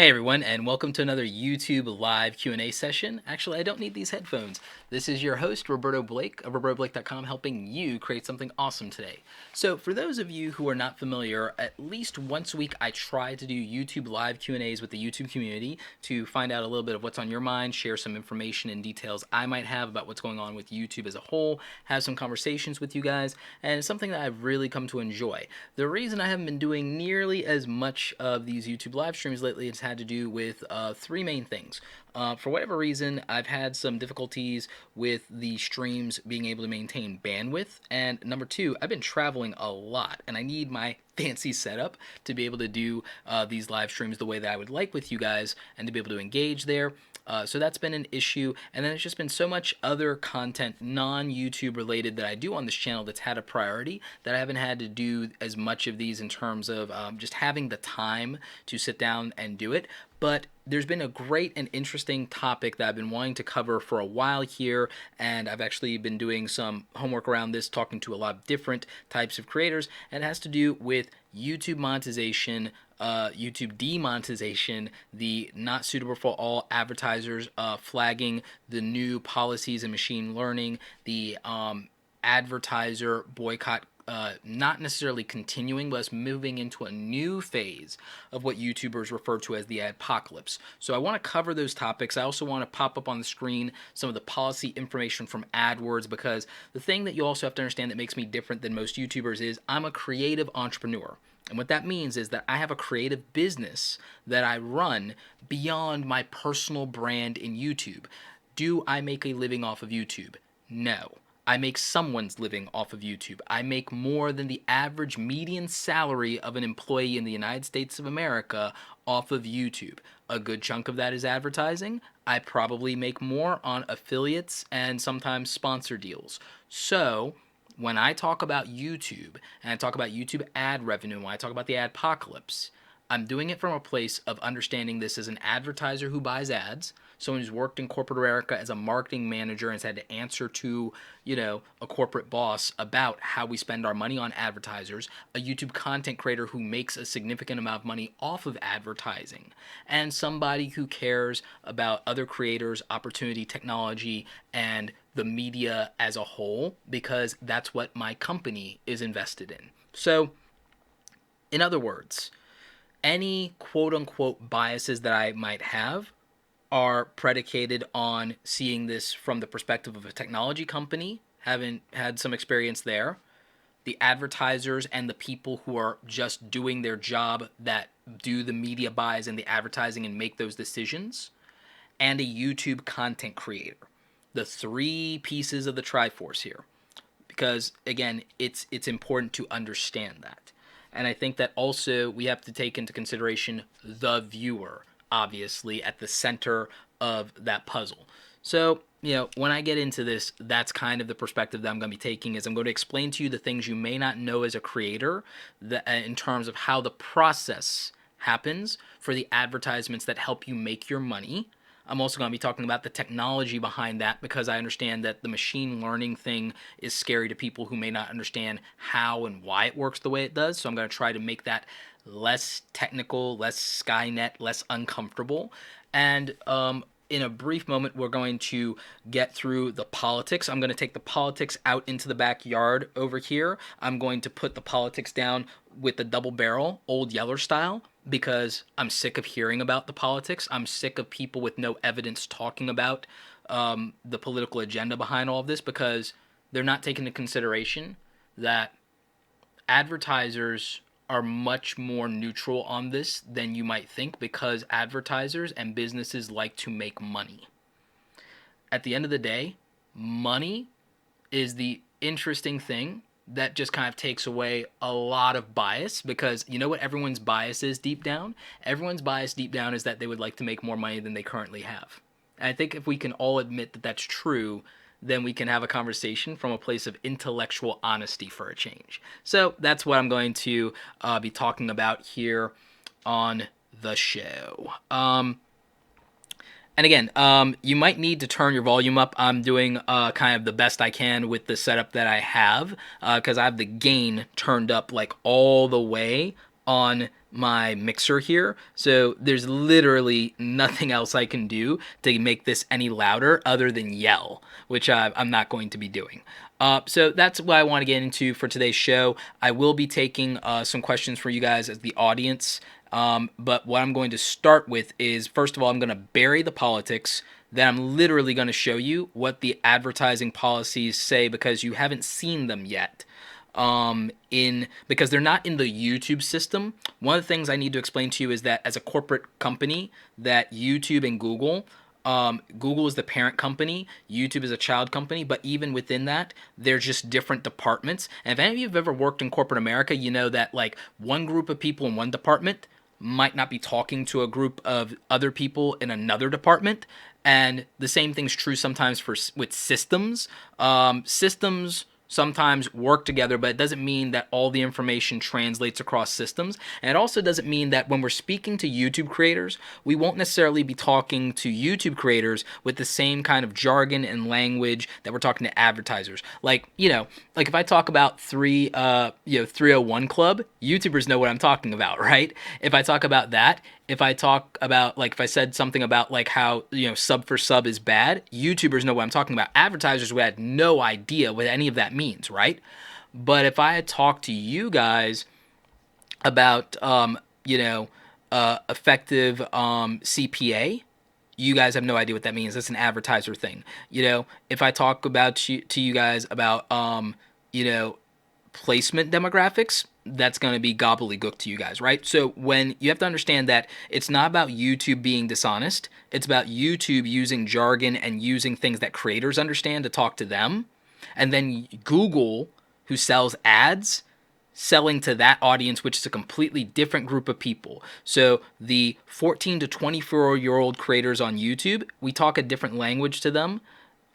Hey everyone, and welcome to another YouTube live Q&A session. Actually, I don't need these headphones. This is your host, Roberto Blake of RobertoBlake.com, helping you create something awesome today. So for those of you who are not familiar, at least once a week I try to do YouTube live Q&As with the YouTube community to find out a little bit of what's on your mind, share some information and details I might have about what's going on with YouTube as a whole, have some conversations with you guys, and it's something that I've really come to enjoy. The reason I haven't been doing nearly as much of these YouTube live streams lately is had to do with three main things. For whatever reason, I've had some difficulties with the streams being able to maintain bandwidth, and number two, I've been traveling a lot, and I need my fancy setup to be able to do these live streams the way that I would like with you guys and to be able to engage there. So that's been an issue, and then it's just been so much other content, non-YouTube related, that I do on this channel that's had a priority that I haven't had to do as much of these in terms of just having the time to sit down and do it. But there's been a great and interesting topic that I've been wanting to cover for a while here, and I've actually been doing some homework around this, talking to a lot of different types of creators, and it has to do with YouTube monetization, YouTube demonetization, the not suitable for all advertisers flagging, the new policies in machine learning, the advertiser boycott not necessarily continuing, but us moving into a new phase of what YouTubers refer to as the adpocalypse. So I want to cover those topics. I also want to pop up on the screen some of the policy information from Adwords, because the thing that you also have to understand that makes me different than most YouTubers is I'm a creative entrepreneur. And what that means is that I have a creative business that I run beyond my personal brand in YouTube. Do I make a living off of YouTube? No. I make someone's living off of YouTube. I make more than the average median salary of an employee in the United States of America off of YouTube. A good chunk of that is advertising. I probably make more on affiliates and sometimes sponsor deals. So when I talk about YouTube, and I talk about YouTube ad revenue, when I talk about the adpocalypse, I'm doing it from a place of understanding this as an advertiser who buys ads, someone who's worked in corporate America as a marketing manager and has had to answer to, a corporate boss about how we spend our money on advertisers, a YouTube content creator who makes a significant amount of money off of advertising, and somebody who cares about other creators, opportunity, technology, and the media as a whole, because that's what my company is invested in. So, in other words, any quote-unquote biases that I might have are predicated on seeing this from the perspective of a technology company, having had some experience there, the advertisers and the people who are just doing their job that do the media buys and the advertising and make those decisions, and a YouTube content creator. The three pieces of the Triforce here. Because, again, it's important to understand that. And I think that also we have to take into consideration the viewer, obviously, at the center of that puzzle. So, when I get into this, that's kind of the perspective that I'm going to be taking, is I'm going to explain to you the things you may not know as a creator in terms of how the process happens for the advertisements that help you make your money. I'm also going to be talking about the technology behind that, because I understand that the machine learning thing is scary to people who may not understand how and why it works the way it does. So I'm going to try to make that less technical, less Skynet, less uncomfortable. And in a brief moment, we're going to get through the politics. I'm going to take the politics out into the backyard over here. I'm going to put the politics down with the double barrel, Old Yeller style, because I'm sick of hearing about the politics. I'm sick of people with no evidence talking about the political agenda behind all of this, because they're not taking into consideration that advertisers are much more neutral on this than you might think, because advertisers and businesses like to make money. At the end of the day, money is the interesting thing that just kind of takes away a lot of bias, because you know what everyone's bias is deep down? Everyone's bias deep down is that they would like to make more money than they currently have. And I think if we can all admit that that's true, then we can have a conversation from a place of intellectual honesty for a change. So that's what I'm going to be talking about here on the show. And again, you might need to turn your volume up. I'm doing kind of the best I can with the setup that I have, because I have the gain turned up like all the way on my mixer here, so there's literally nothing else I can do to make this any louder other than yell, which I'm not going to be doing. So that's what I want to get into for today's show. I will be taking some questions for you guys as the audience, but what I'm going to start with is, first of all, I'm going to bury the politics. Then I'm literally going to show you what the advertising policies say, because you haven't seen them yet. Because they're not in the YouTube system. One of the things I need to explain to you is that as a corporate company, that YouTube and Google, Google is the parent company, YouTube is a child company, but even within that, they're just different departments. And if any of you have ever worked in corporate America, you know that like one group of people in one department might not be talking to a group of other people in another department. And the same thing's true sometimes with systems. Systems sometimes work together, but it doesn't mean that all the information translates across systems. And it also doesn't mean that when we're speaking to YouTube creators, we won't necessarily be talking to YouTube creators with the same kind of jargon and language that we're talking to advertisers. Like, like if I talk about 301 Club, YouTubers know what I'm talking about, right? If I talk about that, if I talk about, like, if I said something about, like, how, sub for sub is bad, YouTubers know what I'm talking about. Advertisers would have no idea what any of that means, right? But if I had talked to you guys about, effective CPA, you guys have no idea what that means. That's an advertiser thing. If I talk to you guys about, placement demographics, that's going to be gobbledygook to you guys, right? So when you have to understand that it's not about YouTube being dishonest, it's about YouTube using jargon and using things that creators understand to talk to them, and then Google, who sells ads, selling to that audience, which is a completely different group of people. So the 14 to 24-year-old creators on YouTube, we talk a different language to them,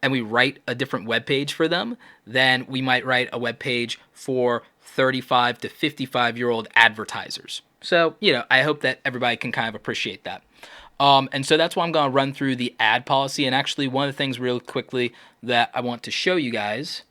and we write a different web page for them than we might write a web page for 35 to 55-year-old advertisers. So, I hope that everybody can kind of appreciate that. And so that's why I'm going to run through the ad policy. And actually, one of the things real quickly that I want to show you guys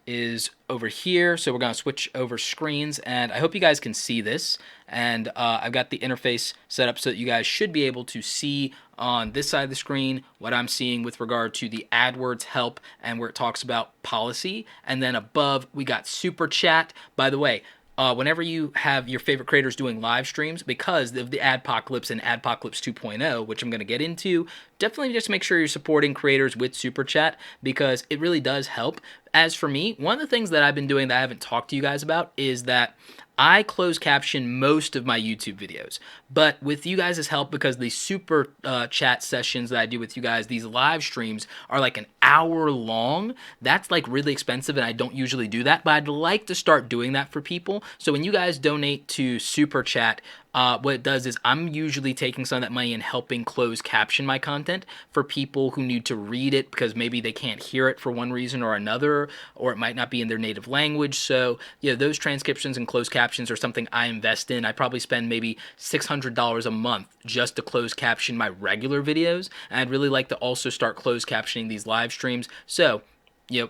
is over here. So we're going to switch over screens, and I hope you guys can see this. And I've got the interface set up so that you guys should be able to see on this side of the screen what I'm seeing with regard to the AdWords help and where it talks about policy. And then above, we got Super Chat. By the way, whenever you have your favorite creators doing live streams, because of the Adpocalypse and Adpocalypse 2.0, which I'm going to get into, definitely just make sure you're supporting creators with Super Chat, because it really does help. As for me, one of the things that I've been doing that I haven't talked to you guys about is that I close caption most of my YouTube videos, but with you guys' help, because the super chat sessions that I do with you guys, these live streams are like an hour long. That's like really expensive, and I don't usually do that, but I'd like to start doing that for people. So when you guys donate to Super Chat, what it does is I'm usually taking some of that money and helping close caption my content for people who need to read it because maybe they can't hear it for one reason or another, or it might not be in their native language. So, those transcriptions and closed captions are something I invest in. I probably spend maybe $600 a month just to close caption my regular videos, and I'd really like to also start closed captioning these live streams. So,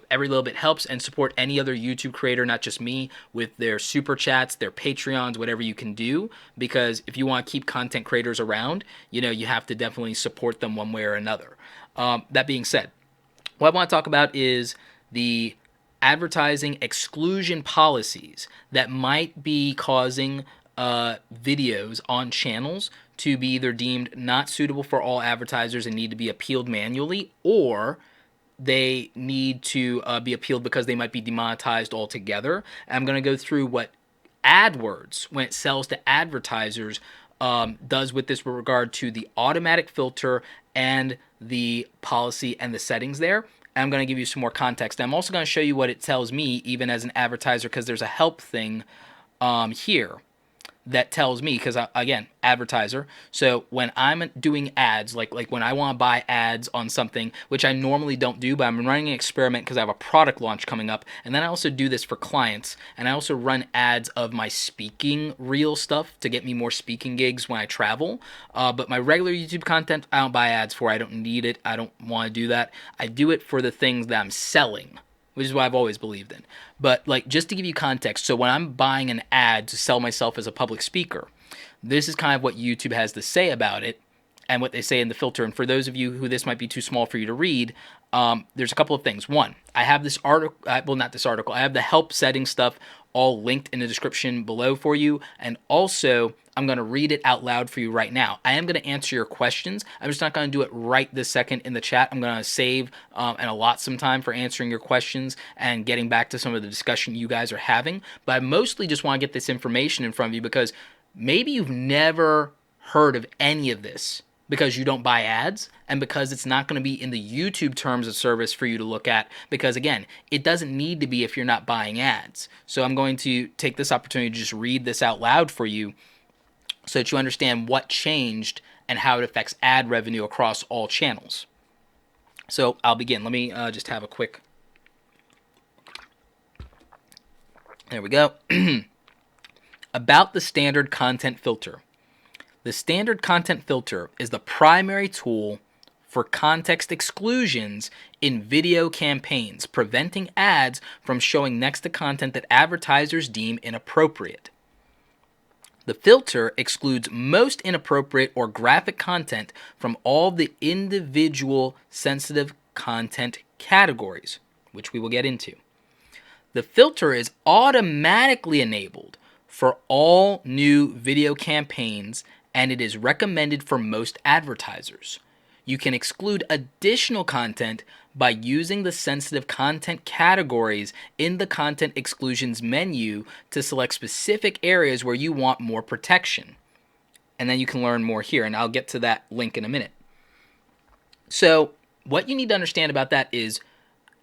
every little bit helps, and support any other YouTube creator, not just me, with their super chats, their Patreons, whatever you can do, because if you want to keep content creators around, you have to definitely support them one way or another. That being said, what I want to talk about is the advertising exclusion policies that might be causing videos on channels to be either deemed not suitable for all advertisers and need to be appealed manually, or they need to be appealed because they might be demonetized altogether. And I'm going to go through what AdWords, when it sells to advertisers, does with this with regard to the automatic filter and the policy and the settings there. And I'm going to give you some more context. And I'm also going to show you what it tells me even as an advertiser, because there's a help thing here that tells me, because again, advertiser. So when I'm doing ads, like when I want to buy ads on something, which I normally don't do, but I'm running an experiment because I have a product launch coming up, and then I also do this for clients, and I also run ads of my speaking reel stuff to get me more speaking gigs when I travel. But my regular YouTube content, I don't buy ads for. I don't need it. I don't want to do that. I do it for the things that I'm selling, which is what I've always believed in. But like, just to give you context, so when I'm buying an ad to sell myself as a public speaker, this is kind of what YouTube has to say about it and what they say in the filter. And for those of you who this might be too small for you to read, there's a couple of things. One, I have this article, well, not this article, I have the help setting stuff all linked in the description below for you. And also, I'm going to read it out loud for you right now. I am going to answer your questions. I'm just not going to do it right this second in the chat. I'm going to save and allot some time for answering your questions and getting back to some of the discussion you guys are having. But I mostly just want to get this information in front of you because maybe you've never heard of any of this because you don't buy ads and because it's not going to be in the YouTube terms of service for you to look at because, again, it doesn't need to be if you're not buying ads. So I'm going to take this opportunity to just read this out loud for you so that you understand what changed and how it affects ad revenue across all channels. So I'll begin. Let me just have a quick... There we go. About the standard content filter. The standard content filter is the primary tool for context exclusions in video campaigns, preventing ads from showing next to content that advertisers deem inappropriate. The filter excludes most inappropriate or graphic content from all the individual sensitive content categories, which we will get into. The filter is automatically enabled for all new video campaigns, and it is recommended for most advertisers. You can exclude additional content by using the sensitive content categories in the content exclusions menu to select specific areas where you want more protection. And then you can learn more here, and I'll get to that link in a minute. So what you need to understand about that is,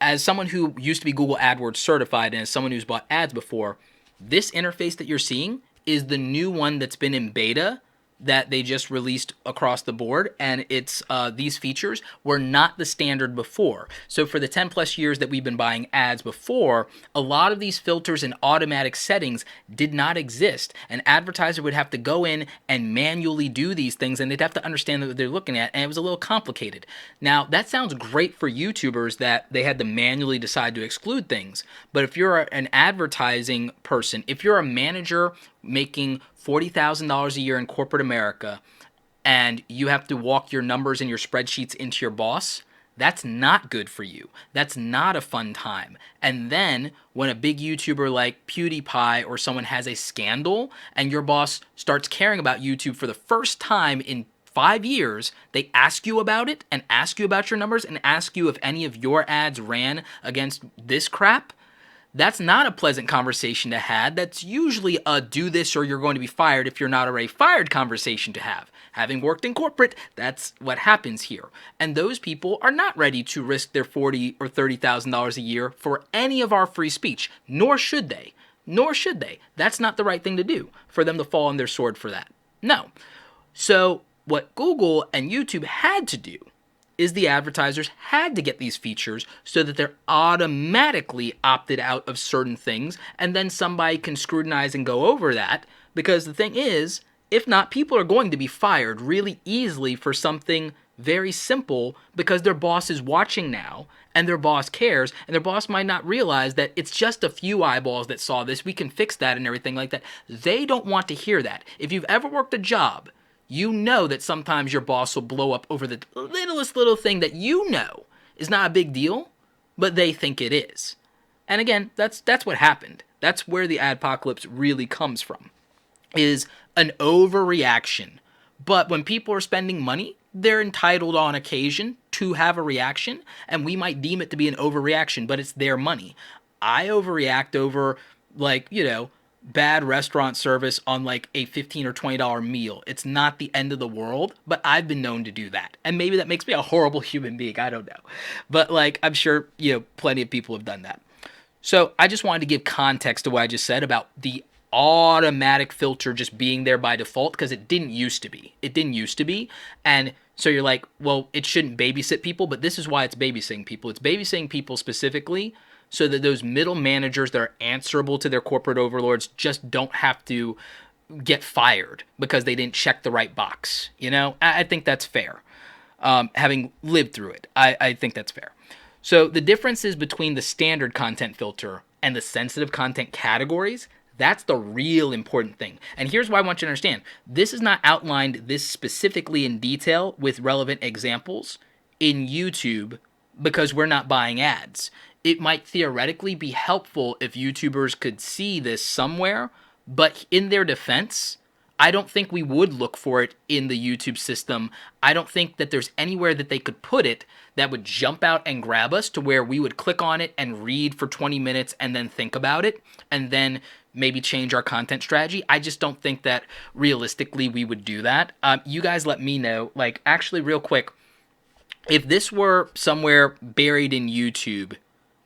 as someone who used to be Google AdWords certified and as someone who's bought ads before, this interface that you're seeing is the new one that's been in beta that they just released across the board, and it's these features were not the standard before. So for the 10 plus years that we've been buying ads before, a lot of these filters and automatic settings did not exist. An advertiser would have to go in and manually do these things, and they'd have to understand what they're looking at, and it was a little complicated. Now, that sounds great for YouTubers that they had to manually decide to exclude things, but if you're an advertising person, if you're a manager making $40,000 a year in corporate America and you have to walk your numbers and your spreadsheets into your boss, that's not good for you. That's not a fun time. And then when a big YouTuber like PewDiePie or someone has a scandal and your boss starts caring about YouTube for the first time in 5 years, they ask you about it and ask you about your numbers and ask you if any of your ads ran against this crap. That's not a pleasant conversation to have. That's usually a do this or you're going to be fired if you're not already fired conversation to have. Having worked in corporate, that's what happens here. And those people are not ready to risk their $40,000 or $30,000 a year for any of our free speech, nor should they. Nor should they. That's not the right thing to do for them to fall on their sword for that. No. So what Google and YouTube had to do is the advertisers had to get these features so that they're automatically opted out of certain things, and then somebody can scrutinize and go over that, because the thing is, if not, people are going to be fired really easily for something very simple because their boss is watching now, and their boss cares, and their boss might not realize that it's just a few eyeballs that saw this, we can fix that and everything like that. They don't want to hear that. If you've ever worked a job, you know that sometimes your boss will blow up over the littlest little thing that you know is not a big deal, but they think it is. And again, that's what happened. That's where the adpocalypse really comes from, is an overreaction. But when people are spending money, they're entitled on occasion to have a reaction, and we might deem it to be an overreaction, but it's their money. I overreact over, like, bad restaurant service on like a $15 or $20 meal. It's not the end of the world, but I've been known to do that. And maybe that makes me a horrible human being. I don't know. But like, I'm sure, plenty of people have done that. So I just wanted to give context to what I just said about the automatic filter just being there by default, because it didn't used to be. It didn't used to be. And so you're like, well, it shouldn't babysit people, but this is why it's babysitting people. It's babysitting people specifically so that those middle managers that are answerable to their corporate overlords just don't have to get fired because they didn't check the right box. I think that's fair. Having lived through it, I think that's fair. So the differences between the standard content filter and the sensitive content categories, that's the real important thing. And here's why I want you to understand. This is not outlined this specifically in detail with relevant examples in YouTube because we're not buying ads. It might theoretically be helpful if YouTubers could see this somewhere, but in their defense, I don't think we would look for it in the YouTube system. I don't think that there's anywhere that they could put it that would jump out and grab us to where we would click on it and read for 20 minutes and then think about it and then maybe change our content strategy. I just don't think that realistically we would do that. You guys let me know, like, actually real quick, if this were somewhere buried in YouTube,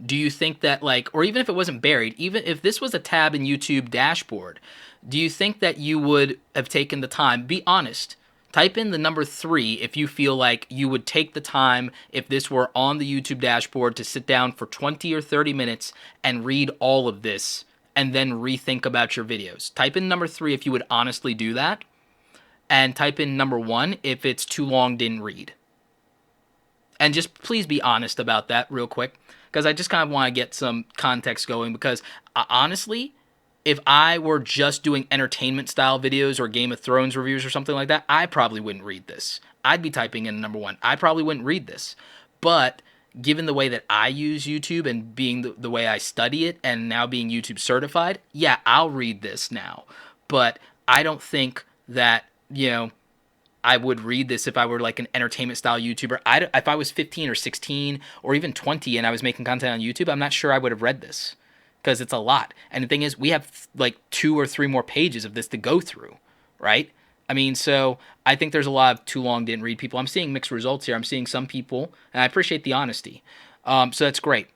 do you think that, like, or even if it wasn't buried, even if this was a tab in YouTube dashboard, do you think that you would have taken the time? Be honest. Type in the number 3 if you feel like you would take the time, if this were on the YouTube dashboard, to sit down for 20 or 30 minutes and read all of this and then rethink about your videos. Type in number 3 if you would honestly do that. And type in number 1 if it's too long, didn't read. And just please be honest about that real quick, because I just kind of want to get some context going, because honestly, if I were just doing entertainment style videos or Game of Thrones reviews or something like that, I probably wouldn't read this. I'd be typing in number 1. I probably wouldn't read this. But given the way that I use YouTube and being the way I study it and now being YouTube certified, yeah, I'll read this now. But I don't think that, I would read this if I were like an entertainment style YouTuber. If I was 15 or 16 or even 20 and I was making content on YouTube, I'm not sure I would have read this because it's a lot. And the thing is, we have like 2 or 3 more pages of this to go through, right? I mean, so I think there's a lot of too long, didn't read people. I'm seeing mixed results here. I'm seeing some people, and I appreciate the honesty. So that's great.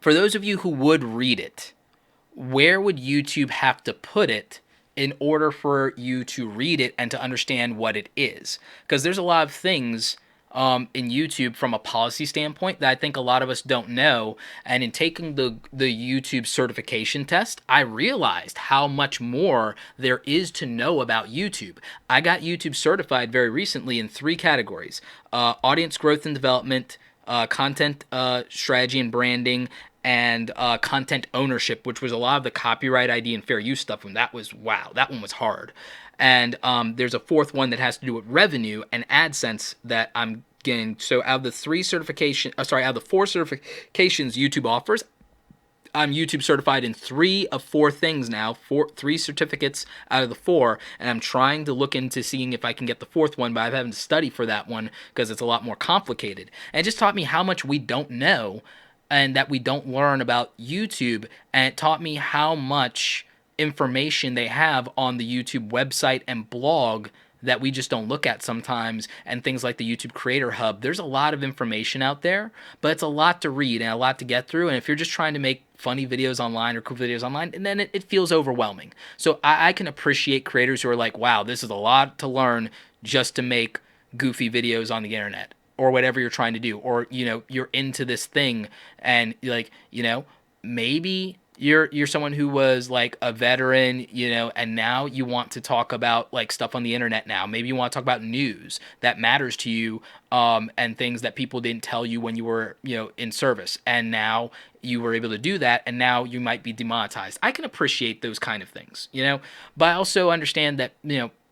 For those of you who would read it, where would YouTube have to put it in order for you to read it and to understand what it is? Because there's a lot of things in YouTube from a policy standpoint that I think a lot of us don't know. And in taking the YouTube certification test, I realized how much more there is to know about YouTube. I got YouTube certified very recently in 3 categories: audience growth and development, content strategy and branding, and content ownership, which was a lot of the copyright ID and fair use stuff. And that was, wow, that one was hard. And there's a 4th one that has to do with revenue and AdSense that I'm getting. So out of the 4 certifications YouTube offers, I'm YouTube certified in 3 of 4 things now, 3 certificates out of the 4, and I'm trying to look into seeing if I can get the 4th one, but I've having to study for that one because it's a lot more complicated. And it just taught me how much we don't know and that we don't learn about YouTube, and it taught me how much information they have on the YouTube website and blog that we just don't look at sometimes, and things like the YouTube Creator Hub. There's a lot of information out there, but it's a lot to read and a lot to get through, and if you're just trying to make funny videos online or cool videos online, and then it feels overwhelming. So I can appreciate creators who are like, wow, this is a lot to learn just to make goofy videos on the internet, or whatever you're trying to do, or you're into this thing, and like, maybe you're someone who was like a veteran, and now you want to talk about like stuff on the internet now. Maybe you want to talk about news that matters to you, and things that people didn't tell you when you were, in service, and now you were able to do that, and now you might be demonetized. I can appreciate those kind of things, but I also understand that,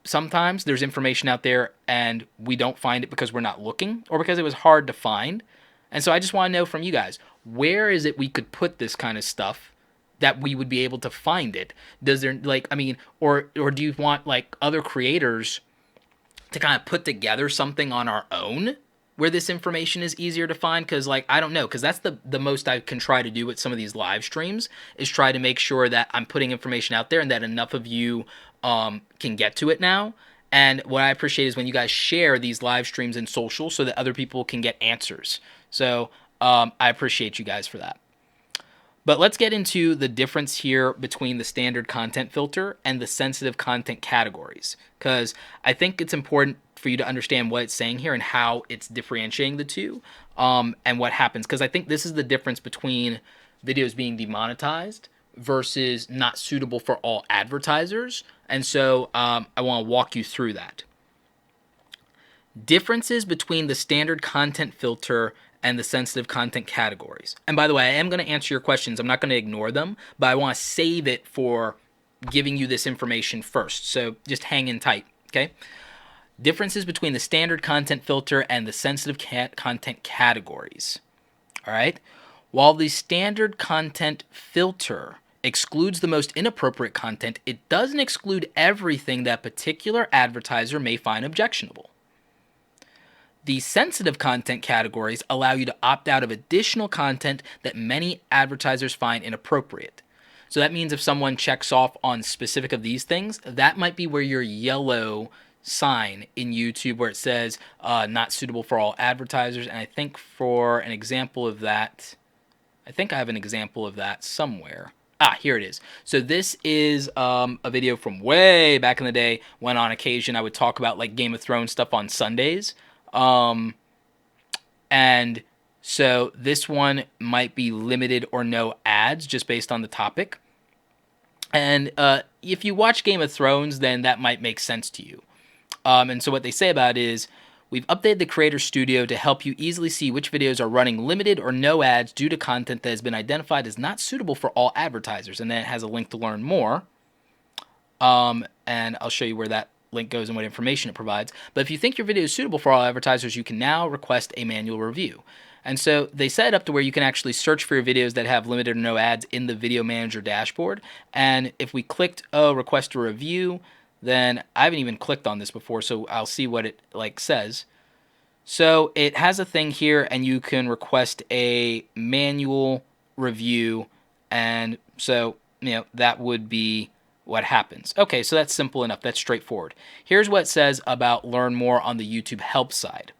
sometimes there's information out there and we don't find it because we're not looking or because it was hard to find. And so I just want to know from you guys, where is it we could put this kind of stuff that we would be able to find it? Does there, like, or do you want like other creators to kind of put together something on our own where this information is easier to find? Because, like, I don't know, because that's the most I can try to do with some of these live streams, is try to make sure that I'm putting information out there and that enough of you can get to it now. And what I appreciate is when you guys share these live streams in social so that other people can get answers. So I appreciate you guys for that. But let's get into the difference here between the standard content filter and the sensitive content categories, because I think it's important for you to understand what it's saying here and how it's differentiating the two, and what happens, because I think this is the difference between videos being demonetized versus not suitable for all advertisers. And so I want to walk you through that. differences between the standard content filter and the sensitive content categories. And by the way, I am going to answer your questions. I'm not going to ignore them, but I want to save it for giving you this information first. So just hang in tight, okay? Differences between the standard content filter and the sensitive content categories. All right? While the standard content filter excludes the most inappropriate content, it doesn't exclude everything that a particular advertiser may find objectionable. The sensitive content categories allow you to opt out of additional content that many advertisers find inappropriate. So that means if someone checks off on specific of these things, that might be where your yellow sign in YouTube where it says not suitable for all advertisers. And I think for an example of that, I think I have an example of that somewhere. Ah, here it is. So this is a video from way back in the day when on occasion I would talk about like Game of Thrones stuff on Sundays. And so this one might be limited or no ads just based on the topic. And if you watch Game of Thrones, then that might make sense to you. And so what they say about it is, we've updated the Creator Studio to help you easily see which videos are running limited or no ads due to content that has been identified as not suitable for all advertisers. And then it has a link to learn more. And I'll show you where that link goes and what information it provides. But if you think your video is suitable for all advertisers, you can now request a manual review. And so they set it up to where you can actually search for your videos that have limited or no ads in the Video Manager dashboard. And if we clicked request a review, then I haven't even clicked on this before, so I'll see what it says. So it has a thing here, and you can request a manual review, and so that would be what happens. Okay, so that's simple enough. That's straightforward. Here's what it says about learn more on the YouTube help side.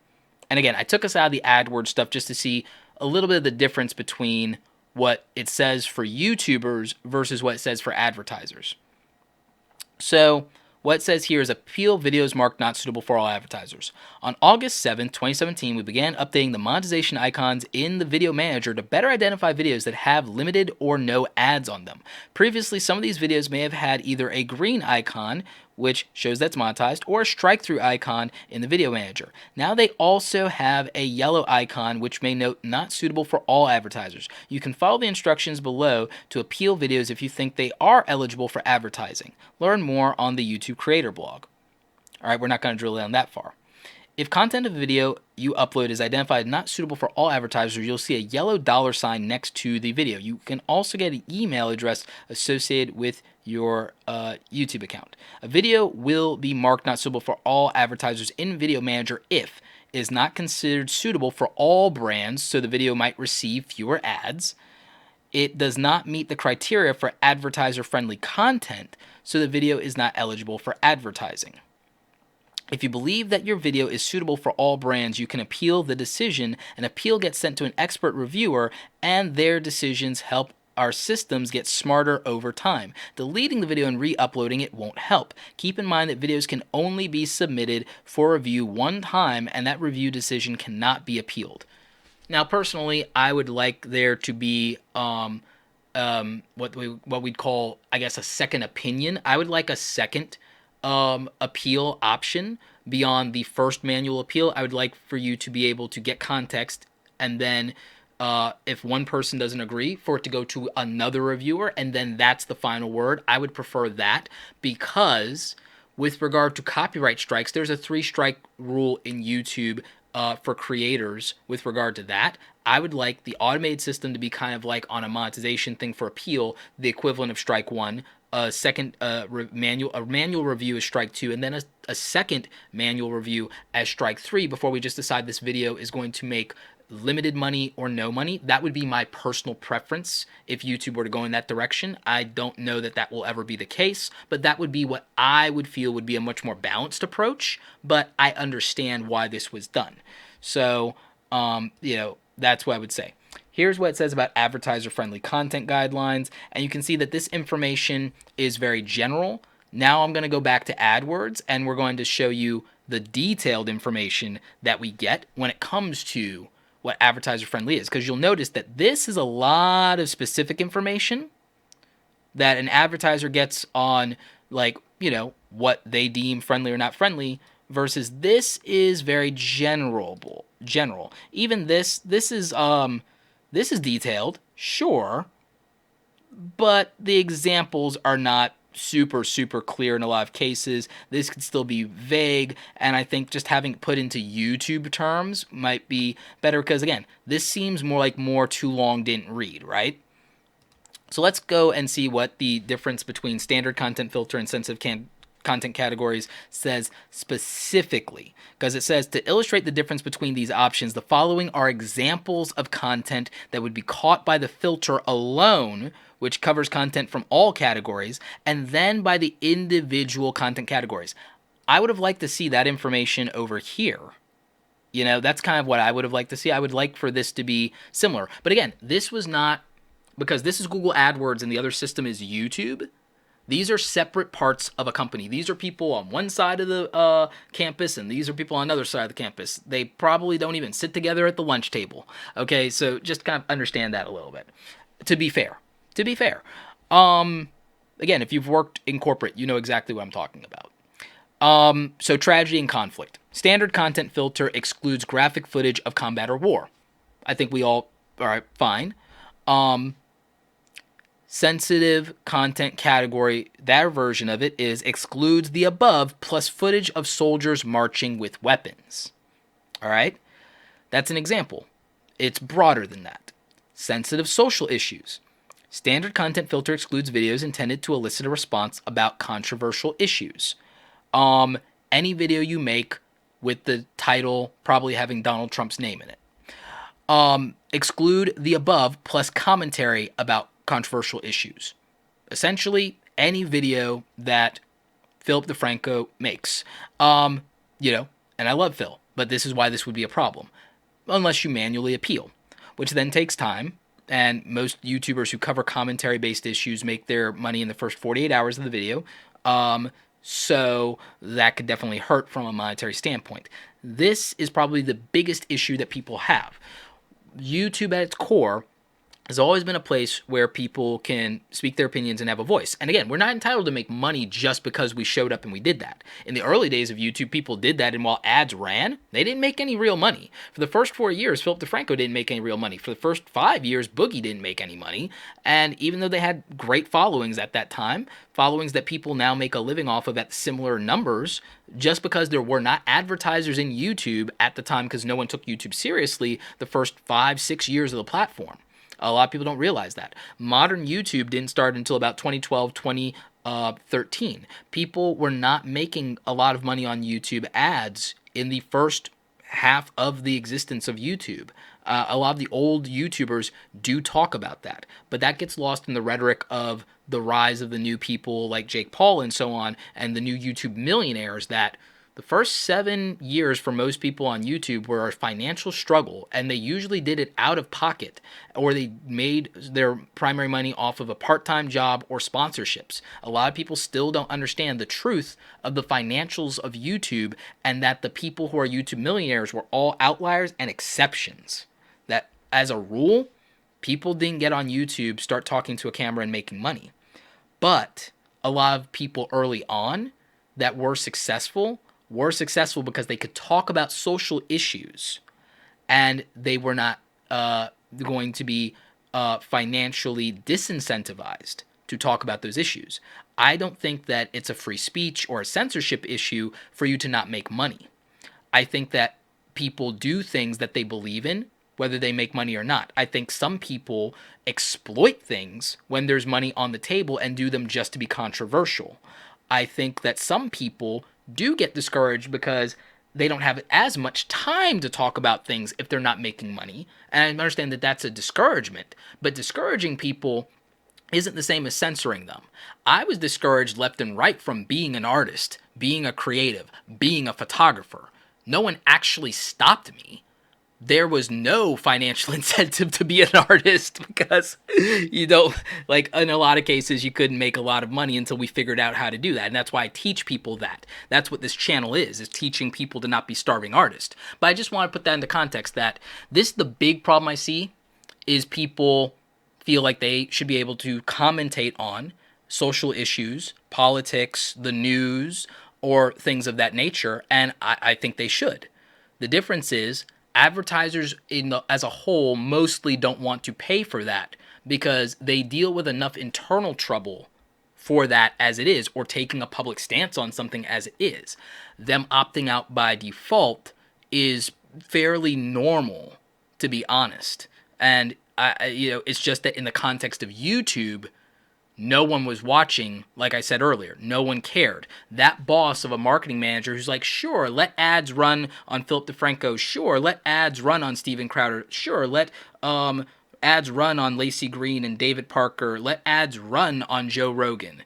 And again, I took us out of the AdWords stuff just to see a little bit of the difference between what it says for YouTubers versus what it says for advertisers. So what it says here is appeal videos marked not suitable for all advertisers. On August 7th, 2017, we began updating the monetization icons in the Video Manager to better identify videos that have limited or no ads on them. Previously, some of these videos may have had either a green icon, which shows that's monetized, or a strike-through icon in the Video Manager. Now they also have a yellow icon, which may note not suitable for all advertisers. You can follow the instructions below to appeal videos if you think they are eligible for advertising. Learn more on the YouTube Creator blog. All right, we're not going to drill down that far. If content of a video you upload is identified not suitable for all advertisers, you'll see a yellow $ next to the video. You can also get an email address associated with your YouTube account. A video will be marked not suitable for all advertisers in Video Manager if it is not considered suitable for all brands, so the video might receive fewer ads. It does not meet the criteria for advertiser-friendly content, so the video is not eligible for advertising. If you believe that your video is suitable for all brands, you can appeal the decision. An appeal gets sent to an expert reviewer, and their decisions help our systems get smarter over time. Deleting the video and re-uploading it won't help. Keep in mind that videos can only be submitted for review one time, and that review decision cannot be appealed. Now, personally, I would like there to be what we'd call, I guess, a second opinion. I would like a second appeal option beyond the first manual appeal. I would like for you to be able to get context, and then if one person doesn't agree, for it to go to another reviewer, and then that's the final word. I would prefer that, because with regard to copyright strikes, there's a 3-strike rule in YouTube for creators with regard to that. I would like the automated system to be kind of like on a monetization thing for appeal, the equivalent of strike 1. A second manual review is strike 2, and then a second manual review as strike 3 before we just decide this video is going to make limited money or no money. That would be my personal preference if YouTube were to go in that direction. I don't know that that will ever be the case, but that would be what I would feel would be a much more balanced approach, but I understand why this was done. So, that's what I would say. Here's what it says about advertiser-friendly content guidelines, and you can see that this information is very general. Now I'm going to go back to AdWords, and we're going to show you the detailed information that we get when it comes to what advertiser-friendly is, because you'll notice that this is a lot of specific information that an advertiser gets on, what they deem friendly or not friendly, versus this is very general. Even this is detailed, sure, but the examples are not super clear in a lot of cases. This could still be vague, and I think just having it put into YouTube terms might be better, because again, this seems more too long didn't read, right? So let's go and see what the difference between standard content filter and sensitive content categories says specifically, because it says, to illustrate the difference between these options, the following are examples of content that would be caught by the filter alone, which covers content from all categories, and then by the individual content categories. I would have liked to see that information over here. You know, that's kind of what I would have liked to see. I would like for this to be similar. But again, this was not, because this is Google AdWords and the other system is YouTube. These are separate parts of a company. These are people on one side of the campus, and these are people on another side of the campus. They probably don't even sit together at the lunch table. Okay, so just kind of understand that a little bit. To be fair. Again, if you've worked in corporate, you know exactly what I'm talking about. So tragedy and conflict. Standard content filter excludes graphic footage of combat or war. I think we all right, fine. Sensitive content category, their version of it is excludes the above plus footage of soldiers marching with weapons. All right? That's an example. It's broader than that. Sensitive social issues. Standard content filter excludes videos intended to elicit a response about controversial issues. Any video you make with the title probably having Donald Trump's name in it. Exclude the above plus commentary about controversial issues. Essentially, any video that Philip DeFranco makes. And I love Phil, but this is why this would be a problem. Unless you manually appeal, which then takes time, and most YouTubers who cover commentary-based issues make their money in the first 48 hours of the video. So that could definitely hurt from a monetary standpoint. This is probably the biggest issue that people have. YouTube at its core has always been a place where people can speak their opinions and have a voice. And again, we're not entitled to make money just because we showed up and we did that. In the early days of YouTube, people did that, and while ads ran, they didn't make any real money. For the first 4 years, Philip DeFranco didn't make any real money. For the first 5 years, Boogie didn't make any money. And even though they had great followings at that time, followings that people now make a living off of at similar numbers, just because there were not advertisers in YouTube at the time, because no one took YouTube seriously the first 5-6 years of the platform. A lot of people don't realize that. Modern YouTube didn't start until about 2012, 2013. People were not making a lot of money on YouTube ads in the first half of the existence of YouTube. A lot of the old YouTubers do talk about that, but that gets lost in the rhetoric of the rise of the new people like Jake Paul and so on, and the new YouTube millionaires, that the first 7 years for most people on YouTube were a financial struggle, and they usually did it out of pocket, or they made their primary money off of a part-time job or sponsorships. A lot of people still don't understand the truth of the financials of YouTube, and that the people who are YouTube millionaires were all outliers and exceptions. That, as a rule, people didn't get on YouTube, start talking to a camera, and making money. But a lot of people early on that were successful because they could talk about social issues, and they were not going to be financially disincentivized to talk about those issues. I don't think that it's a free speech or a censorship issue for you to not make money. I think that people do things that they believe in, whether they make money or not. I think some people exploit things when there's money on the table and do them just to be controversial. I think that some people do get discouraged because they don't have as much time to talk about things if they're not making money. And I understand that that's a discouragement, but discouraging people isn't the same as censoring them. I was discouraged left and right from being an artist, being a creative, being a photographer. No one actually stopped me. There was no financial incentive to be an artist because in a lot of cases, you couldn't make a lot of money until we figured out how to do that. And that's why I teach people that. That's what this channel is teaching people to not be starving artists. But I just want to put that into context, that the big problem I see is people feel like they should be able to commentate on social issues, politics, the news, or things of that nature, and I think they should. The difference is advertisers as a whole mostly don't want to pay for that because they deal with enough internal trouble for that as it is, or taking a public stance on something as it is. Them opting out by default is fairly normal, to be honest. And it's just that in the context of YouTube, no one was watching. Like I said earlier, no one cared. That boss of a marketing manager who's like, sure, let ads run on Philip DeFranco. Sure, let ads run on Steven Crowder. Sure, let ads run on Lacey Green and David Parker. Let ads run on Joe Rogan.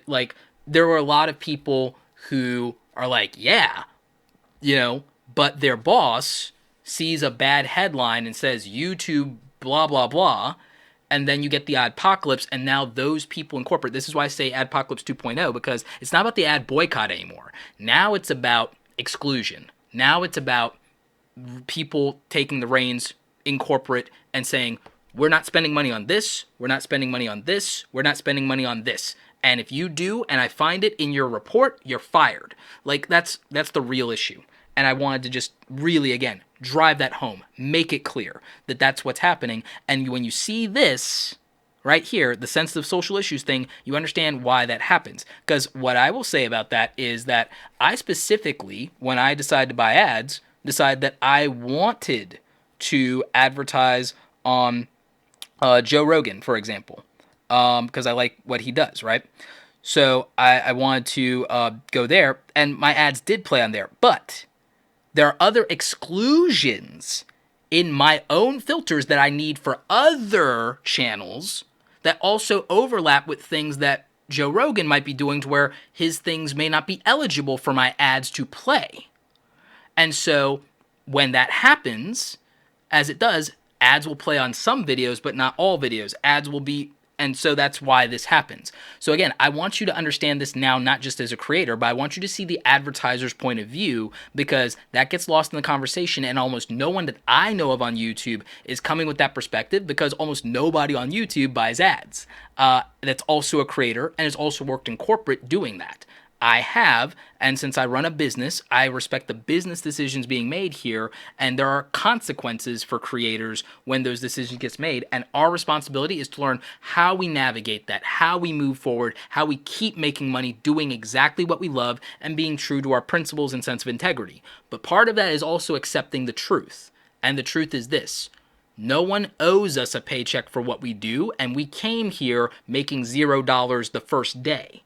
Like, there were a lot of people who are like, yeah, but their boss sees a bad headline and says YouTube blah, blah, blah, and then you get the Adpocalypse, and now those people in corporate, this is why I say Adpocalypse 2.0, because it's not about the ad boycott anymore. Now it's about exclusion. Now it's about people taking the reins in corporate and saying, we're not spending money on this, we're not spending money on this, we're not spending money on this. And if you do, and I find it in your report, you're fired. Like, that's the real issue. And I wanted to just really, again, drive that home, make it clear that that's what's happening. And when you see this right here, the sensitive social issues thing, you understand why that happens. Because what I will say about that is that I specifically, when I decided to buy ads, decided that I wanted to advertise on Joe Rogan, for example, because I like what he does, right? So I wanted to go there, and my ads did play on there. But there are other exclusions in my own filters that I need for other channels that also overlap with things that Joe Rogan might be doing, to where his things may not be eligible for my ads to play. And so when that happens, as it does, ads will play on some videos, but not all videos. Ads will be, and so that's why this happens. So again, I want you to understand this now, not just as a creator, but I want you to see the advertiser's point of view, because that gets lost in the conversation, and almost no one that I know of on YouTube is coming with that perspective, because almost nobody on YouTube buys ads. That's also a creator and has also worked in corporate doing that. I have, and since I run a business, I respect the business decisions being made here, and there are consequences for creators when those decisions get made, and our responsibility is to learn how we navigate that, how we move forward, how we keep making money doing exactly what we love and being true to our principles and sense of integrity. But part of that is also accepting the truth, and the truth is this: no one owes us a paycheck for what we do, and we came here making $0 the first day.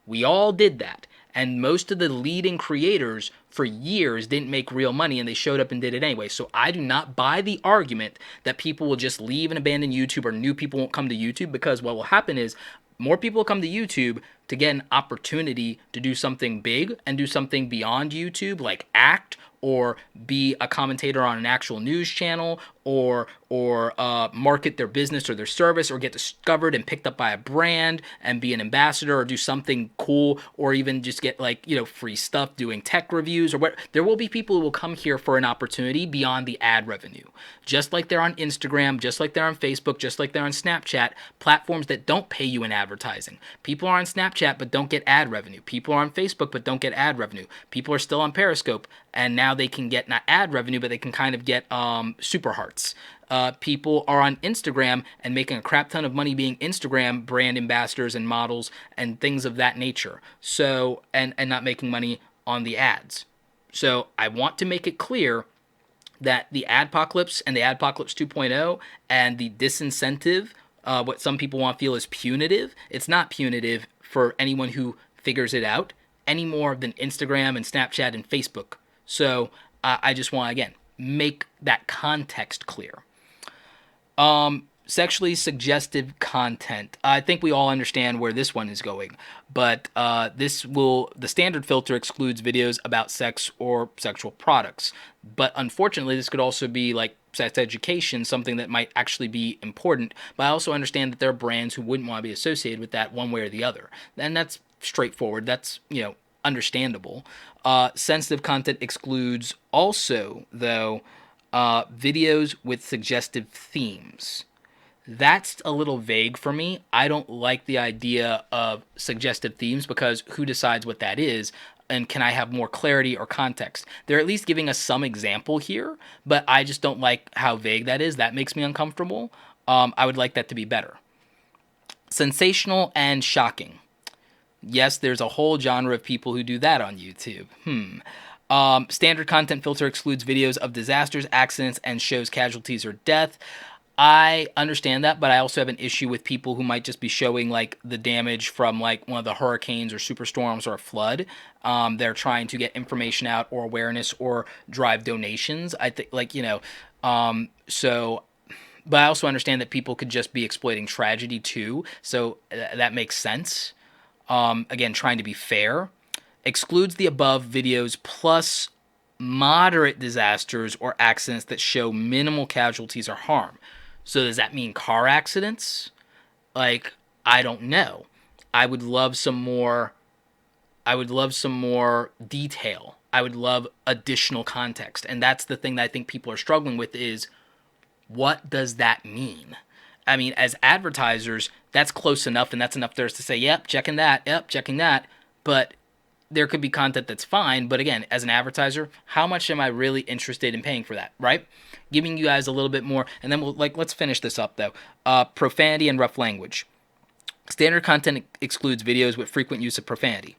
We all did that, and most of the leading creators for years didn't make real money, and they showed up and did it anyway. So I do not buy the argument that people will just leave and abandon YouTube, or new people won't come to YouTube, because what will happen is more people will come to YouTube to get an opportunity to do something big and do something beyond YouTube, like act or be a commentator on an actual news channel, or market their business or their service, or get discovered and picked up by a brand and be an ambassador, or do something cool, or even just get free stuff doing tech reviews or what. There will be people who will come here for an opportunity beyond the ad revenue. Just like they're on Instagram, just like they're on Facebook, just like they're on Snapchat, platforms that don't pay you in advertising. People are on Snapchat but don't get ad revenue. People are on Facebook but don't get ad revenue. People are still on Periscope, and now they can get not ad revenue, but they can kind of get super hearts. People are on Instagram and making a crap ton of money being Instagram brand ambassadors and models and things of that nature. So, and not making money on the ads. So I want to make it clear that the Adpocalypse and the Adpocalypse 2.0 and the disincentive, what some people want to feel is punitive, it's not punitive for anyone who figures it out any more than Instagram and Snapchat and Facebook. So I just want to, again, make that context clear. Sexually suggestive content. I think we all understand where this one is going, but the standard filter excludes videos about sex or sexual products. But unfortunately, this could also be like sex education, something that might actually be important. But I also understand that there are brands who wouldn't want to be associated with that one way or the other. And that's straightforward. That's, understandable. Sensitive content excludes also, though, videos with suggestive themes. That's a little vague for me. I don't like the idea of suggestive themes, because who decides what that is? and can I have more clarity or context? They're at least giving us some example here, but I just don't like how vague that is. That makes me uncomfortable. I would like that to be better. Sensational and shocking. Yes, there's a whole genre of people who do that on YouTube. Standard content filter excludes videos of disasters, accidents, and shows casualties or death. I understand that, but I also have an issue with people who might just be showing like the damage from like one of the hurricanes or superstorms or a flood. They're trying to get information out or awareness or drive donations. I think like, so, but I also understand that people could just be exploiting tragedy too. So that makes sense. Again, trying to be fair. Excludes the above videos plus moderate disasters or accidents that show minimal casualties or harm. So does that mean car accidents? Like, I don't know. I would love some more detail. I would love additional context. And that's the thing that I think people are struggling with is, what does that mean? I mean, as advertisers, that's close enough, and that's enough there to say, yep, checking that, yep, checking that. But there could be content that's fine, but again, as an advertiser, how much am I really interested in paying for that, right? Giving you guys a little bit more, and then let's finish this up though. Profanity and rough language. Standard content excludes videos with frequent use of profanity.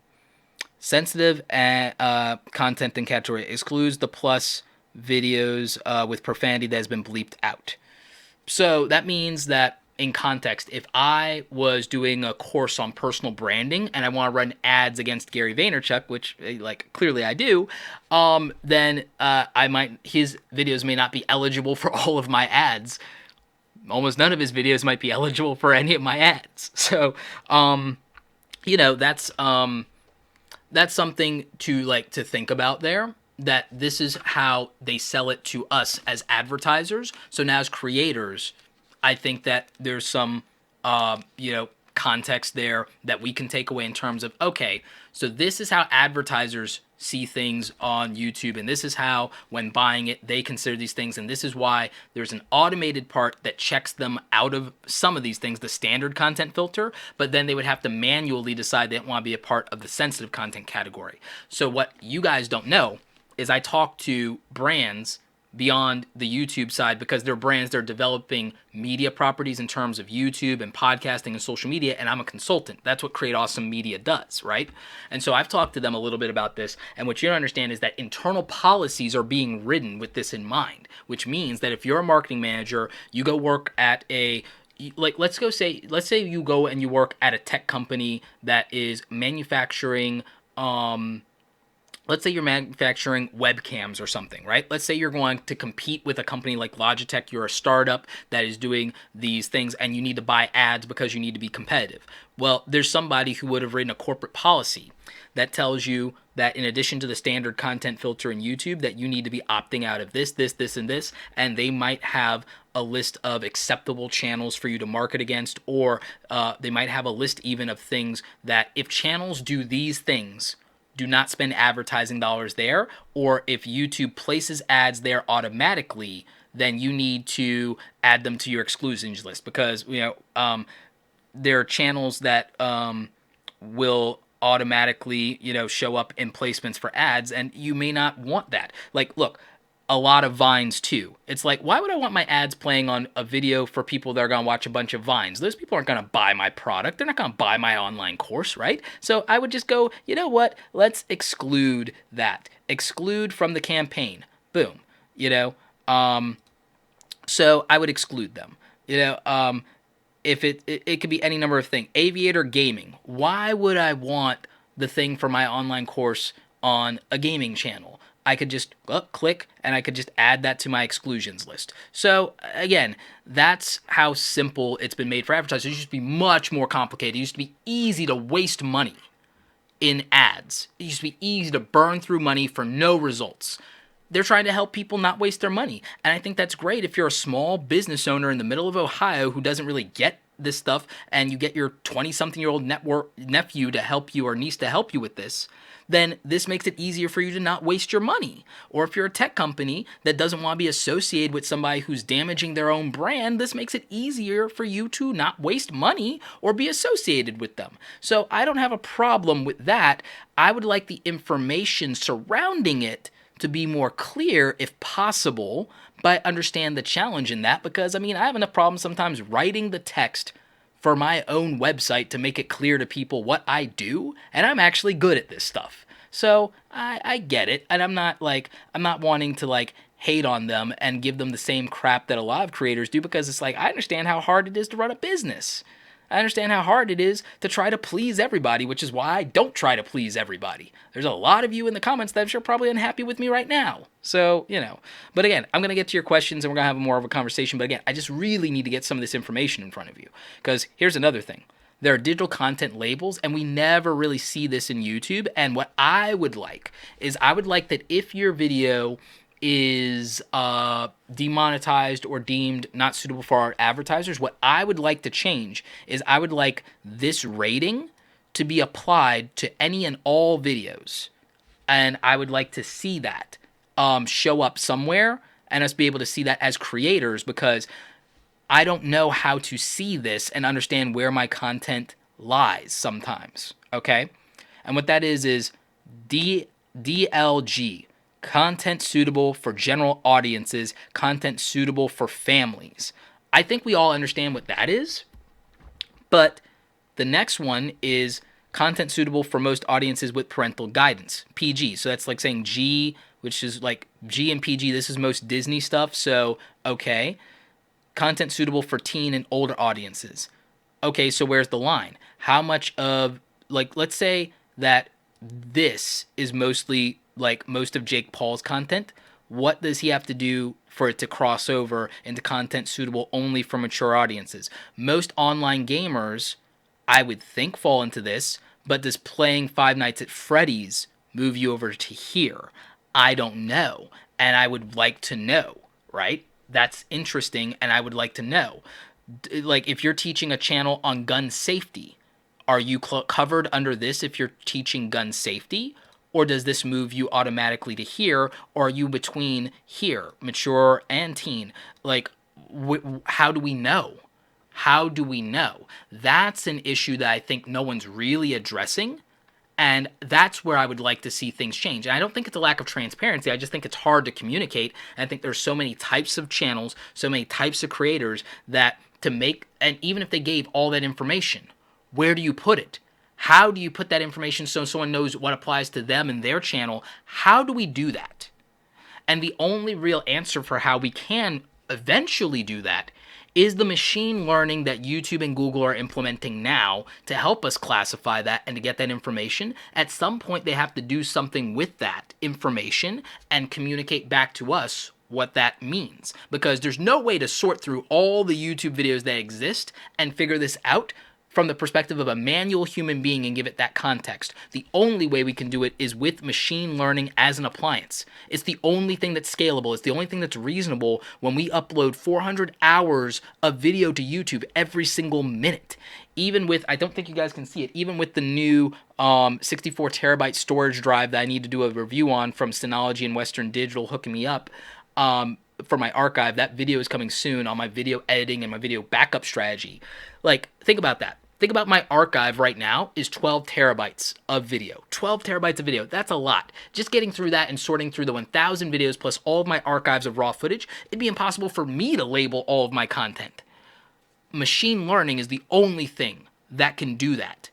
Sensitive content and category excludes the plus videos with profanity that has been bleeped out. So that means that in context, if I was doing a course on personal branding and I want to run ads against Gary Vaynerchuk, which like clearly I do, then his videos may not be eligible for all of my ads. Almost none of his videos might be eligible for any of my ads. So, that's something to think about there. That this is how they sell it to us as advertisers. So now as creators, I think that there's some, context there that we can take away in terms of, okay, so this is how advertisers see things on YouTube, and this is how, when buying it, they consider these things, and this is why there's an automated part that checks them out of some of these things, the standard content filter, but then they would have to manually decide they don't want to be a part of the sensitive content category. So what you guys don't know is I talk to brands beyond the YouTube side because they're brands, they're developing media properties in terms of YouTube and podcasting and social media, and I'm a consultant. That's what Create Awesome Media does, right? And so I've talked to them a little bit about this, and what you don't understand is that internal policies are being written with this in mind, which means that if you're a marketing manager, you go work at let's say you go and you work at a tech company that is manufacturing let's say you're manufacturing webcams or something, right? Let's say you're going to compete with a company like Logitech. You're a startup that is doing these things and you need to buy ads because you need to be competitive. Well, there's somebody who would have written a corporate policy that tells you that in addition to the standard content filter in YouTube, that you need to be opting out of this, and this, and they might have a list of acceptable channels for you to market against, or they might have a list even of things that if channels do these things, do not spend advertising dollars there, or if YouTube places ads there automatically, then you need to add them to your exclusions list because there are channels that will automatically show up in placements for ads, and you may not want that. Like, look, a lot of Vines too. It's like, why would I want my ads playing on a video for people that are going to watch a bunch of Vines? Those people aren't going to buy my product. They're not going to buy my online course, right? So I would just go, you know what? Let's exclude that. Exclude from the campaign. Boom. So I would exclude them. If it could be any number of things. Aviator gaming. Why would I want the thing for my online course on a gaming channel? I could just click and I could just add that to my exclusions list. So again, that's how simple it's been made for advertisers. It used to be much more complicated. It used to be easy to waste money in ads. It used to be easy to burn through money for no results. They're trying to help people not waste their money. And I think that's great if you're a small business owner in the middle of Ohio who doesn't really get this stuff and you get your 20-something-year-old nephew to help you or niece to help you with this. then this makes it easier for you to not waste your money. Or if you're a tech company that doesn't want to be associated with somebody who's damaging their own brand, this makes it easier for you to not waste money or be associated with them. So I don't have a problem with that. I would like the information surrounding it to be more clear if possible, but I understand the challenge in that because, I mean, I have enough problems sometimes writing the text for my own website to make it clear to people what I do, and I'm actually good at this stuff. So I get it, and I'm not wanting to like hate on them and give them the same crap that a lot of creators do, because it's like, I understand how hard it is to run a business. I understand how hard it is to try to please everybody, which is why I don't try to please everybody. There's a lot of you in the comments that I'm sure probably unhappy with me right now. So, you know. But again, I'm going to get to your questions and we're going to have more of a conversation. But again, I just really need to get some of this information in front of you. Because here's another thing. There are digital content labels, and we never really see this in YouTube. And what I would like is, I would like that if your video is demonetized or deemed not suitable for our advertisers, what I would like to change is I would like this rating to be applied to any and all videos. And I would like to see that show up somewhere and us be able to see that as creators, because I don't know how to see this and understand where my content lies sometimes, okay? And what that is DLG. Content suitable for general audiences, content suitable for families. I think we all understand what that is, but the next one is content suitable for most audiences with parental guidance, PG. So that's like saying G, which is like G and PG, this is most Disney stuff, so okay. Content suitable for teen and older audiences. Okay, so where's the line? How much of, like, let's say that this is mostly like most of Jake Paul's content. What does he have to do for it to cross over into content suitable only for mature audiences? Most online gamers, I would think, fall into this, but does playing Five Nights at Freddy's move you over to here? I don't know, and I would like to know, right? That's interesting, and I would like to know. Like, if you're teaching a channel on gun safety, are you covered under this if you're teaching gun safety? Or does this move you automatically to here? Or are you between here, mature and teen? Like, how do we know? How do we know? That's an issue that I think no one's really addressing. And that's where I would like to see things change. And I don't think it's a lack of transparency. I just think it's hard to communicate. And I think there's so many types of channels, so many types of creators that to make, and even if they gave all that information, where do you put it? How do you put that information so someone knows what applies to them and their channel? How do we do that? And the only real answer for how we can eventually do that is the machine learning that YouTube and Google are implementing now to help us classify that and to get that information. At some point, they have to do something with that information and communicate back to us what that means. Because there's no way to sort through all the YouTube videos that exist and figure this out from the perspective of a manual human being and give it that context. The only way we can do it is with machine learning as an appliance. It's the only thing that's scalable. It's the only thing that's reasonable when we upload 400 hours of video to YouTube every single minute. Even with, I don't think you guys can see it, even with the new 64 terabyte storage drive that I need to do a review on from Synology and Western Digital hooking me up for my archive, that video is coming soon on my video editing and my video backup strategy. Like, think about that. Think about my archive right now is 12 terabytes of video. 12 terabytes of video. That's a lot. Just getting through that and sorting through the 1,000 videos plus all of my archives of raw footage, it'd be impossible for me to label all of my content. Machine learning is the only thing that can do that.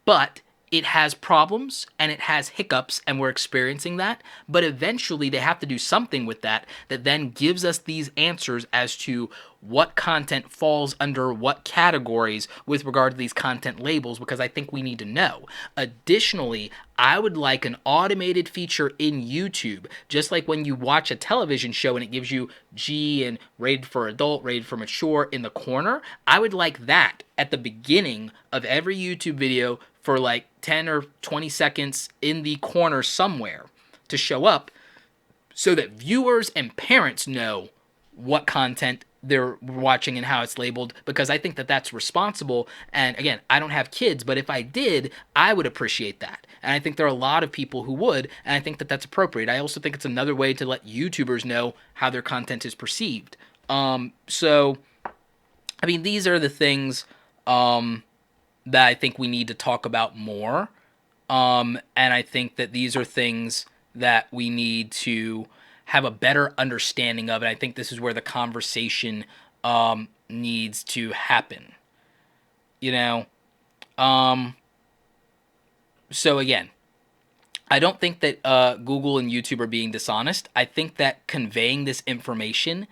But it has problems and it has hiccups, and we're experiencing that. But eventually they have to do something with that that then gives us these answers as to what content falls under what categories with regard to these content labels, because I think we need to know. Additionally, I would like an automated feature in YouTube, just like when you watch a television show and it gives you G and rated for adult, rated for mature in the corner. I would like that at the beginning of every YouTube video for like 10 or 20 seconds in the corner somewhere to show up so that viewers and parents know what content they're watching and how it's labeled, because I think that that's responsible. And again, I don't have kids, but if I did, I would appreciate that. And I think there are a lot of people who would, and I think that that's appropriate. I also think it's another way to let YouTubers know how their content is perceived. So, I mean, these are the things that I think we need to talk about more. And I think that these are things that we need to have a better understanding of. And I think this is where the conversation needs to happen. You know? So again, I don't think that Google and YouTube are being dishonest. I think that conveying this information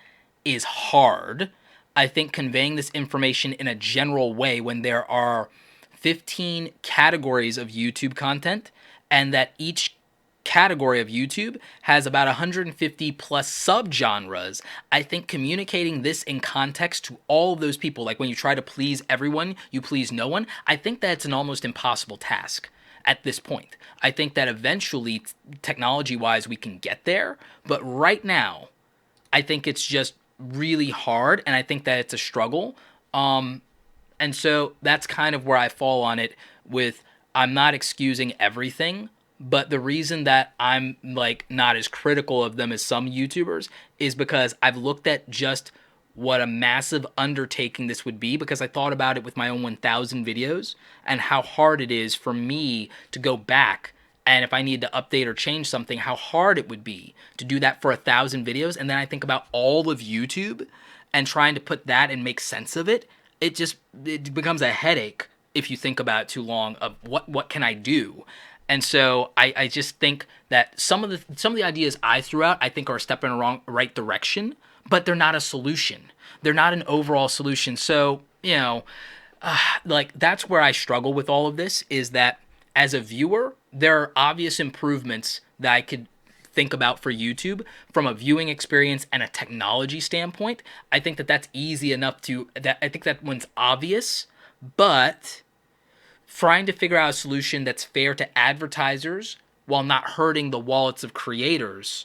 is hard. I think conveying this information in a general way when there are 15 categories of YouTube content, and that each category of YouTube has about 150 plus subgenres. I think communicating this in context to all of those people, like when you try to please everyone, you please no one, I think that's an almost impossible task at this point. I think that eventually, technology-wise, we can get there, but right now, I think it's just really hard, and I think that it's a struggle. And so that's kind of where I fall on it with, I'm not excusing everything, but the reason that I'm like not as critical of them as some YouTubers is because I've looked at just what a massive undertaking this would be, because I thought about it with my own 1,000 videos and how hard it is for me to go back, and if I need to update or change something, how hard it would be to do that for 1,000 videos. And then I think about all of YouTube and trying to put that and make sense of it. It becomes a headache if you think about it too long of what can I do. And so I just think that some of the ideas I threw out, I think, are a step in the right direction, but they're not a solution. They're not an overall solution. So, you know, like that's where I struggle with all of this, is that as a viewer, there are obvious improvements that I could think about for YouTube from a viewing experience and a technology standpoint. I think that that's easy enough I think that one's obvious, but trying to figure out a solution that's fair to advertisers while not hurting the wallets of creators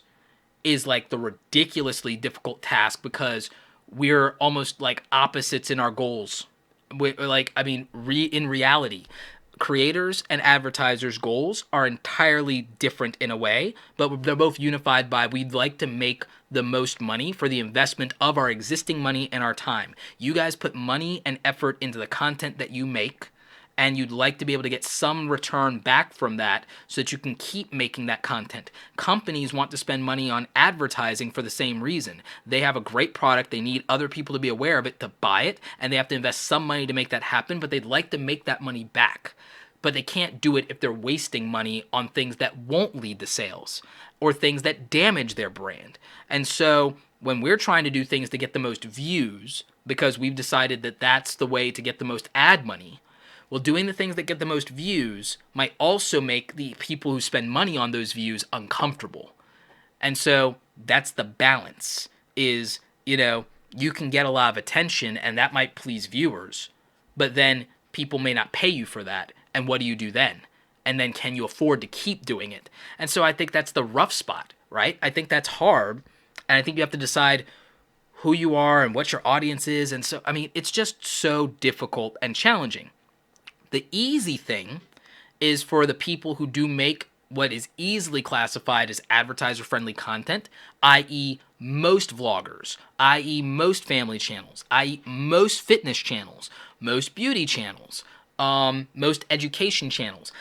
is like the ridiculously difficult task, because we're almost like opposites in our goals. In reality, creators and advertisers' goals are entirely different in a way, but they're both unified by we'd like to make the most money for the investment of our existing money and our time. You guys put money and effort into the content that you make, and you'd like to be able to get some return back from that so that you can keep making that content. Companies want to spend money on advertising for the same reason. They have a great product, they need other people to be aware of it to buy it, and they have to invest some money to make that happen, but they'd like to make that money back. But they can't do it if they're wasting money on things that won't lead to sales or things that damage their brand. And so when we're trying to do things to get the most views, because we've decided that that's the way to get the most ad money, well, doing the things that get the most views might also make the people who spend money on those views uncomfortable. And so that's the balance, is, you can get a lot of attention and that might please viewers, but then people may not pay you for that. And what do you do then? And then can you afford to keep doing it? And so I think that's the rough spot, right? I think that's hard. And I think you have to decide who you are and what your audience is. And so, it's just so difficult and challenging. The easy thing is for the people who do make what is easily classified as advertiser-friendly content, i.e. most vloggers, i.e. most family channels, i.e. most fitness channels, most beauty channels, most education channels.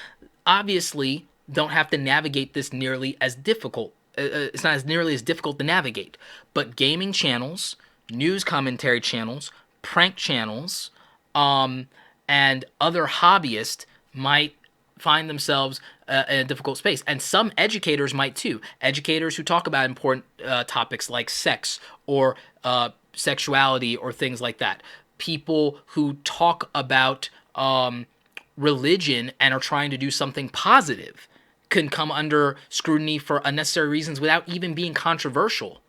Obviously, don't have to navigate this nearly as difficult. It's not as nearly as difficult to navigate. But gaming channels, news commentary channels, prank channels, and other hobbyists might find themselves in a difficult space. And some educators might too. Educators who talk about important topics like sex or sexuality or things like that. People who talk about religion and are trying to do something positive can come under scrutiny for unnecessary reasons without even being controversial.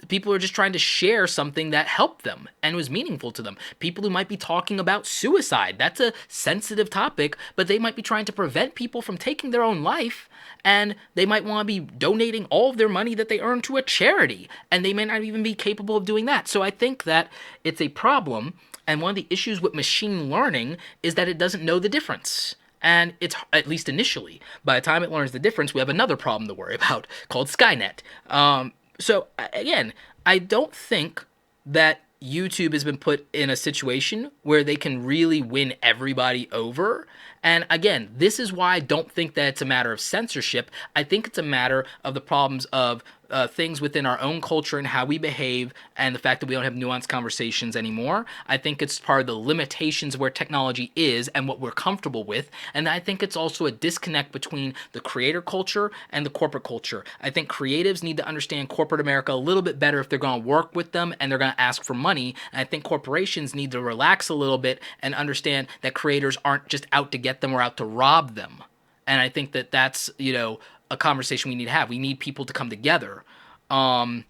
people are just trying to share something that helped them and was meaningful to them. People who might be talking about suicide. That's a sensitive topic, but they might be trying to prevent people from taking their own life, and they might want to be donating all of their money that they earn to a charity, and they may not even be capable of doing that. So I think that it's a problem, and one of the issues with machine learning is that it doesn't know the difference. And it's, at least initially, by the time it learns the difference, we have another problem to worry about called Skynet. So again, I don't think that YouTube has been put in a situation where they can really win everybody over. And again, this is why I don't think that it's a matter of censorship. I think it's a matter of the problems of things within our own culture and how we behave, and the fact that we don't have nuanced conversations anymore. I think it's part of the limitations where technology is and what we're comfortable with. And I think it's also a disconnect between the creator culture and the corporate culture. I think creatives need to understand corporate America a little bit better if they're going to work with them and they're going to ask for money. And I think corporations need to relax a little bit and understand that creators aren't just out to get them or out to rob them. And I think that that's, a conversation we need to have. We need people to come together. And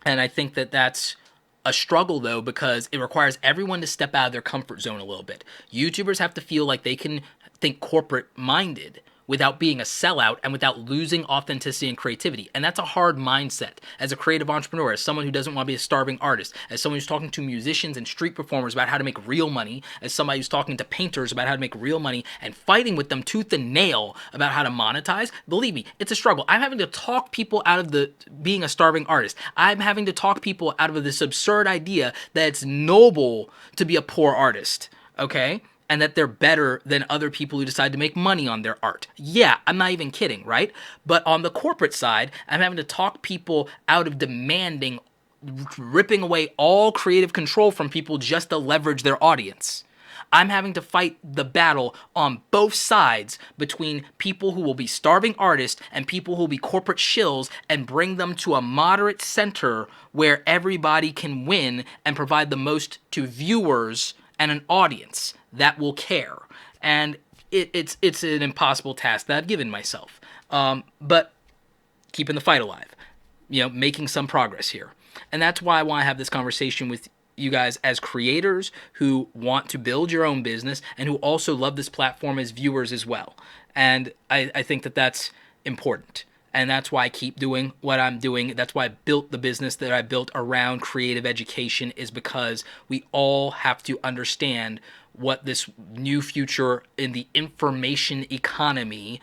I think that that's a struggle, though, because it requires everyone to step out of their comfort zone a little bit. YouTubers have to feel like they can think corporate-minded without being a sellout and without losing authenticity and creativity. And that's a hard mindset as a creative entrepreneur, as someone who doesn't want to be a starving artist, as someone who's talking to musicians and street performers about how to make real money, as somebody who's talking to painters about how to make real money and fighting with them tooth and nail about how to monetize. Believe me, it's a struggle. I'm having to talk people out of being a starving artist. I'm having to talk people out of this absurd idea that it's noble to be a poor artist, okay? And that they're better than other people who decide to make money on their art. Yeah, I'm not even kidding, right? But on the corporate side, I'm having to talk people out of demanding, ripping away all creative control from people just to leverage their audience. I'm having to fight the battle on both sides between people who will be starving artists and people who will be corporate shills, and bring them to a moderate center where everybody can win and provide the most to viewers and an audience that will care. And it's an impossible task that I've given myself. But keeping the fight alive, making some progress here. And that's why I want to have this conversation with you guys as creators who want to build your own business and who also love this platform as viewers as well. And I think that that's important. And that's why I keep doing what I'm doing. That's why I built the business that I built around creative education, is because we all have to understand what this new future in the information economy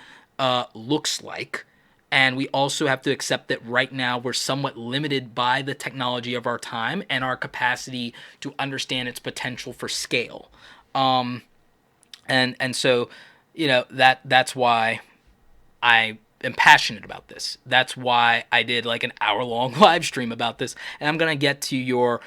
looks like. And we also have to accept that right now we're somewhat limited by the technology of our time and our capacity to understand its potential for scale. And so, that's why I am passionate about this. That's why I did like an hour-long live stream about this. And I'm going to get to your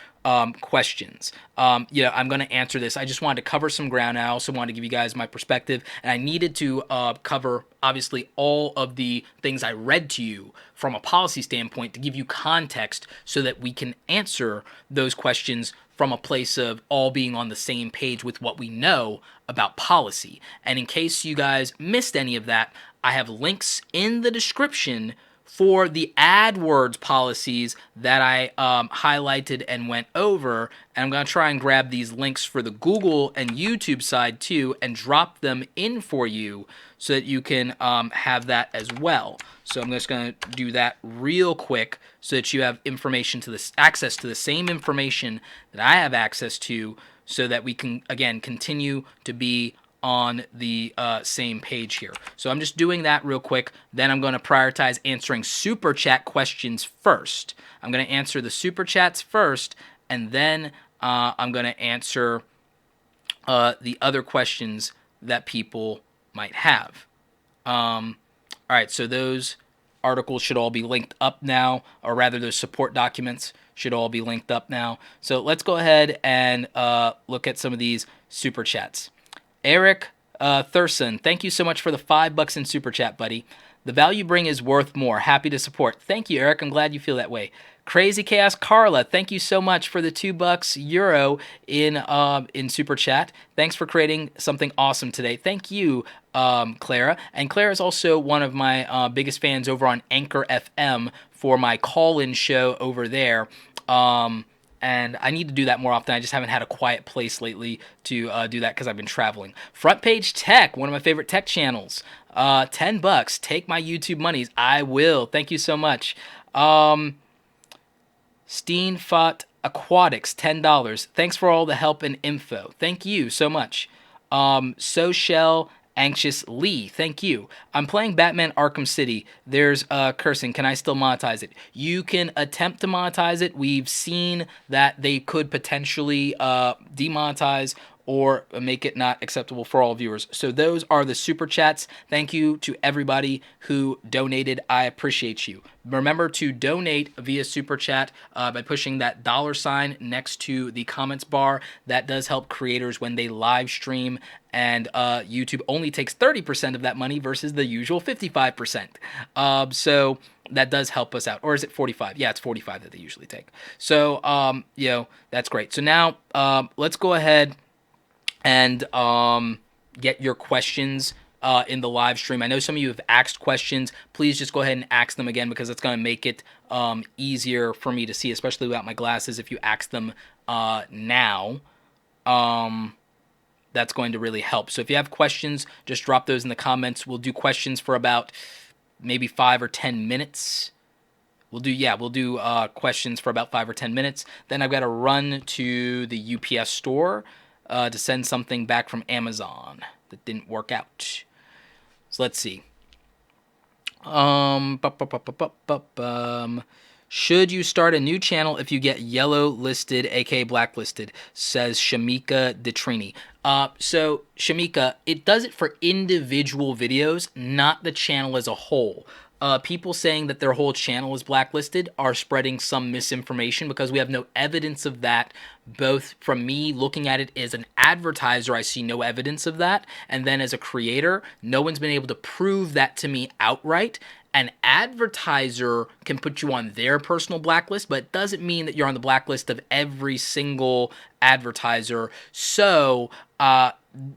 questions. I'm going to answer this. I just wanted to cover some ground. I also wanted to give you guys my perspective, and I needed to cover, obviously, all of the things I read to you from a policy standpoint to give you context so that we can answer those questions from a place of all being on the same page with what we know about policy. And in case you guys missed any of that, I have links in the description for the Adwords policies that I highlighted and went over. And I'm going to try and grab these links for the Google and YouTube side too and drop them in for you so that you can have that as well. So I'm just going to do that real quick so that you have information to this, access to the same information that I have access to, so that we can, again, continue to be on the same page here. So I'm just doing that real quick. Then I'm going to prioritize answering super chat questions first. I'm going to answer the super chats first, and then I'm going to answer the other questions that people might have. All right, so those articles should all be linked up now, or rather those support documents should all be linked up now. So let's go ahead and look at some of these super chats. Eric Thurston, thank you so much for the $5 in super chat, buddy. The value you bring is worth more. Happy to support. Thank you, Eric. I'm glad you feel that way. Crazy Chaos Carla, thank you so much for the €2 in super chat. Thanks for creating something awesome today. Thank you, Clara. And Clara is also one of my biggest fans over on Anchor FM for my call-in show over there. And I need to do that more often. I just haven't had a quiet place lately to do that because I've been traveling. Front Page Tech, one of my favorite tech channels. $10. Take my YouTube monies. I will. Thank you so much. Steenfot Aquatics, $10. Thanks for all the help and info. Thank you so much. Social Anxious Lee, thank you. I'm playing Batman Arkham City. There's cursing. Can I still monetize it? You can attempt to monetize it. We've seen that they could potentially demonetize or make it not acceptable for all viewers. So those are the super chats. Thank you to everybody who donated. I appreciate you. Remember to donate via super chat by pushing that $ next to the comments bar. That does help creators when they live stream, and YouTube only takes 30% of that money versus the usual 55%. So that does help us out. Or is it 45? Yeah, it's 45 that they usually take. So, that's great. So now let's go ahead and get your questions in the live stream. I know some of you have asked questions. Please just go ahead and ask them again, because it's going to make it easier for me to see, especially without my glasses. If you ask them now, that's going to really help. So if you have questions, just drop those in the comments. We'll do questions for about maybe 5 or 10 minutes. We'll do questions for about 5 or 10 minutes. Then I've got to run to the UPS store to send something back from Amazon that didn't work out. So let's see. Should you start a new channel if you get yellow listed, aka blacklisted? Says Shamika Detrini. So Shamika, it does it for individual videos, not the channel as a whole. People saying that their whole channel is blacklisted are spreading some misinformation, because we have no evidence of that. Both from me looking at it as an advertiser, I see no evidence of that. And then as a creator, no one's been able to prove that to me outright. An advertiser can put you on their personal blacklist, but it doesn't mean that you're on the blacklist of every single advertiser. So,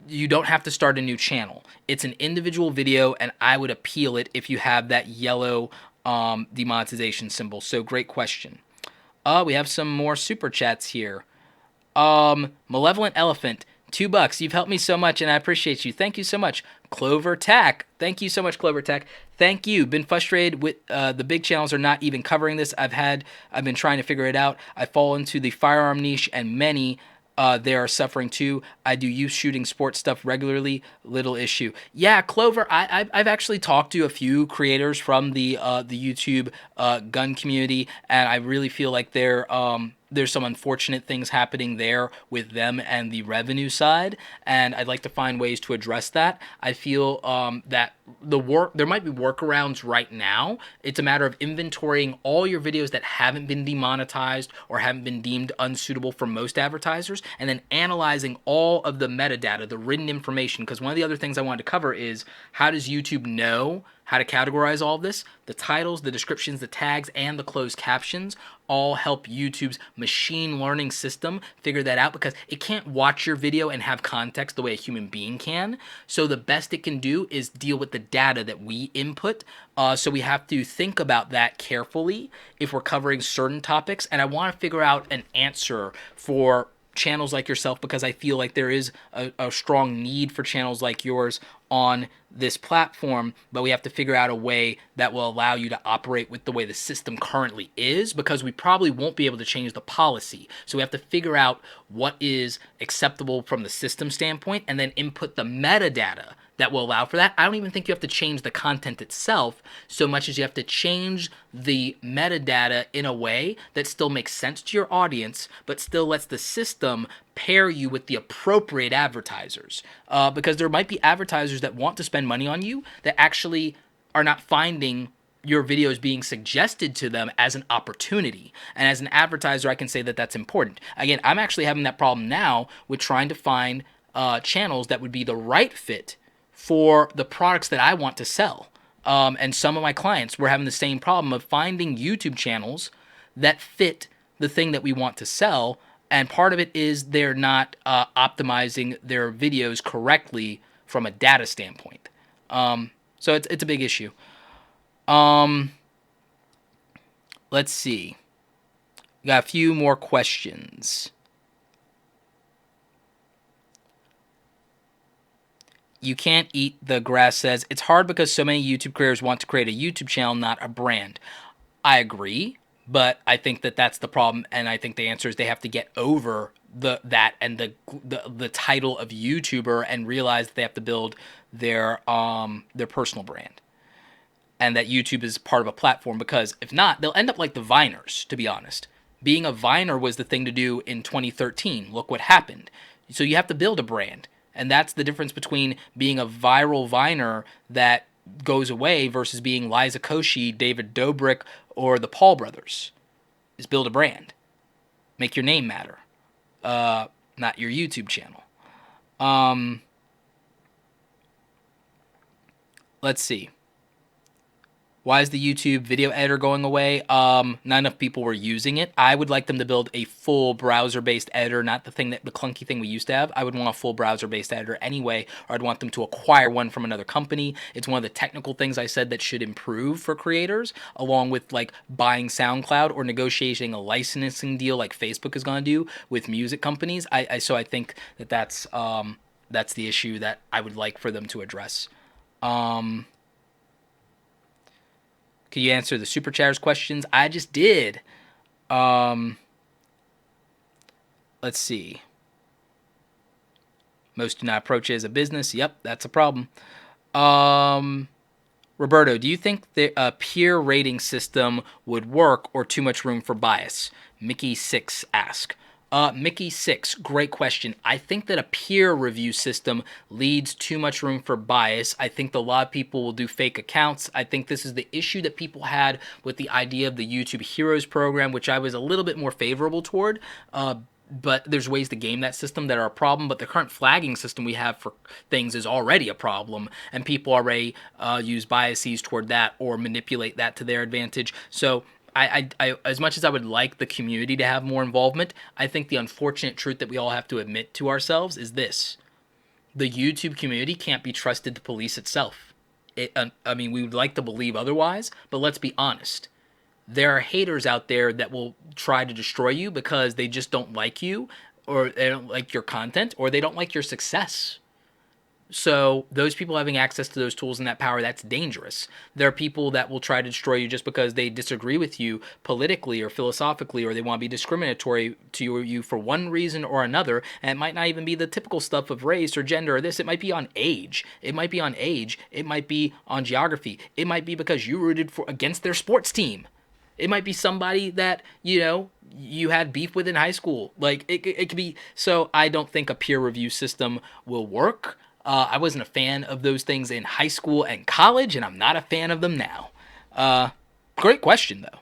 you don't have to start a new channel. It's an individual video, and I would appeal it if you have that yellow demonetization symbol. So great question. We have some more super chats here. Malevolent Elephant, $2. You've helped me so much, and I appreciate you. Thank you so much. Clover Tack, thank you so much, Clover Tack. Thank you. Been frustrated with the big channels are not even covering this. I've been trying to figure it out. I fall into the firearm niche, and many they are suffering too. I do youth shooting sports stuff regularly. Little issue. Yeah, Clover, I've actually talked to a few creators from the YouTube gun community, and I really feel like there's some unfortunate things happening there with them and the revenue side, and I'd like to find ways to address that. I feel that there might be workarounds right now. It's a matter of inventorying all your videos that haven't been demonetized or haven't been deemed unsuitable for most advertisers, and then analyzing all of the metadata, the written information, because one of the other things I wanted to cover is, how does YouTube know how to categorize all of this? The titles, the descriptions, the tags, and the closed captions all help YouTube's machine learning system figure that out, because it can't watch your video and have context the way a human being can. So the best it can do is deal with the data that we input. So we have to think about that carefully if we're covering certain topics. And I want to figure out an answer for channels like yourself, because I feel like there is a strong need for channels like yours on this platform, but we have to figure out a way that will allow you to operate with the way the system currently is, because we probably won't be able to change the policy. So we have to figure out what is acceptable from the system standpoint, and then input the metadata that will allow for that. I don't even think you have to change the content itself so much as you have to change the metadata in a way that still makes sense to your audience, but still lets the system pair you with the appropriate advertisers. Because there might be advertisers that want to spend money on you that actually are not finding your videos being suggested to them as an opportunity. And as an advertiser, I can say that that's important. Again, I'm actually having that problem now with trying to find channels that would be the right fit for the products that I want to sell. And some of my clients were having the same problem of finding YouTube channels that fit the thing that we want to sell. And part of it is they're not optimizing their videos correctly from a data standpoint. So it's a big issue. Let's see. We got a few more questions. You can't eat the grass says, it's hard because so many YouTube creators want to create a YouTube channel, not a brand. I agree, but I think that that's the problem, and I think the answer is they have to get over that and the title of YouTuber and realize that they have to build their personal brand, and that YouTube is part of a platform, because if not, they'll end up like the Viners, to be honest. Being a Viner was the thing to do in 2013. Look what happened. So you have to build a brand. And that's the difference between being a viral Viner that goes away versus being Liza Koshy, David Dobrik, or the Paul brothers. Is build a brand. Make your name matter. Not your YouTube channel. Let's see. Why is the YouTube video editor going away? Not enough people were using it. I would like them to build a full browser-based editor, not the clunky thing we used to have. I would want a full browser-based editor anyway, or I'd want them to acquire one from another company. It's one of the technical things I said that should improve for creators, along with like buying SoundCloud or negotiating a licensing deal like Facebook is going to do with music companies. So I think that that's the issue that I would like for them to address. Can you answer the super chatters questions? I just did. Let's see. Most do not approach it as a business. Yep, that's a problem. Roberto, do you think a peer rating system would work or too much room for bias? Mickey6 asked. Mickey6, great question. I think that a peer review system leads too much room for bias. I think that a lot of people will do fake accounts. I think this is the issue that people had with the idea of the YouTube Heroes program, which I was a little bit more favorable toward. But there's ways to game that system that are a problem. But the current flagging system we have for things is already a problem, and people already use biases toward that or manipulate that to their advantage. So I as much as I would like the community to have more involvement, I think the unfortunate truth that we all have to admit to ourselves is this: the YouTube community can't be trusted to police itself. I mean, we would like to believe otherwise, but let's be honest. There are haters out there that will try to destroy you because they just don't like you, or they don't like your content, or they don't like your success. So those people having access to those tools and that power, that's dangerous. There are people that will try to destroy you just because they disagree with you politically or philosophically, or they want to be discriminatory to you for one reason or another. And it might not even be the typical stuff of race or gender or this. It might be on age. It might be on age. It might be on geography. It might be because you rooted against their sports team. It might be somebody that, you had beef with in high school. Like, it could be. So I don't think a peer review system will work. I wasn't a fan of those things in high school and college, and I'm not a fan of them now. Great question, though.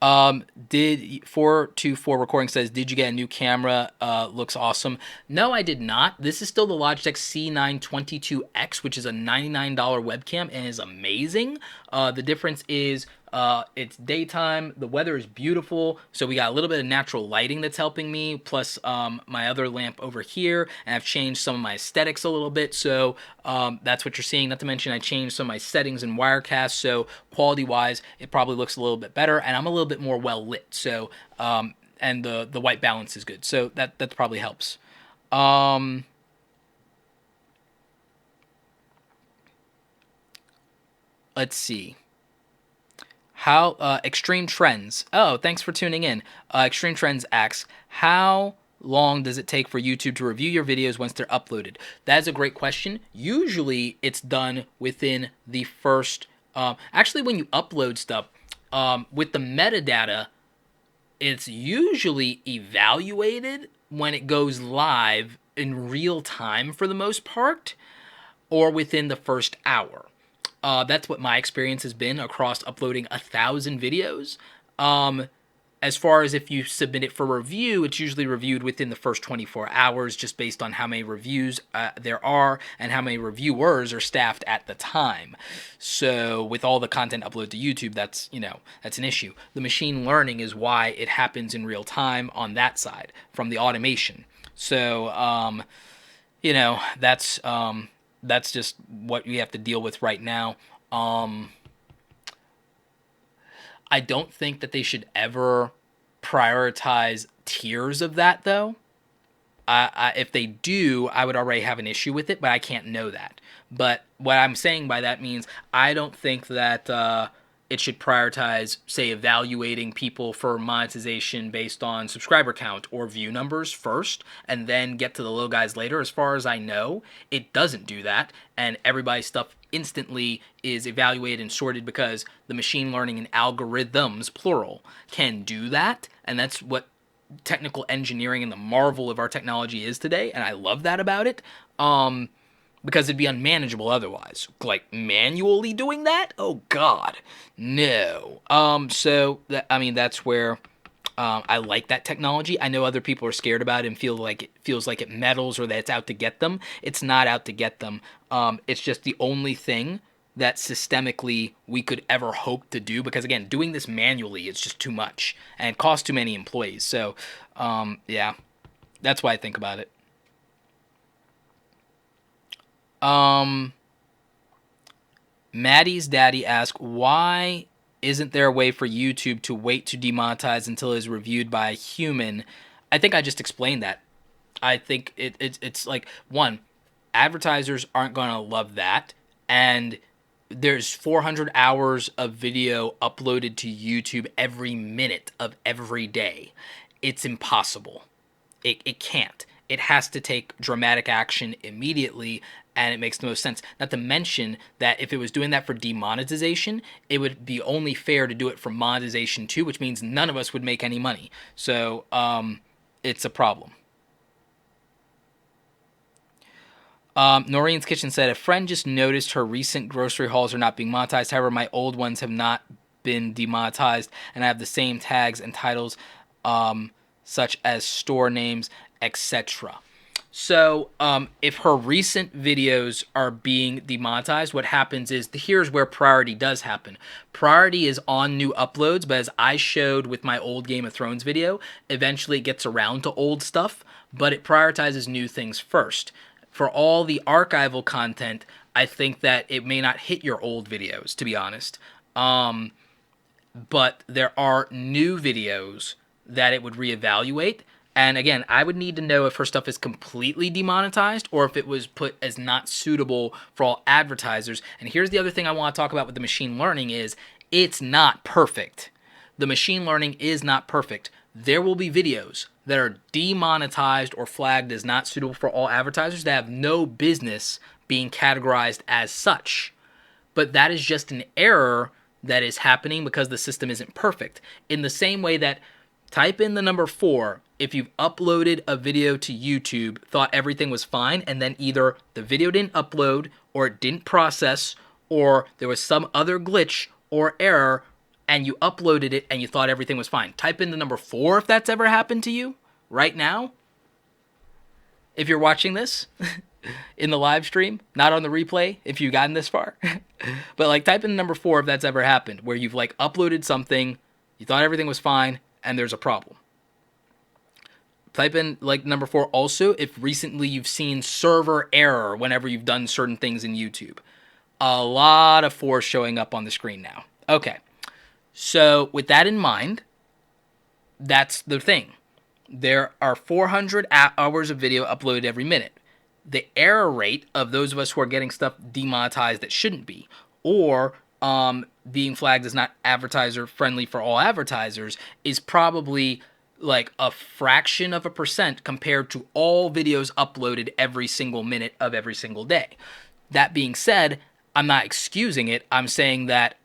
424 recording says, did you get a new camera? Looks awesome. No, I did not. This is still the Logitech C922X, which is a $99 webcam and is amazing. The difference is it's daytime, the weather is beautiful, so we got a little bit of natural lighting that's helping me, plus my other lamp over here, and I've changed some of my aesthetics a little bit, so that's what you're seeing. Not to mention I changed some of my settings in Wirecast, so quality-wise, it probably looks a little bit better, and I'm a little bit more well-lit, so, and the white balance is good, so that probably helps. Let's see. How Extreme Trends. Oh, thanks for tuning in. Extreme Trends asks, how long does it take for YouTube to review your videos once they're uploaded? That is a great question. Usually it's done within the first... actually, when you upload stuff, with the metadata, it's usually evaluated when it goes live in real time for the most part, or within the first hour. That's what my experience has been across uploading 1,000 videos. As far as if you submit it for review, it's usually reviewed within the first 24 hours, just based on how many reviews there are and how many reviewers are staffed at the time. So with all the content uploaded to YouTube, that's an issue. The machine learning is why it happens in real time on that side from the automation. So, that's just what we have to deal with right now. I don't think that they should ever prioritize tiers of that, though. If they do, I would already have an issue with it, but I can't know that. But what I'm saying by that means I don't think that it should prioritize, say, evaluating people for monetization based on subscriber count or view numbers first, and then get to the little guys later. As far as I know, it doesn't do that, and everybody's stuff instantly is evaluated and sorted because the machine learning and algorithms, plural, can do that, and that's what technical engineering and the marvel of our technology is today, and I love that about it. Because it'd be unmanageable otherwise. Like manually doing that? Oh God, no. So that, I mean, that's where I like that technology. I know other people are scared about it and feels like it meddles or that it's out to get them. It's not out to get them. It's just the only thing that systemically we could ever hope to do, because again, doing this manually is just too much and it costs too many employees. So yeah, that's why I think about it. Maddie's daddy asked, why isn't there a way for YouTube to wait to demonetize until it is reviewed by a human? I think I just explained that. I think it's like, one, advertisers aren't going to love that, and there's 400 hours of video uploaded to YouTube every minute of every day. It's impossible. It can't. It has to take dramatic action immediately, and it makes the most sense. Not to mention that if it was doing that for demonetization, it would be only fair to do it for monetization too, which means none of us would make any money. So it's a problem. Noreen's Kitchen said, a friend just noticed her recent grocery hauls are not being monetized. However, my old ones have not been demonetized, and I have the same tags and titles such as store names, etc. So if her recent videos are being demonetized, what happens is, here's where priority does happen. Priority is on new uploads, but as I showed with my old Game of Thrones video, eventually it gets around to old stuff, but it prioritizes new things first. For all the archival content, I think that it may not hit your old videos, to be honest. But there are new videos that it would reevaluate. And again, I would need to know if her stuff is completely demonetized or if it was put as not suitable for all advertisers. And here's the other thing I want to talk about with the machine learning is it's not perfect. The machine learning is not perfect. There will be videos that are demonetized or flagged as not suitable for all advertisers that have no business being categorized as such. But that is just an error that is happening because the system isn't perfect. In the same way that type in the number 4 if you've uploaded a video to YouTube, thought everything was fine, and then either the video didn't upload or it didn't process or there was some other glitch or error and you uploaded it and you thought everything was fine. Type in the number 4 if that's ever happened to you right now. If you're watching this in the live stream, not on the replay, if you've gotten this far. But like type in the number 4 if that's ever happened, where you've like uploaded something, you thought everything was fine, and there's a problem. Type in like number 4 also if recently you've seen server error whenever you've done certain things in YouTube. A lot of 4 showing up on the screen now. Okay. So with that in mind, that's the thing. There are 400 hours of video uploaded every minute. The error rate of those of us who are getting stuff demonetized that shouldn't be, or being flagged as not advertiser friendly for all advertisers, is probably like a fraction of a percent compared to all videos uploaded every single minute of every single day. That being said, I'm not excusing it. I'm saying that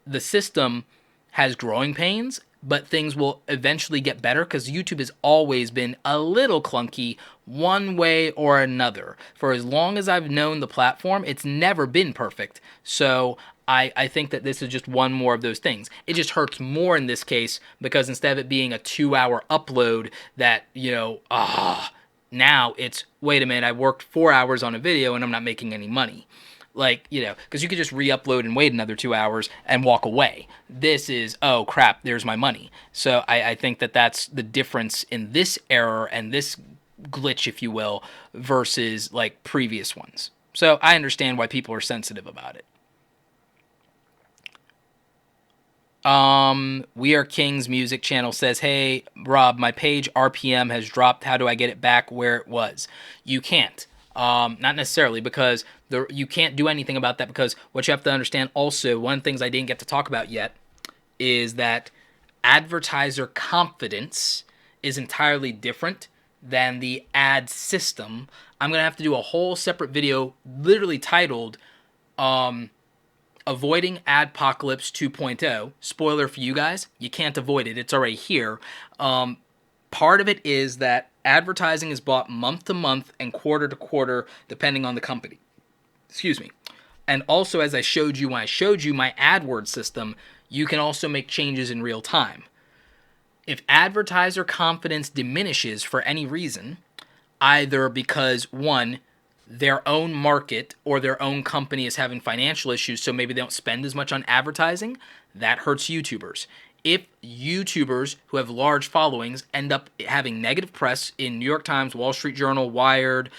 the system has growing pains, but things will eventually get better because YouTube has always been a little clunky one way or another. For as long as I've known the platform, it's never been perfect. So I think that this is just one more of those things. It just hurts more in this case because instead of it being a 2-hour upload that, now it's, wait a minute, I worked 4 hours on a video and I'm not making any money. Like, because you could just re-upload and wait another 2 hours and walk away. This is, oh crap, there's my money. So I think that that's the difference in this error and this glitch, if you will, versus like previous ones. So I understand why people are sensitive about it. We Are Kings music channel says, hey, Rob, my page RPM has dropped. How do I get it back where it was? You can't. Not necessarily, because you can't do anything about that, because what you have to understand also, one of the things I didn't get to talk about yet is that advertiser confidence is entirely different than the ad system. I'm going to have to do a whole separate video literally titled Avoiding Adpocalypse 2.0. Spoiler for you guys, you can't avoid it. It's already here. Part of it is that advertising is bought month to month and quarter to quarter, depending on the company. Excuse me. And also, as I showed you when I showed you my Adwords system, you can also make changes in real time. If advertiser confidence diminishes for any reason, either because, one, their own market or their own company is having financial issues, so maybe they don't spend as much on advertising, that hurts YouTubers. If YouTubers who have large followings end up having negative press in New York Times, Wall Street Journal, Wired,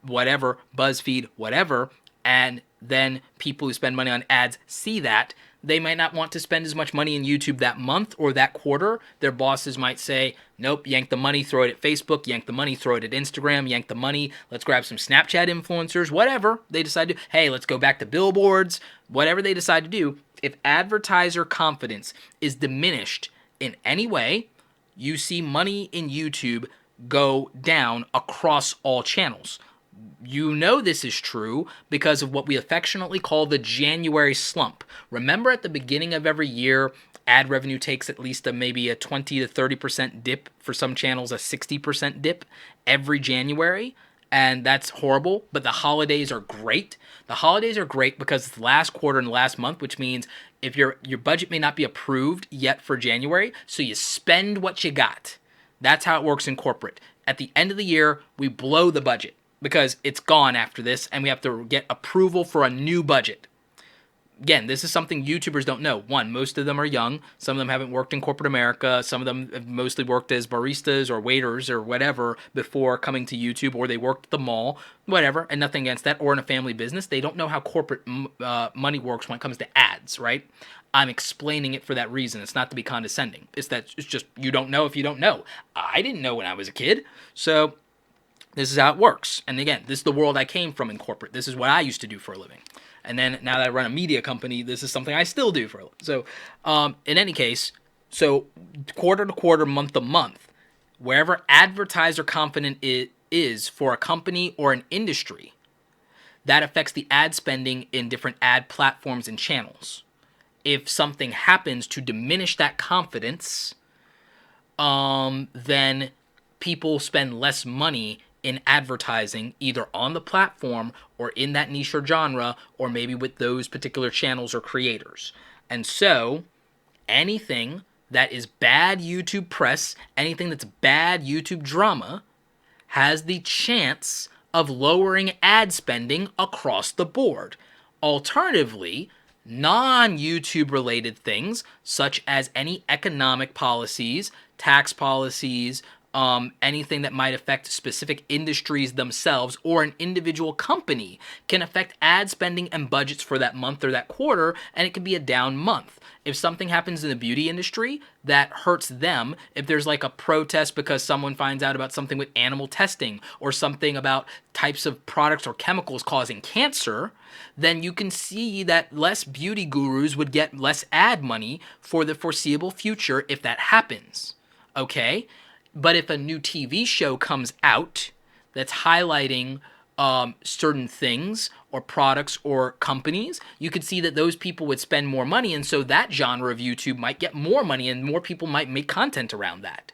whatever, BuzzFeed, whatever, and then people who spend money on ads see that, they might not want to spend as much money in YouTube that month or that quarter. Their bosses might say, nope, yank the money, throw it at Facebook, yank the money, throw it at Instagram, yank the money, let's grab some Snapchat influencers, whatever they decide to do. Hey, let's go back to billboards, whatever they decide to do. If advertiser confidence is diminished in any way, you see money in YouTube go down across all channels. You know this is true because of what we affectionately call the January slump. Remember, at the beginning of every year, ad revenue takes at least maybe a 20 to 30% dip, for some channels a 60% dip every January, and that's horrible, but the holidays are great. The holidays are great because it's the last quarter and the last month, which means if your budget may not be approved yet for January, so you spend what you got. That's how it works in corporate. At the end of the year, we blow the budget, because it's gone after this, and we have to get approval for a new budget. Again, this is something YouTubers don't know. One, most of them are young. Some of them haven't worked in corporate America. Some of them have mostly worked as baristas or waiters or whatever before coming to YouTube, or they worked at the mall, whatever, and nothing against that, or in a family business. They don't know how corporate money works when it comes to ads, right? I'm explaining it for that reason. It's not to be condescending. It's just you don't know if you don't know. I didn't know when I was a kid, so this is how it works. And again, this is the world I came from in corporate. This is what I used to do for a living. And then now that I run a media company, this is something I still do for a living. So in any case, so quarter to quarter, month to month, wherever advertiser confidence is for a company or an industry, that affects the ad spending in different ad platforms and channels. If something happens to diminish that confidence, then people spend less money in advertising, either on the platform or in that niche or genre, or maybe with those particular channels or creators. And so anything that is bad YouTube press, anything that's bad YouTube drama, has the chance of lowering ad spending across the board. Alternatively, non-YouTube related things, such as any economic policies, tax policies, anything that might affect specific industries themselves or an individual company, can affect ad spending and budgets for that month or that quarter, and it could be a down month. If something happens in the beauty industry that hurts them, if there's like a protest because someone finds out about something with animal testing or something about types of products or chemicals causing cancer, then you can see that less beauty gurus would get less ad money for the foreseeable future if that happens. Okay? But if a new TV show comes out that's highlighting certain things or products or companies, you could see that those people would spend more money, and so that genre of YouTube might get more money and more people might make content around that.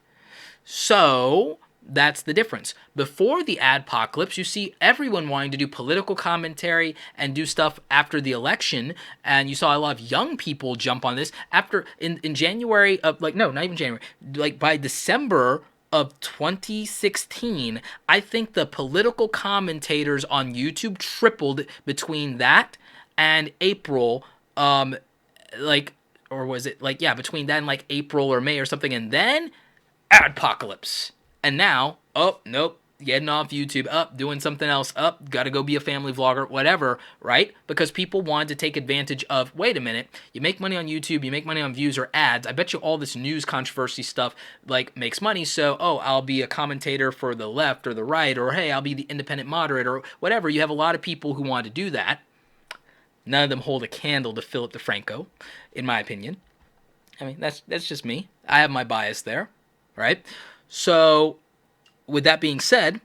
So that's the difference. Before the adpocalypse, you see everyone wanting to do political commentary and do stuff after the election, and you saw a lot of young people jump on this after in January of, like, no, not even January, like by December of 2016, I think the political commentators on YouTube tripled between that and April, like, or was it like, yeah, between that and like April or May or something, and then Adpocalypse. And now, oh, nope, getting off YouTube, up, doing something else, up, got to go be a family vlogger, whatever, right? Because people wanted to take advantage of, wait a minute, you make money on YouTube, you make money on views or ads. I bet you all this news controversy stuff like makes money. So, oh, I'll be a commentator for the left or the right, or hey, I'll be the independent moderator, or whatever. You have a lot of people who want to do that. None of them hold a candle to Philip DeFranco, in my opinion. I mean, that's just me. I have my bias there, right? So, with that being said,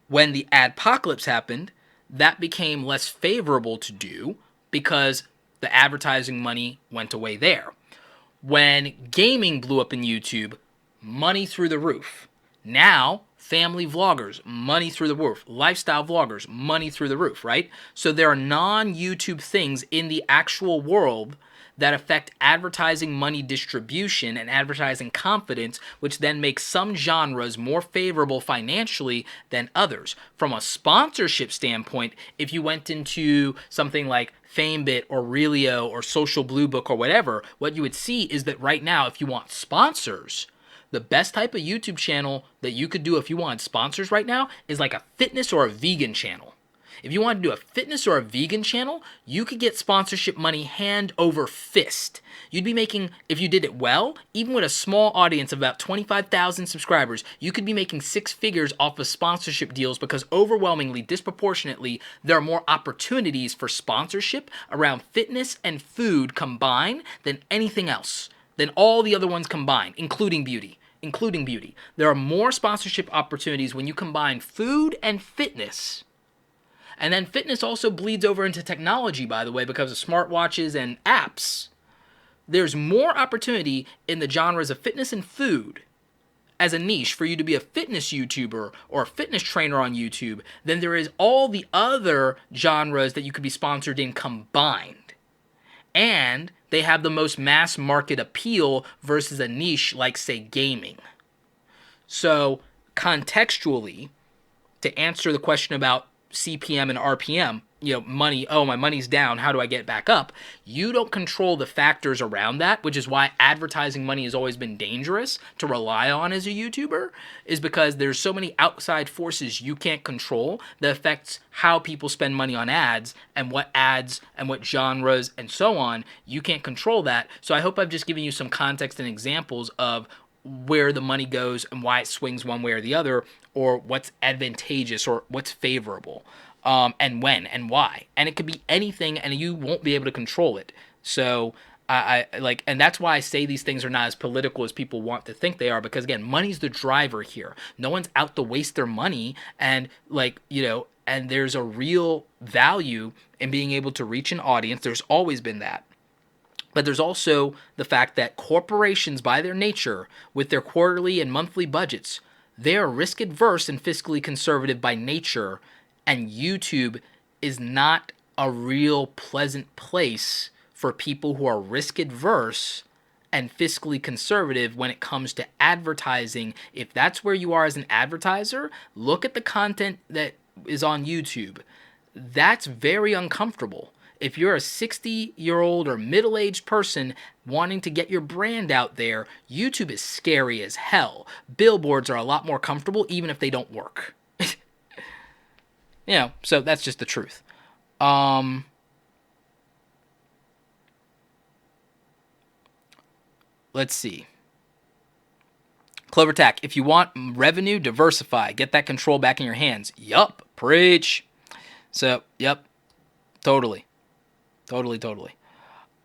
when the adpocalypse happened, that became less favorable to do because the advertising money went away there. When gaming blew up in YouTube, money through the roof. Now, family vloggers, money through the roof. Lifestyle vloggers, money through the roof, right? So there are non-YouTube things in the actual world that affect advertising money distribution and advertising confidence, which then makes some genres more favorable financially than others. From a sponsorship standpoint, if you went into something like FameBit or Relio or Social Blue Book or whatever, what you would see is that right now, if you want sponsors, the best type of YouTube channel that you could do if you want sponsors right now is like a fitness or a vegan channel. If you want to do a fitness or a vegan channel, you could get sponsorship money hand over fist. You'd be making, if you did it well, even with a small audience of about 25,000 subscribers, you could be making 6 figures off of sponsorship deals because overwhelmingly, disproportionately, there are more opportunities for sponsorship around fitness and food combined than anything else, than all the other ones combined, including beauty. There are more sponsorship opportunities when you combine food and fitness. And then fitness also bleeds over into technology, by the way, because of smartwatches and apps. There's more opportunity in the genres of fitness and food as a niche for you to be a fitness YouTuber or a fitness trainer on YouTube than there is all the other genres that you could be sponsored in combined. And they have the most mass market appeal versus a niche like, say, gaming. So, contextually, to answer the question about CPM and RPM, money, oh, my money's down, how do I get it back up? You don't control the factors around that, which is why advertising money has always been dangerous to rely on as a YouTuber, is because there's so many outside forces you can't control that affects how people spend money on ads and what genres and so on. You can't control that. So I hope I've just given you some context and examples of where the money goes and why it swings one way or the other, or what's advantageous or what's favorable, and when and why. And it could be anything, and you won't be able to control it. So and that's why I say these things are not as political as people want to think they are, because again, money's the driver here. No one's out to waste their money, and and there's a real value in being able to reach an audience. There's always been that. But there's also the fact that corporations, by their nature, with their quarterly and monthly budgets, they are risk-adverse and fiscally conservative by nature, and YouTube is not a real pleasant place for people who are risk-adverse and fiscally conservative when it comes to advertising. If that's where you are as an advertiser, look at the content that is on YouTube. That's very uncomfortable. If you're a 60-year-old or middle-aged person wanting to get your brand out there, YouTube is scary as hell. Billboards are a lot more comfortable, even if they don't work. So that's just the truth. Let's see. CloverTack, if you want revenue, diversify. Get that control back in your hands. Yup, preach. So, yep, totally.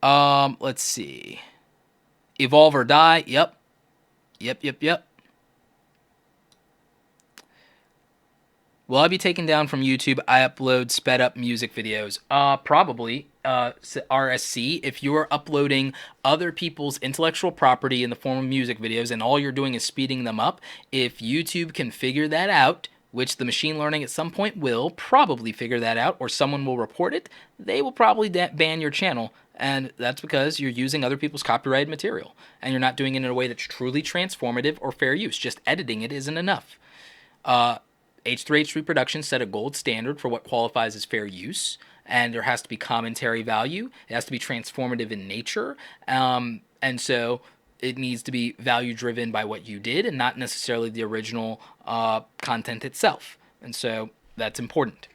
Let's see. Evolve or die. Yep. Will I be taken down from YouTube? I upload sped up music videos. Probably. RSC, if you're uploading other people's intellectual property in the form of music videos and all you're doing is speeding them up, if YouTube can figure that out, which the machine learning at some point will probably figure that out, or someone will report it, they will probably ban your channel. And that's because you're using other people's copyrighted material, and you're not doing it in a way that's truly transformative or fair use. Just editing it isn't enough. H3H3 Productions set a gold standard for what qualifies as fair use, and there has to be commentary value. It has to be transformative in nature. And so it needs to be value driven by what you did and not necessarily the original content itself. And so that's important.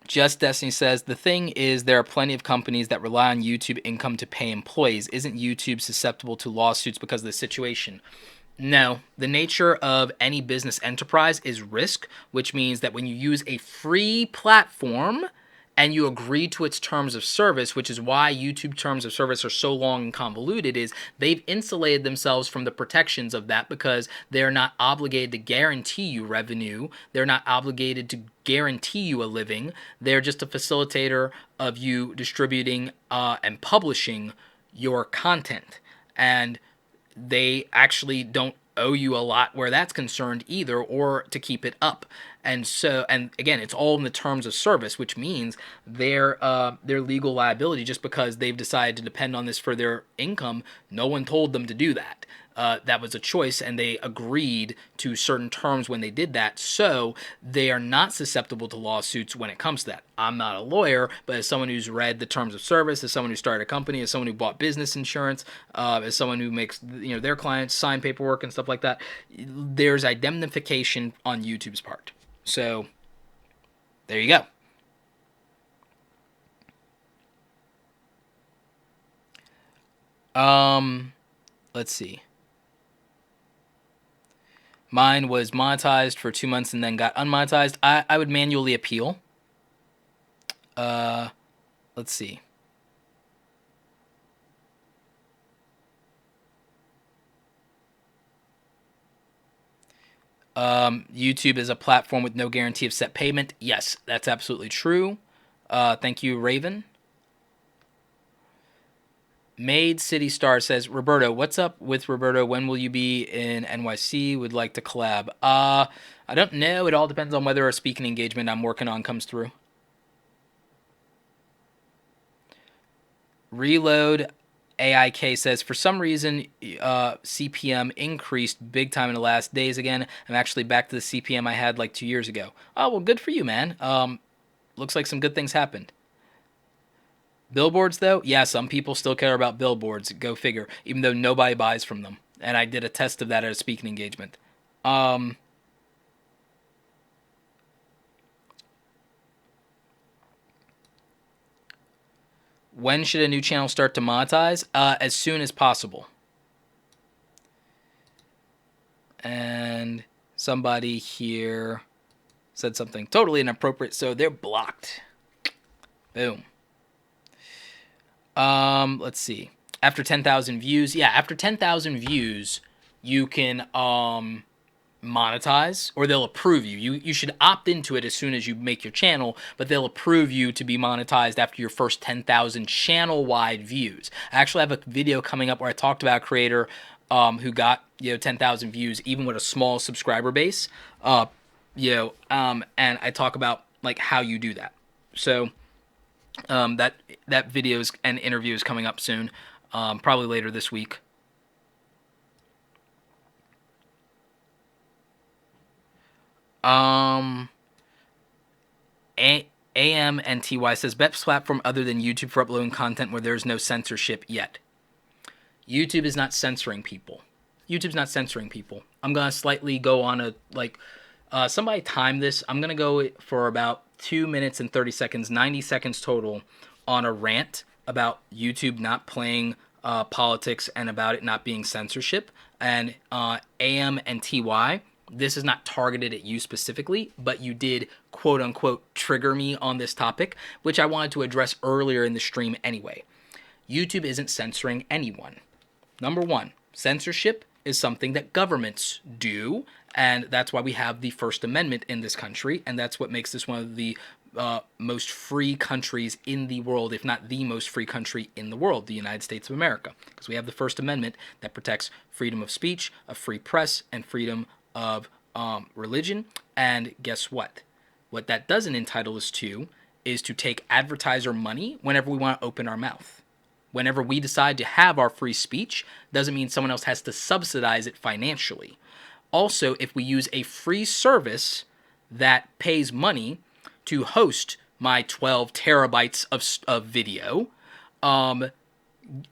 Just Destiny says, the thing is there are plenty of companies that rely on YouTube income to pay employees. Isn't YouTube susceptible to lawsuits because of the situation? No. The nature of any business enterprise is risk, which means that when you use a free platform and you agree to its terms of service, which is why YouTube terms of service are so long and convoluted, is they've insulated themselves from the protections of that because they're not obligated to guarantee you revenue. They're not obligated to guarantee you a living. They're just a facilitator of you distributing and publishing your content. And they actually don't owe you a lot where that's concerned either, or to keep it up. And so, and again, it's all in the terms of service, which means their legal liability, just because they've decided to depend on this for their income, no one told them to do that. That was a choice, and they agreed to certain terms when they did that, so they are not susceptible to lawsuits when it comes to that. I'm not a lawyer, but as someone who's read the terms of service, as someone who started a company, as someone who bought business insurance, as someone who makes their clients sign paperwork and stuff like that, there's indemnification on YouTube's part. So there you go. Let's see. Mine was monetized for 2 months and then got unmonetized. I would manually appeal. Let's see. YouTube is a platform with no guarantee of set payment. Yes, that's absolutely true. Thank you, Raven. Made City Star says, Roberto, what's up with Roberto? When will you be in NYC? Would like to collab. I don't know. It all depends on whether a speaking engagement I'm working on comes through. Reload AIK says, for some reason, CPM increased big time in the last days again. I'm actually back to the CPM I had like 2 years ago. Oh, well, good for you, man. Looks like some good things happened. Billboards, though? Yeah, some people still care about billboards. Go figure. Even though nobody buys from them. And I did a test of that at a speaking engagement. When should a new channel start to monetize? As soon as possible. And somebody here said something totally inappropriate, so they're blocked. Boom. Let's see. After 10,000 views. Yeah, after 10,000 views, you can monetize, or they'll approve you. You should opt into it as soon as you make your channel, but they'll approve you to be monetized after your first 10,000 channel-wide views. I actually have a video coming up where I talked about a creator who got 10,000 views even with a small subscriber base. And I talk about like how you do that. So that video and interview is coming up soon, probably later this week. AMNTY says, best platform other than YouTube for uploading content where there's no censorship yet. YouTube is not censoring people. YouTube's not censoring people. I'm going to slightly go on a, somebody time this. I'm going to go for about 2 minutes and 30 seconds, 90 seconds total, on a rant about YouTube not playing politics and about it not being censorship. And AMNTY, this is not targeted at you specifically, but you did, quote unquote, trigger me on this topic, which I wanted to address earlier in the stream anyway. YouTube isn't censoring anyone. Number one, censorship is something that governments do, and that's why we have the First Amendment in this country, and that's what makes this one of the most free countries in the world, if not the most free country in the world, the United States of America, because we have the First Amendment that protects freedom of speech, a free press, and freedom of religion. And guess what? What that doesn't entitle us to is to take advertiser money whenever we want to open our mouth. Whenever we decide to have our free speech, doesn't mean someone else has to subsidize it financially. Also, if we use a free service that pays money to host my 12 terabytes of video,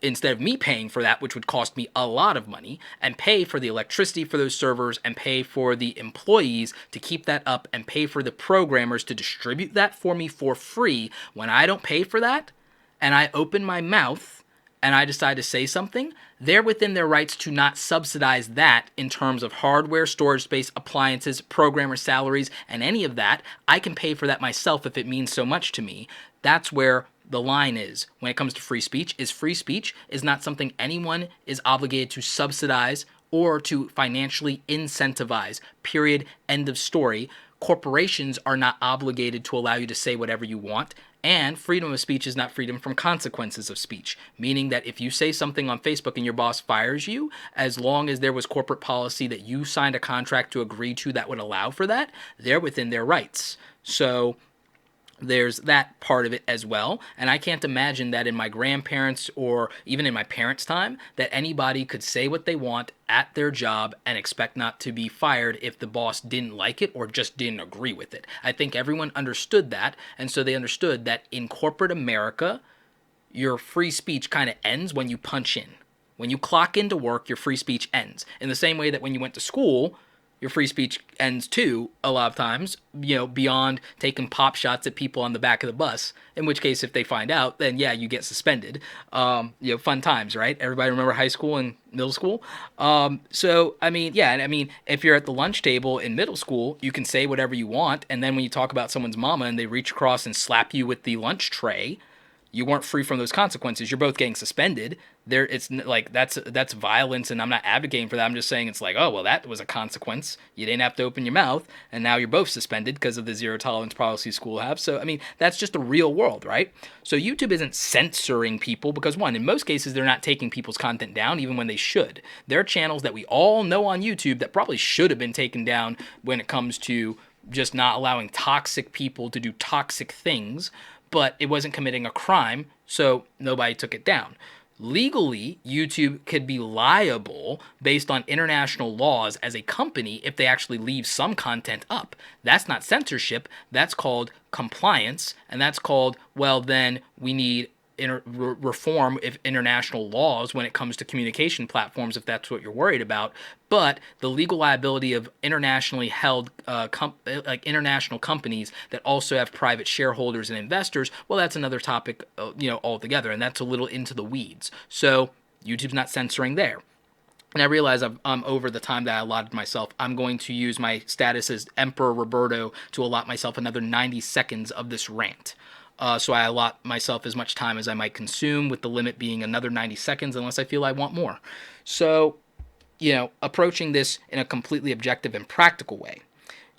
instead of me paying for that, which would cost me a lot of money, and pay for the electricity for those servers and pay for the employees to keep that up and pay for the programmers to distribute that for me for free, when I don't pay for that and I open my mouth and I decide to say something, they're within their rights to not subsidize that in terms of hardware, storage space, appliances, programmer salaries, and any of that. I can pay for that myself if it means so much to me. That's where the line is when it comes to free speech. Free speech is not something anyone is obligated to subsidize or to financially incentivize. Period. End of story. Corporations are not obligated to allow you to say whatever you want. And freedom of speech is not freedom from consequences of speech, meaning that if you say something on Facebook and your boss fires you, as long as there was corporate policy that you signed a contract to agree to that would allow for that, they're within their rights. So there's that part of it as well. And I can't imagine that in my grandparents' or even in my parents' time that anybody could say what they want at their job and expect not to be fired if the boss didn't like it or just didn't agree with it. I think everyone understood that, and so they understood that in corporate America, your free speech kind of ends when you punch in. When you clock into work, your free speech ends. In the same way that when you went to school, your free speech ends too, a lot of times, beyond taking pop shots at people on the back of the bus, in which case, if they find out, then yeah, you get suspended. Fun times, right? Everybody remember high school and middle school? If you're at the lunch table in middle school, you can say whatever you want, and then when you talk about someone's mama and they reach across and slap you with the lunch tray, you weren't free from those consequences. You're both getting suspended. It's like that's violence, and I'm not advocating for that. I'm just saying it's like, oh, well, that was a consequence. You didn't have to open your mouth, and now you're both suspended because of the zero tolerance policy school have. So, that's just the real world, right? So YouTube isn't censoring people because, one, in most cases, they're not taking people's content down, even when they should. There are channels that we all know on YouTube that probably should have been taken down when it comes to just not allowing toxic people to do toxic things, but it wasn't committing a crime, so nobody took it down. Legally, YouTube could be liable based on international laws as a company if they actually leave some content up. That's not censorship. That's called compliance, and that's called, well, then we need reform of international laws when it comes to communication platforms, if that's what you're worried about. But the legal liability of internationally held international companies that also have private shareholders and investors, well, that's another topic altogether, and that's a little into the weeds. So YouTube's not censoring there. And I realize I'm over the time that I allotted myself. I'm going to use my status as Emperor Roberto to allot myself another 90 seconds of this rant. So I allot myself as much time as I might consume, with the limit being another 90 seconds unless I feel I want more. So, approaching this in a completely objective and practical way.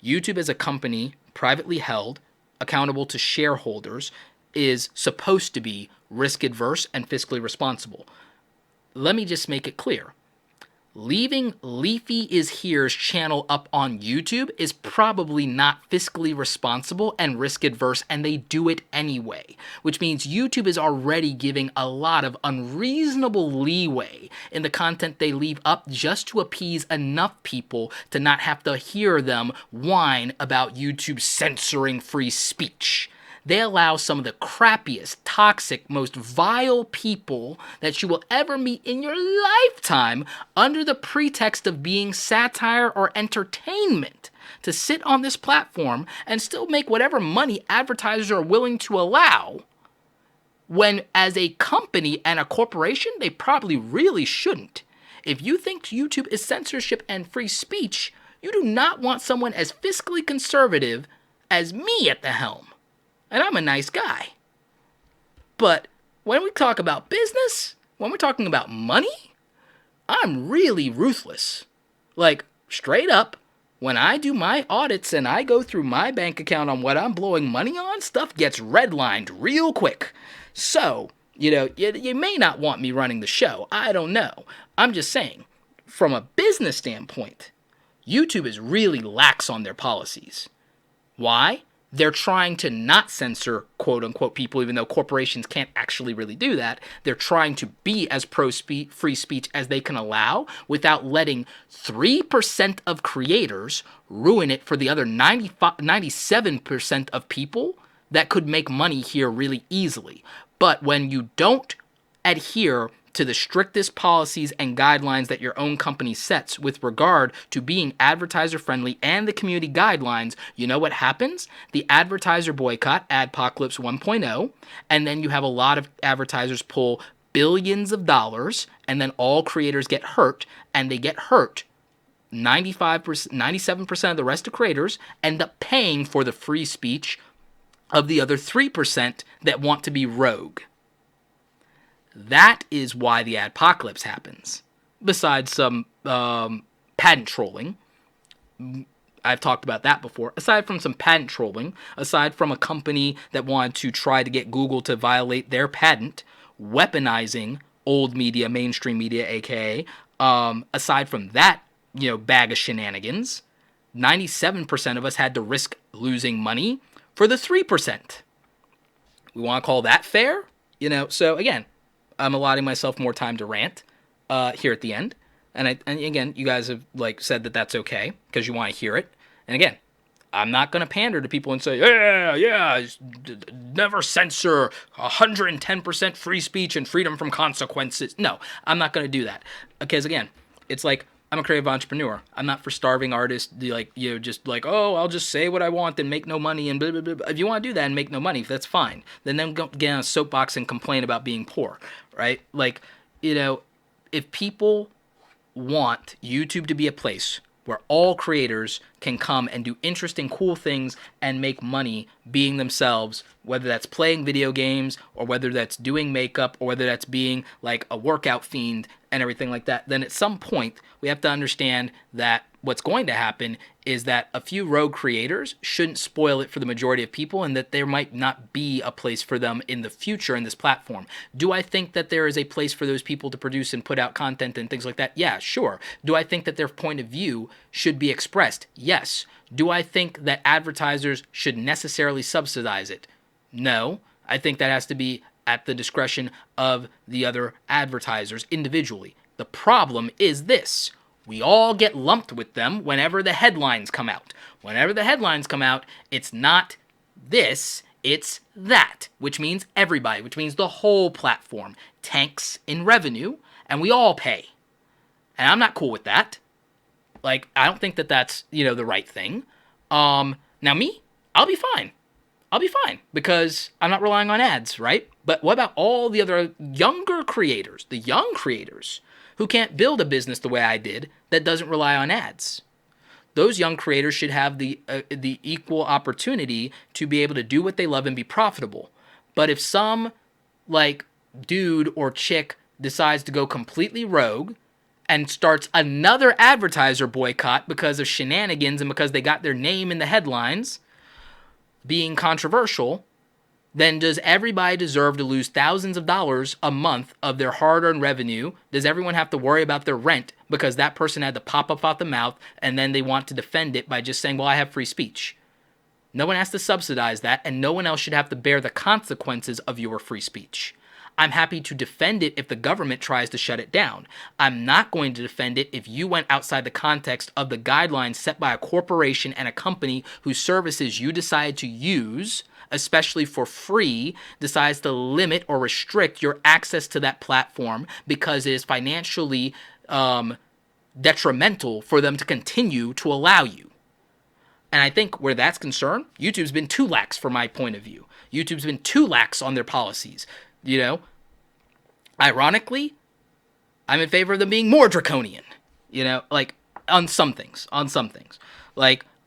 YouTube as a company, privately held, accountable to shareholders, is supposed to be risk-adverse and fiscally responsible. Let me just make it clear. Leaving Leafy Is Here's channel up on YouTube is probably not fiscally responsible and risk-adverse, and they do it anyway, which means YouTube is already giving a lot of unreasonable leeway in the content they leave up just to appease enough people to not have to hear them whine about YouTube censoring free speech. They allow some of the crappiest, toxic, most vile people that you will ever meet in your lifetime under the pretext of being satire or entertainment to sit on this platform and still make whatever money advertisers are willing to allow, when as a company and a corporation, they probably really shouldn't. If you think YouTube is censorship and free speech, you do not want someone as fiscally conservative as me at the helm. And I'm a nice guy. But when we talk about business, when we're talking about money, I'm really ruthless. Like, straight up, when I do my audits and I go through my bank account on what I'm blowing money on, stuff gets redlined real quick. So, you may not want me running the show. I don't know. I'm just saying, from a business standpoint, YouTube is really lax on their policies. Why? They're trying to not censor quote-unquote people, even though corporations can't actually really do that. They're trying to be as free speech as they can allow without letting 3% of creators ruin it for the other 97% of people that could make money here really easily. But when you don't adhere to the strictest policies and guidelines that your own company sets with regard to being advertiser friendly and the community guidelines, you know what happens? The advertiser boycott, Adpocalypse 1.0, and then you have a lot of advertisers pull billions of dollars, and then all creators get hurt, and they get hurt. 95%, 97% of the rest of creators end up paying for the free speech of the other 3% that want to be rogue. That is why the adpocalypse happens. Besides some patent trolling, I've talked about that before. Aside from some patent trolling, aside from a company that wanted to try to get Google to violate their patent, weaponizing old media, mainstream media, aka, aside from that, bag of shenanigans, 97% of us had to risk losing money for the 3%. We want to call that fair? So again, I'm allotting myself more time to rant here at the end. And again, you guys have said that that's okay because you want to hear it. And again, I'm not going to pander to people and say, yeah, never censor, 110% free speech and freedom from consequences. No, I'm not going to do that. Because again, it's like, I'm a creative entrepreneur. I'm not for starving artists, I'll just say what I want and make no money and blah, blah, blah. If you want to do that and make no money, that's fine. Then go get on a soapbox and complain about being poor, right? If people want YouTube to be a place where all creators can come and do interesting, cool things and make money being themselves, whether that's playing video games or whether that's doing makeup or whether that's being like a workout fiend and everything like that, then at some point we have to understand that what's going to happen is that a few rogue creators shouldn't spoil it for the majority of people and that there might not be a place for them in the future in this platform. Do I think that there is a place for those people to produce and put out content and things like that? Yeah, sure. Do I think that their point of view should be expressed? Yes. Do I think that advertisers should necessarily subsidize it? No. I think that has to be at the discretion of the other advertisers individually. The problem is this. We all get lumped with them whenever the headlines come out. Whenever the headlines come out, it's not this, it's that, which means everybody, which means the whole platform tanks in revenue, and we all pay. And I'm not cool with that. I don't think that that's, the right thing. Now me, I'll be fine. I'll be fine because I'm not relying on ads, right? But what about all the other younger creators, the young creators, who can't build a business the way I did that doesn't rely on ads? Those young creators should have the equal opportunity to be able to do what they love and be profitable. But if some dude or chick decides to go completely rogue and starts another advertiser boycott because of shenanigans and because they got their name in the headlines being controversial, then does everybody deserve to lose thousands of dollars a month of their hard-earned revenue? Does everyone have to worry about their rent because that person had to pop up out the mouth and then they want to defend it by just saying, well, I have free speech? No one has to subsidize that, and no one else should have to bear the consequences of your free speech. I'm happy to defend it if the government tries to shut it down. I'm not going to defend it if you went outside the context of the guidelines set by a corporation and a company whose services you decide to use, especially for free, decides to limit or restrict your access to that platform because it is financially detrimental for them to continue to allow you. And I think where that's concerned, YouTube's been too lax from my point of view. YouTube's been too lax on their policies. Ironically, I'm in favor of them being more draconian, on some things.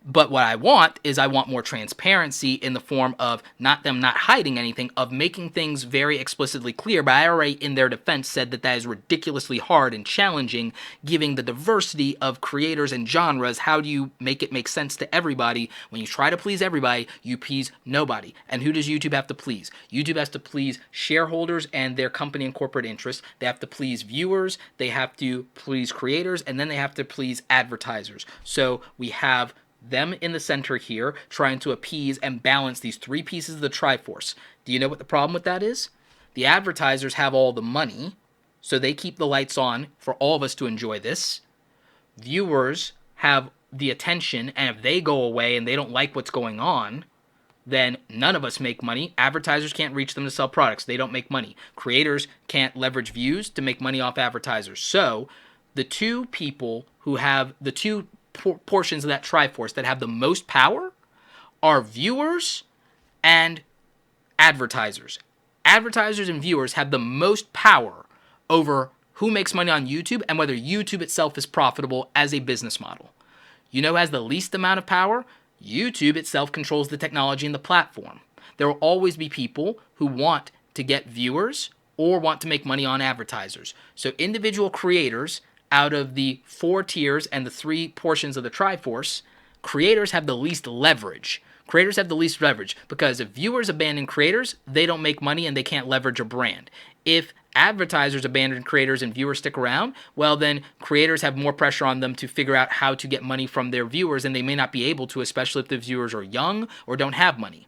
But what I want is I want more transparency in the form of them not hiding anything, of making things very explicitly clear. But I already, in their defense, said that is ridiculously hard and challenging, given the diversity of creators and genres. How do you make it make sense to everybody? When you try to please everybody, you please nobody. And who does YouTube have to please? YouTube has to please shareholders and their company and corporate interests. They have to please viewers. They have to please creators. And then they have to please advertisers. So we have them in the center here, trying to appease and balance these three pieces of the Triforce. Do you know what the problem with that is? The advertisers have all the money, so they keep the lights on for all of us to enjoy this. Viewers have the attention, and if they go away and they don't like what's going on, then none of us make money. Advertisers can't reach them to sell products. They don't make money. Creators can't leverage views to make money off advertisers. So the two people who have the two portions of that Triforce that have the most power are viewers and advertisers. Advertisers and viewers have the most power over who makes money on YouTube and whether YouTube itself is profitable as a business model. You know who has the least amount of power? YouTube itself controls the technology and the platform. There will always be people who want to get viewers or want to make money on advertisers. So individual creators, out of the 4 tiers and the 3 portions of the Triforce, creators have the least leverage. Creators have the least leverage because if viewers abandon creators, they don't make money and they can't leverage a brand. If advertisers abandon creators and viewers stick around, well then creators have more pressure on them to figure out how to get money from their viewers, and they may not be able to, especially if the viewers are young or don't have money.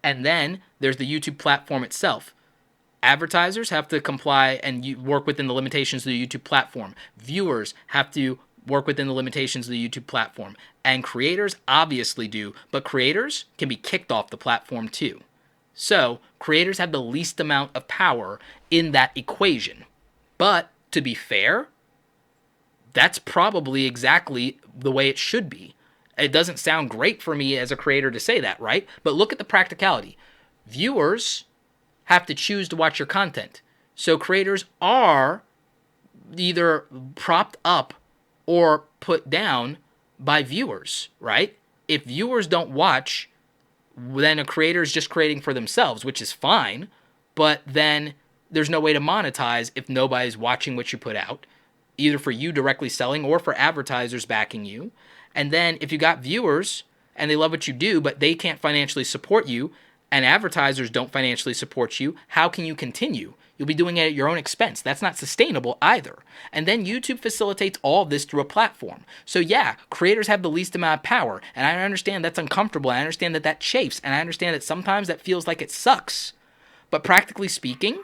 And then there's the YouTube platform itself. Advertisers have to comply and work within the limitations of the YouTube platform. Viewers have to work within the limitations of the YouTube platform. And creators obviously do, but creators can be kicked off the platform too. So creators have the least amount of power in that equation. But to be fair, that's probably exactly the way it should be. It doesn't sound great for me as a creator to say that, right? But look at the practicality. Viewers have to choose to watch your content. So creators are either propped up or put down by viewers, right? If viewers don't watch, then a creator is just creating for themselves, which is fine, but then there's no way to monetize if nobody's watching what you put out, either for you directly selling or for advertisers backing you. And then if you got viewers and they love what you do, but they can't financially support you, and advertisers don't financially support you, how can you continue? You'll be doing it at your own expense. That's not sustainable either. And then YouTube facilitates all this through a platform. So yeah, creators have the least amount of power, and I understand that's uncomfortable. I understand that that chafes, and I understand that sometimes that feels like it sucks. But practically speaking,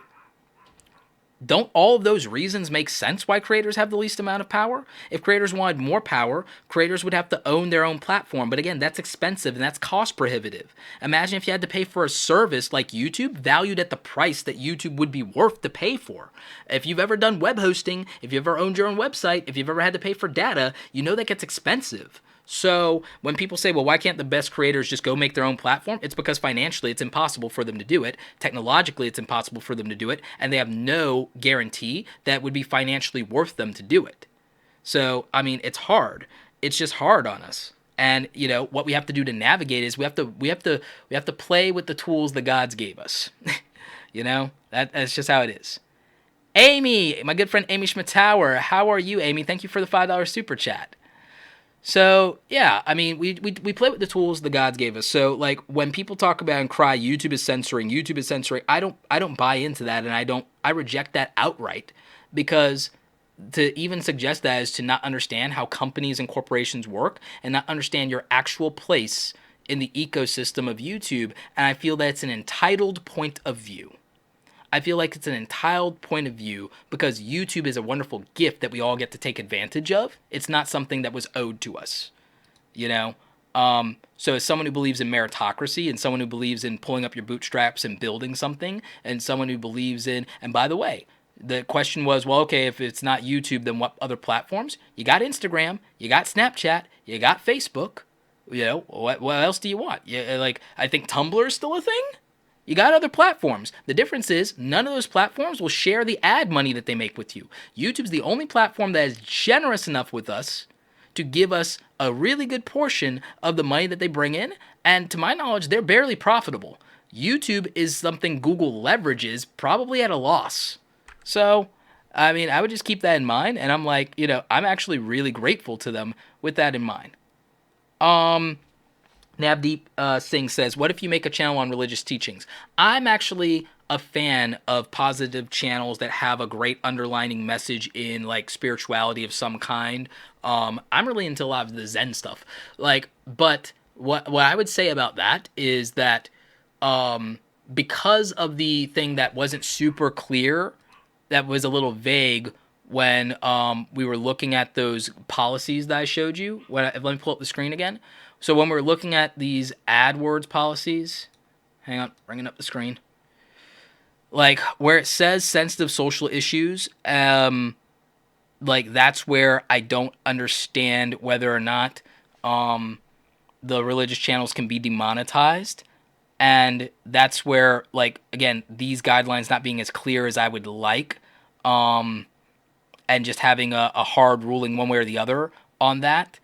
don't all of those reasons make sense why creators have the least amount of power? If creators wanted more power, creators would have to own their own platform. But again, that's expensive and that's cost prohibitive. Imagine if you had to pay for a service like YouTube valued at the price that YouTube would be worth to pay for. If you've ever done web hosting, if you've ever owned your own website, if you've ever had to pay for data, you know that gets expensive. So when people say, well, why can't the best creators just go make their own platform? It's because financially it's impossible for them to do it. Technologically it's impossible for them to do it. And they have no guarantee that it would be financially worth them to do it. So, I mean, it's hard. It's just hard on us. And, you know, what we have to do to navigate is we have to play with the tools the gods gave us. You know, that's just how it is. Amy, my good friend Amy Schmittauer. How are you, Amy? Thank you for the $5 super chat. So, yeah, I mean, we play with the tools the gods gave us. So, like, when people talk about and cry, YouTube is censoring, I don't buy into that, and I reject that outright, because to even suggest that is to not understand how companies and corporations work and not understand your actual place in the ecosystem of YouTube, and I feel that it's an entitled point of view. I feel like it's an entitled point of view because YouTube is a wonderful gift that we all get to take advantage of. It's not something that was owed to us, you know? So as someone who believes in meritocracy and someone who believes in pulling up your bootstraps and building something, and someone who believes in, and by the way, the question was, well, okay, if it's not YouTube, then what other platforms? You got Instagram, you got Snapchat, you got Facebook, you know, what else do you want? Like, I think Tumblr is still a thing? You got other platforms. The difference is none of those platforms will share the ad money that they make with you. YouTube's the only platform that is generous enough with us to give us a really good portion of the money that they bring in. And to my knowledge, they're barely profitable. YouTube is something Google leverages, probably at a loss. So, I mean, I would just keep that in mind. And I'm like, you know, I'm actually really grateful to them with that in mind. Navdeep Singh says, what if you make a channel on religious teachings? I'm actually a fan of positive channels that have a great underlining message in, like, spirituality of some kind. I'm really into a lot of the Zen stuff. Like, but what I would say about that is that because of the thing that wasn't super clear, that was a little vague when we were looking at those policies that I showed you. Let me pull up the screen again. So when we're looking at these AdWords policies, Hang on, bringing up the screen. Like, where it says sensitive social issues, like, that's where I don't understand whether or not the religious channels can be demonetized. And that's where, like, again, these guidelines not being as clear as I would like, and just having a hard ruling one way or the other on that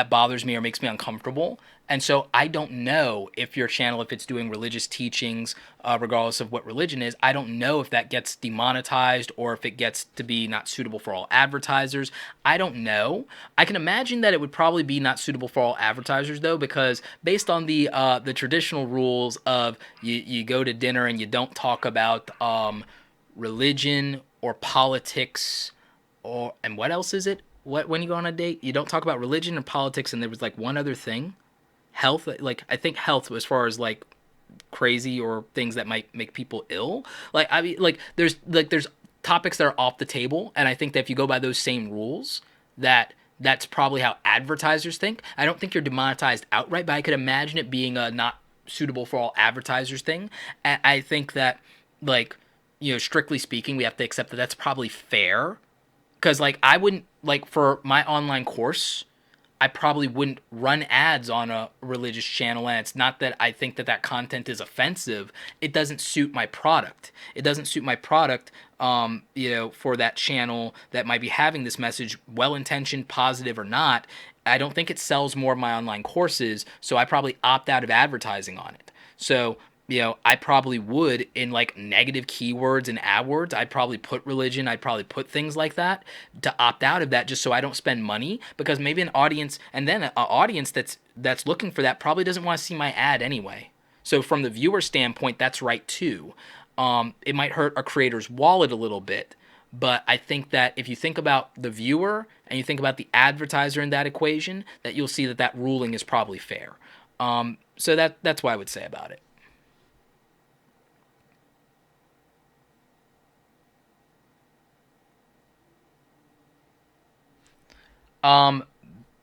bothers me or makes me uncomfortable. And so I don't know if your channel, if it's doing religious teachings, regardless of what religion is, I don't know if that gets demonetized or if it gets to be not suitable for all advertisers. I don't know. I can imagine that it would probably be not suitable for all advertisers, though, because based on the traditional rules of you go to dinner and you don't talk about religion or politics, and what else is it? When you go on a date, you don't talk about religion or politics, and there was like one other thing. Health, like I think health as far as like crazy or things that might make people ill. Like I mean, like there's topics that are off the table, and I think that if you go by those same rules, that's probably how advertisers think. I don't think you're demonetized outright, but I could imagine it being a not suitable for all advertisers thing. And I think that, like, you know, strictly speaking, we have to accept that that's probably fair, because like I wouldn't, like, for my online course, I probably wouldn't run ads on a religious channel, and it's not that I think that that content is offensive. It doesn't suit my product. It doesn't suit my product, you know, for that channel that might be having this message, well-intentioned, positive or not. I don't think it sells more of my online courses, so I probably opt out of advertising on it. So, you know, I probably would, in like negative keywords and AdWords, I'd probably put religion, I'd probably put things like that to opt out of that, just so I don't spend money, because maybe an audience, and then an audience that's looking for that probably doesn't want to see my ad anyway. So from the viewer standpoint, that's right too. It might hurt a creator's wallet a little bit, but I think that if you think about the viewer and you think about the advertiser in that equation, that you'll see that that ruling is probably fair. So that's what I would say about it.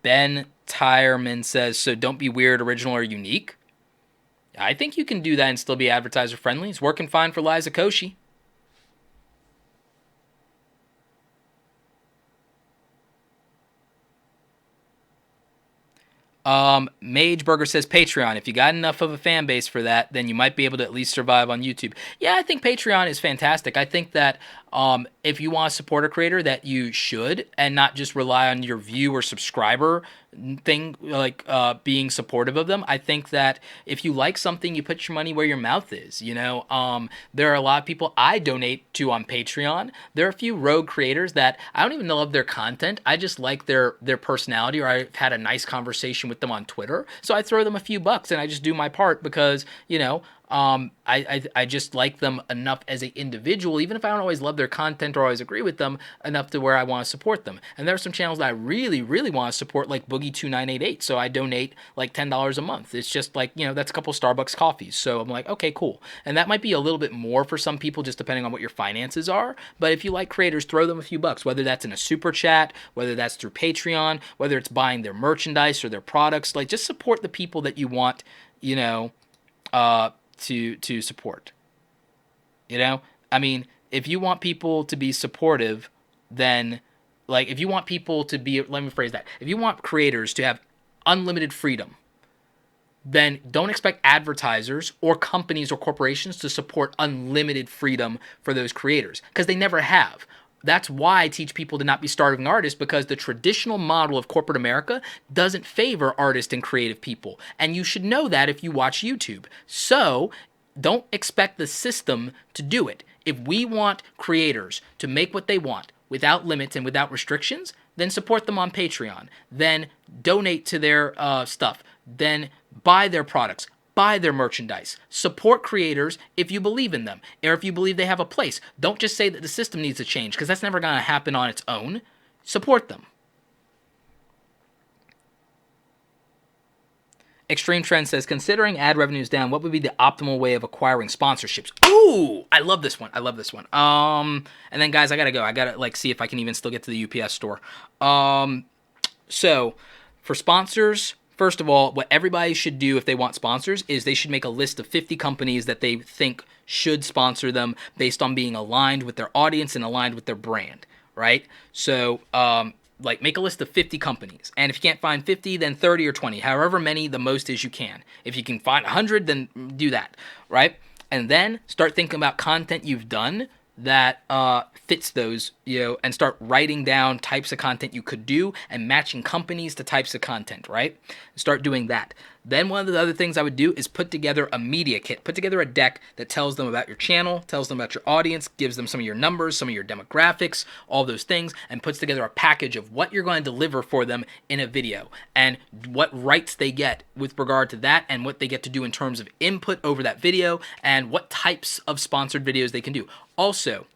Ben Tyreman says, so don't be weird, original, or unique. I think you can do that and still be advertiser friendly. It's working fine for Liza Koshy. Mageburger says Patreon. If you got enough of a fan base for that, then you might be able to at least survive on YouTube. Yeah, I think Patreon is fantastic. I think that if you want to support a creator, that you should, and not just rely on your view or subscriber thing, like being supportive of them. I think that if you like something, you put your money where your mouth is. You know, there are a lot of people I donate to on Patreon. There are a few rogue creators that I don't even love their content. I just like their personality, or I've had a nice conversation with them on Twitter, so I throw them a few bucks and I just do my part, because, you know, I just like them enough as an individual, even if I don't always love their content or always agree with them, enough to where I want to support them. And there are some channels that I really, really want to support, like Boogie2988. So I donate like $10 a month. It's just like, you know, that's a couple Starbucks coffees. So I'm like, okay, cool. And that might be a little bit more for some people, just depending on what your finances are. But if you like creators, throw them a few bucks, whether that's in a super chat, whether that's through Patreon, whether it's buying their merchandise or their products. Like, just support the people that you want, you know, to support. You know, I mean, if you want people to be supportive, then, like, if you want people to be, let me phrase that, if you want creators to have unlimited freedom, then don't expect advertisers or companies or corporations to support unlimited freedom for those creators, because they never have. That's why I teach people to not be starving artists, because the traditional model of corporate America doesn't favor artists and creative people. And you should know that if you watch YouTube. So don't expect the system to do it. If we want creators to make what they want without limits and without restrictions, then support them on Patreon. Then donate to their stuff. Then buy their products. Buy their merchandise. Support creators if you believe in them, or if you believe they have a place. Don't just say that the system needs to change, because that's never going to happen on its own. Support them. Extreme Trend says, considering ad revenues down, what would be the optimal way of acquiring sponsorships? Ooh, I love this one. I love this one. And then, guys, I gotta go. I gotta, like, see if I can even still get to the UPS store. So for sponsors, first of all, what everybody should do if they want sponsors is they should make a list of 50 companies that they think should sponsor them based on being aligned with their audience and aligned with their brand, right? So, like, make a list of 50 companies. And if you can't find 50, then 30 or 20, however many the most is you can. If you can find 100, then do that, right? And then start thinking about content you've done that fits those, and start writing down types of content you could do and matching companies to types of content, right? Start doing that. Then one of the other things I would do is put together a media kit. Put together a deck that tells them about your channel, tells them about your audience, gives them some of your numbers, some of your demographics, all those things, and puts together a package of what you're going to deliver for them in a video and what rights they get with regard to that and what they get to do in terms of input over that video and what types of sponsored videos they can do. Also,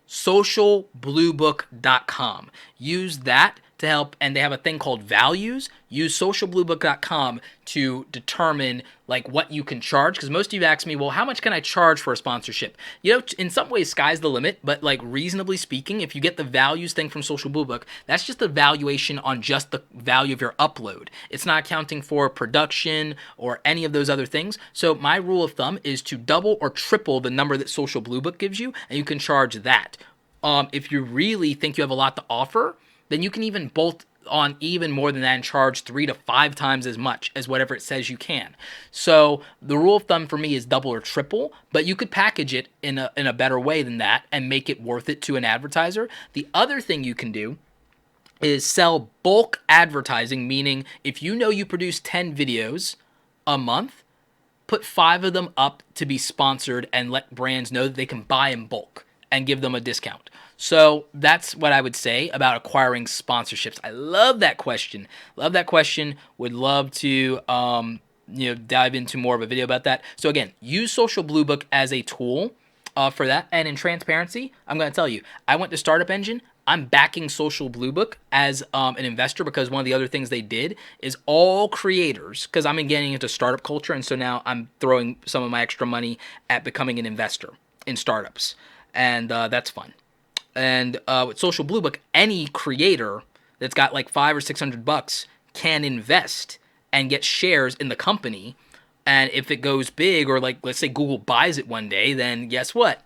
socialbluebook.com. Use that to help, and they have a thing called values. Use socialbluebook.com to determine like what you can charge, because most of you ask me, well, how much can I charge for a sponsorship? In some ways sky's the limit, but like reasonably speaking, if you get the values thing from Social Blue Book, that's just the valuation on just the value of your upload. It's not accounting for production or any of those other things. So my rule of thumb is to double or triple the number that Social Blue Book gives you, and you can charge that. If you really think you have a lot to offer, then you can even bolt on even more than that and charge 3 to 5 times as much as whatever it says you can. So the rule of thumb for me is double or triple, but you could package it in a better way than that and make it worth it to an advertiser. The other thing you can do is sell bulk advertising, meaning if you know you produce 10 videos a month, put 5 of them up to be sponsored and let brands know that they can buy in bulk and give them a discount. So that's what I would say about acquiring sponsorships. I love that question. Love that question. Would love to dive into more of a video about that. So again, use Social Blue Book as a tool for that. And in transparency, I'm going to tell you, I went to Startup Engine. I'm backing Social Blue Book as an investor because one of the other things they did is all creators, because I'm getting into startup culture, and so now I'm throwing some of my extra money at becoming an investor in startups. And that's fun. And with Social Blue Book, any creator that's got like $500 or $600 can invest and get shares in the company. And if it goes big, or like let's say Google buys it one day, then guess what?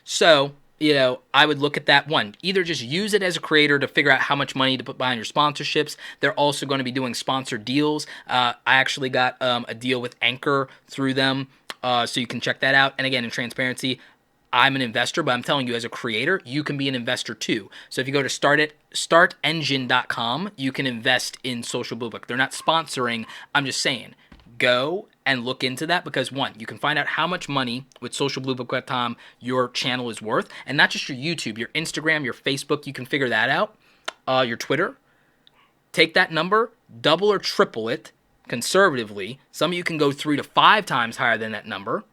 So I would look at that one. Either just use it as a creator to figure out how much money to put behind your sponsorships. They're also going to be doing sponsored deals. I actually got a deal with Anchor through them, so you can check that out. And again, in transparency, I'm an investor, but I'm telling you as a creator, you can be an investor too. So if you go to startengine.com, you can invest in Social Blue Book. They're not sponsoring. I'm just saying, go and look into that because one, you can find out how much money with socialbluebook.com your channel is worth, and not just your YouTube, your Instagram, your Facebook, you can figure that out, your Twitter. Take that number, double or triple it conservatively. Some of you can go 3 to 5 times higher than that number.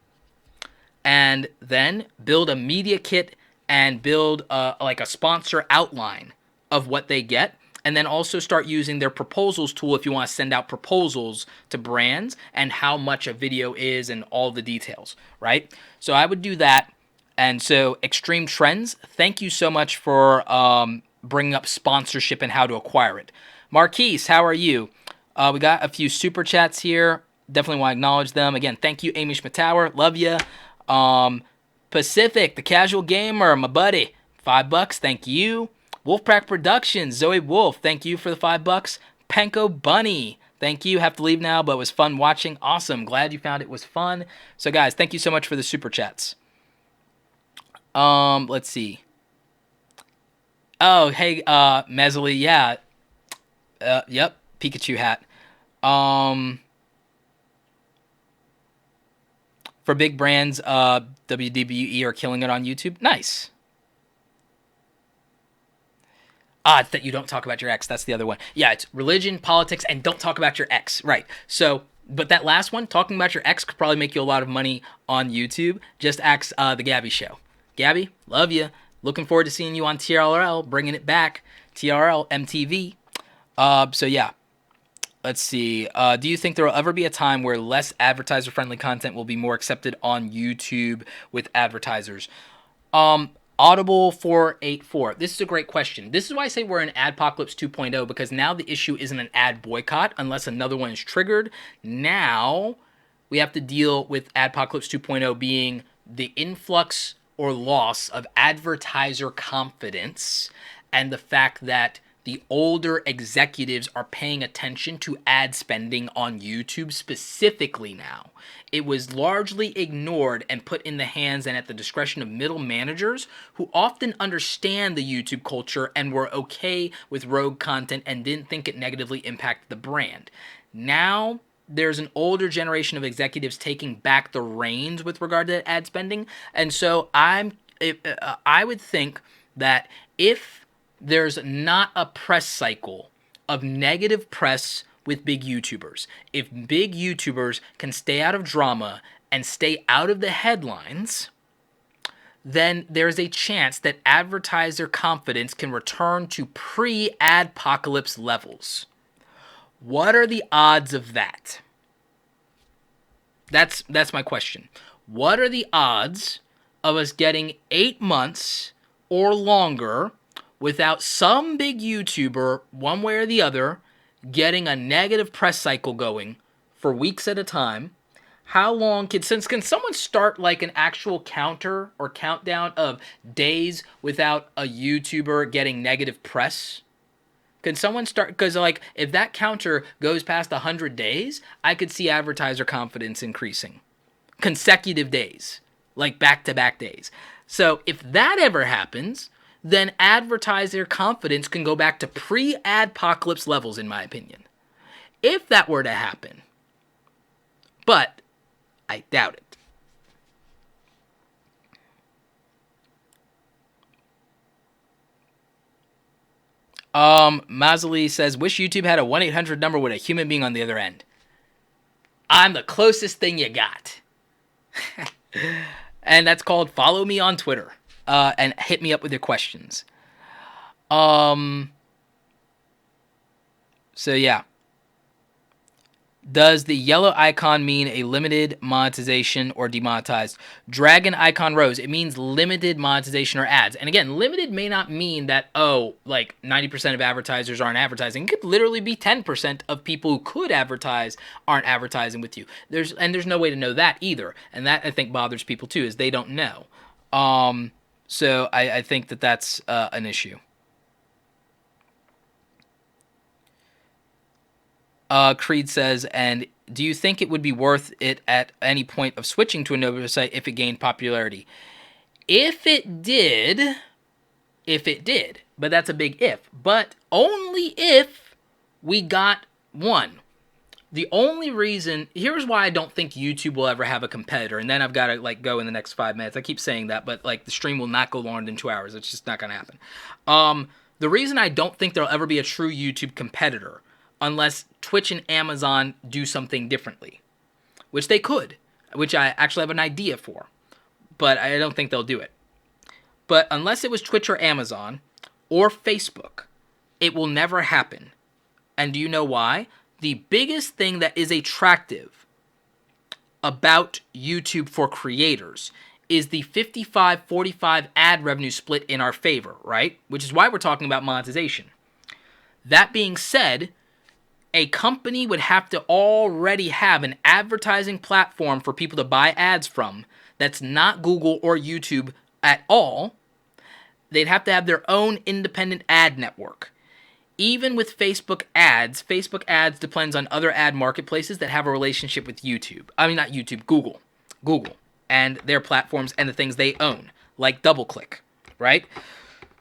And then build a media kit and build like a sponsor outline of what they get. And then also start using their proposals tool if you want to send out proposals to brands and how much a video is and all the details, right? So I would do that. And so Extreme Trends, thank you so much for bringing up sponsorship and how to acquire it. Marquise, how are you? We got a few super chats here. Definitely want to acknowledge them. Again, thank you, Amy Schmittauer. Love you. Pacific, the casual gamer, my buddy, $5, thank you. Wolfpack Productions, Zoe Wolf, thank you for the $5. Penko Bunny, thank you. Have to leave now, but it was fun watching. Awesome, glad you found it was fun. So guys, thank you so much for the super chats. Let's see. Oh, hey, Mesley, yeah. Yep, Pikachu hat. For big brands, WWE are killing it on YouTube. Nice. That you don't talk about your ex. That's the other one. Yeah, it's religion, politics, and don't talk about your ex. Right. So, but that last one, talking about your ex, could probably make you a lot of money on YouTube. Just ask the Gabby Show. Gabby, love you. Looking forward to seeing you on TRL, bringing it back. TRL, MTV. So, yeah. Let's see. Do you think there will ever be a time where less advertiser-friendly content will be more accepted on YouTube with advertisers? Audible 484. This is a great question. This is why I say we're in Adpocalypse 2.0, because now the issue isn't an ad boycott unless another one is triggered. Now we have to deal with Adpocalypse 2.0 being the influx or loss of advertiser confidence and the fact that the older executives are paying attention to ad spending on YouTube specifically now. It was largely ignored and put in the hands and at the discretion of middle managers who often understand the YouTube culture and were okay with rogue content and didn't think it negatively impacted the brand. Now, there's an older generation of executives taking back the reins with regard to ad spending. And so I would think that if there's not a press cycle of negative press with big YouTubers, if big YouTubers can stay out of drama and stay out of the headlines, then there's a chance that advertiser confidence can return to pre-adpocalypse levels. What are the odds of that? That's my question. What are the odds of us getting 8 months or longer without some big YouTuber, one way or the other, getting a negative press cycle going for weeks at a time? How long can someone start like an actual counter or countdown of days without a YouTuber getting negative press? Can someone start? Because like if that counter goes past 100 days, I could see advertiser confidence increasing. Consecutive days, like back-to-back days. So if that ever happens, then advertiser confidence can go back to pre-adpocalypse levels, in my opinion. If that were to happen. But I doubt it. Mazali says, wish YouTube had a 1-800 number with a human being on the other end. I'm the closest thing you got. And that's called follow me on Twitter. And hit me up with your questions. So yeah. Does the yellow icon mean a limited monetization or demonetized? Dragon icon rose. It means limited monetization or ads. And again, limited may not mean that, oh, like 90% of advertisers aren't advertising. It could literally be 10% of people who could advertise aren't advertising with you. There's no way to know that either. And that, I think, bothers people too, is they don't know. So I think that that's an issue. Creed says, and do you think it would be worth it at any point of switching to another site if it gained popularity? If it did, but that's a big if, but only if we got one. The only reason, here's why I don't think YouTube will ever have a competitor, and then I've got to like go in the next 5 minutes. I keep saying that, but like the stream will not go longer than 2 hours. It's just not going to happen. The reason I don't think there'll ever be a true YouTube competitor, unless Twitch and Amazon do something differently, which they could, which I actually have an idea for, but I don't think they'll do it. But unless it was Twitch or Amazon or Facebook, it will never happen. And do you know why? The biggest thing that is attractive about YouTube for creators is the 55-45 ad revenue split in our favor, right? Which is why we're talking about monetization. That being said, a company would have to already have an advertising platform for people to buy ads from that's not Google or YouTube at all. They'd have to have their own independent ad network. Even with Facebook ads depends on other ad marketplaces that have a relationship with YouTube. I mean, not YouTube, Google. Google and their platforms and the things they own, like DoubleClick, right?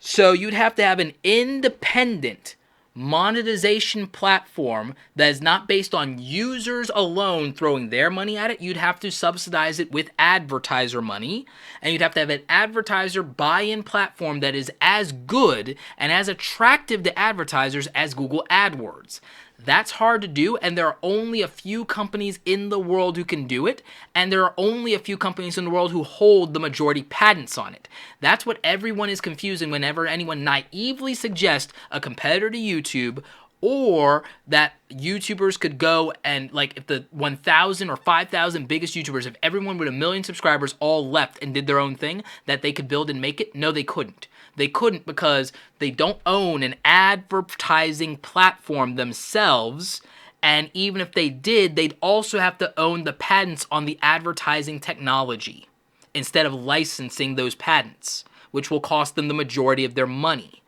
So you'd have to have an independent monetization platform that is not based on users alone throwing their money at it. You'd have to subsidize it with advertiser money, and you'd have to have an advertiser buy-in platform that is as good and as attractive to advertisers as Google AdWords. That's hard to do, and there are only a few companies in the world who can do it, and there are only a few companies in the world who hold the majority patents on it. That's what everyone is confusing whenever anyone naively suggests a competitor to YouTube or that YouTubers could go and, like, if the 1,000 or 5,000 biggest YouTubers, if everyone with 1 million subscribers all left and did their own thing, that they could build and make it? No, they couldn't. They couldn't because they don't own an advertising platform themselves, and even if they did, they'd also have to own the patents on the advertising technology instead of licensing those patents, which will cost them the majority of their money.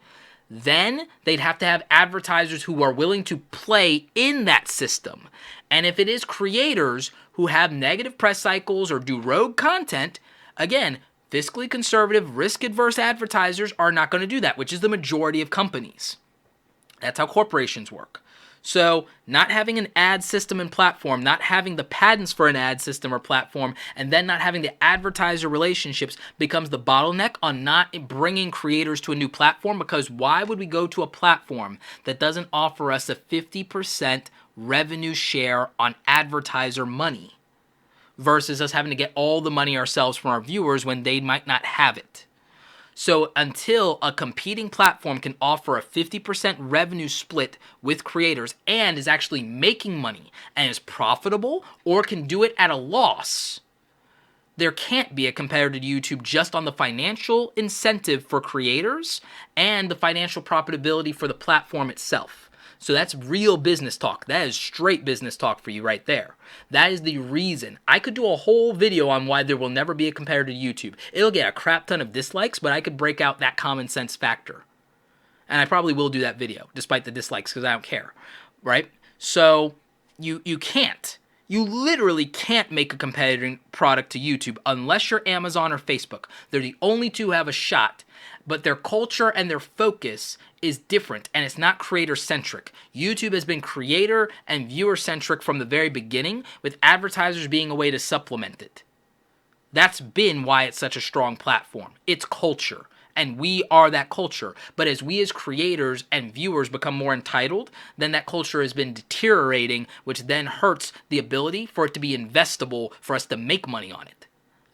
Then they'd have to have advertisers who are willing to play in that system. And if it is creators who have negative press cycles or do rogue content, again, fiscally conservative, risk-adverse advertisers are not going to do that, which is the majority of companies. That's how corporations work. So not having an ad system and platform, not having the patents for an ad system or platform, and then not having the advertiser relationships becomes the bottleneck on not bringing creators to a new platform, because why would we go to a platform that doesn't offer us a 50% revenue share on advertiser money versus us having to get all the money ourselves from our viewers when they might not have it? So until a competing platform can offer a 50% revenue split with creators and is actually making money and is profitable or can do it at a loss, there can't be a competitor to YouTube just on the financial incentive for creators and the financial profitability for the platform itself. So that's real business talk. That is straight business talk for you right there. That is the reason. I could do a whole video on why there will never be a competitor to YouTube. It'll get a crap ton of dislikes, but I could break out that common sense factor. And I probably will do that video, despite the dislikes, because I don't care, right? So you can't. You literally can't make a competitive product to YouTube unless you're Amazon or Facebook. They're the only two who have a shot, but their culture and their focus is different, and it's not creator-centric. YouTube has been creator and viewer-centric from the very beginning, with advertisers being a way to supplement it. That's been why it's such a strong platform. It's culture, and we are that culture. But as we as creators and viewers become more entitled, then that culture has been deteriorating, which then hurts the ability for it to be investable for us to make money on it.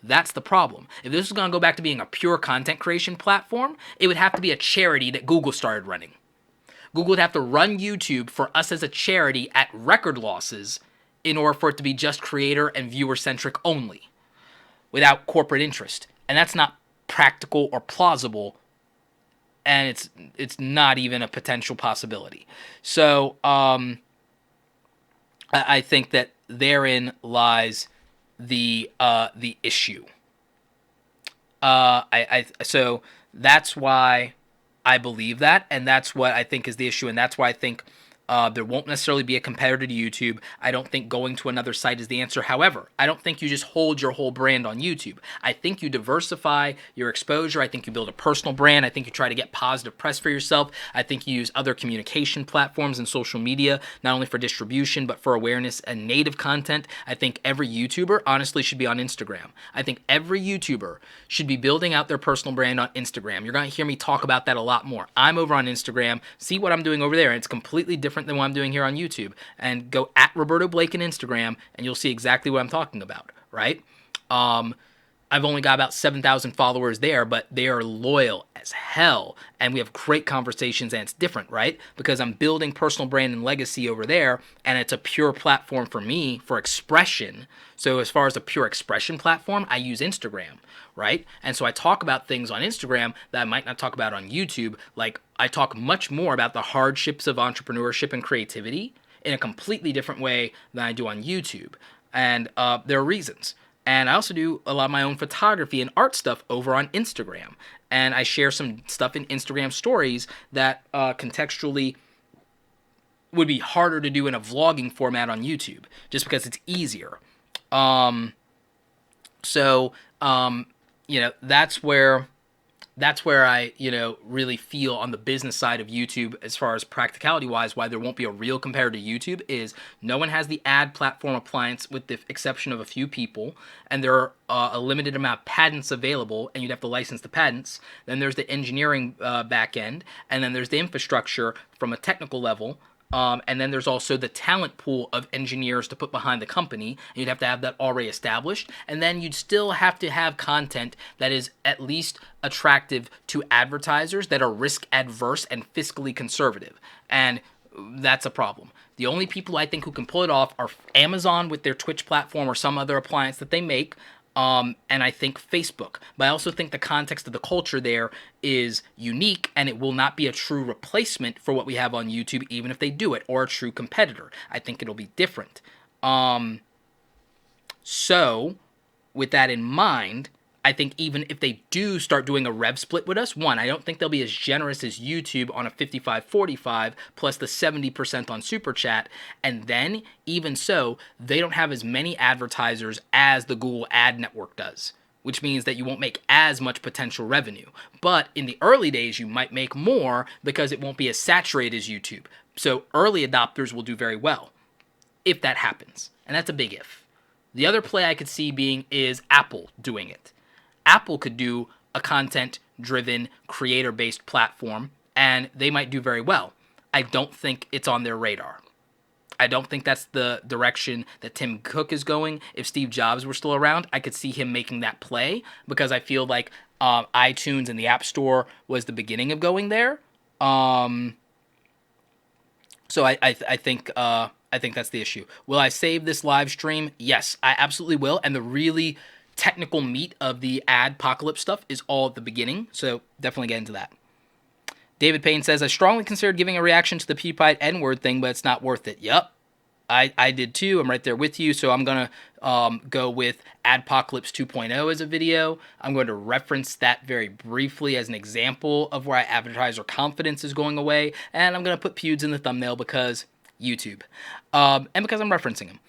That's the problem. If this was going to go back to being a pure content creation platform, it would have to be a charity that Google started running. Google would have to run YouTube for us as a charity at record losses in order for it to be just creator and viewer-centric only, without corporate interest. And that's not practical or plausible, and it's not even a potential possibility. So I think that therein lies the issue. So that's why I believe that, and that's what I think is the issue, and that's why I think there won't necessarily be a competitor to YouTube. I don't think going to another site is the answer. However, I don't think you just hold your whole brand on YouTube. I think you diversify your exposure. I think you build a personal brand. I think you try to get positive press for yourself. I think you use other communication platforms and social media, not only for distribution, but for awareness and native content. I think every YouTuber, honestly, should be on Instagram. I think every YouTuber should be building out their personal brand on Instagram. You're going to hear me talk about that a lot more. I'm over on Instagram. See what I'm doing over there. It's completely different than what I'm doing here on YouTube. And go at Roberto Blake on Instagram, and you'll see exactly what I'm talking about, right? I've only got about 7,000 followers there, but they are loyal as hell, and we have great conversations, and it's different, right? Because I'm building personal brand and legacy over there, and it's a pure platform for me for expression. So as far as a pure expression platform, I use Instagram, right? And so I talk about things on Instagram that I might not talk about on YouTube. Like, I talk much more about the hardships of entrepreneurship and creativity in a completely different way than I do on YouTube. And there are reasons. And I also do a lot of my own photography and art stuff over on Instagram. And I share some stuff in Instagram stories that contextually would be harder to do in a vlogging format on YouTube, just because it's easier. You know, that's where I, you know, really feel on the business side of YouTube, as far as practicality wise, why there won't be a real competitor to YouTube is no one has the ad platform appliance with the exception of a few people, and there are a limited amount of patents available, and you'd have to license the patents. Then there's the engineering back end, and then there's the infrastructure from a technical level. And then there's also the talent pool of engineers to put behind the company. And you'd have to have that already established. And then you'd still have to have content that is at least attractive to advertisers that are risk adverse and fiscally conservative. And that's a problem. The only people I think who can pull it off are Amazon with their Twitch platform or some other appliance that they make, and I think Facebook. But I also think the context of the culture there is unique, and it will not be a true replacement for what we have on YouTube, even if they do it, or a true competitor. I think it'll be different. So, with that in mind, I think even if they do start doing a rev split with us, one, I don't think they'll be as generous as YouTube on a 55-45 plus the 70% on Super Chat. And then, even so, they don't have as many advertisers as the Google Ad Network does, which means that you won't make as much potential revenue. But in the early days, you might make more because it won't be as saturated as YouTube. So early adopters will do very well if that happens. And that's a big if. The other play I could see being is Apple doing it. Apple could do a content-driven, creator-based platform, and they might do very well. I don't think it's on their radar. I don't think that's the direction that Tim Cook is going. If Steve Jobs were still around, I could see him making that play, because I feel like iTunes and the App Store was the beginning of going there. So I think that's the issue. Will I save this live stream? Yes, I absolutely will. And the really technical meat of the Adpocalypse stuff is all at the beginning, so definitely get into that. David Payne says, I strongly considered giving a reaction to the PewDiePie N-word thing, but it's not worth it. Yup, I did too. I'm right there with you, so I'm going to go with Adpocalypse 2.0 as a video. I'm going to reference that very briefly as an example of where advertiser confidence is going away, and I'm going to put Pewds in the thumbnail because YouTube, and because I'm referencing him.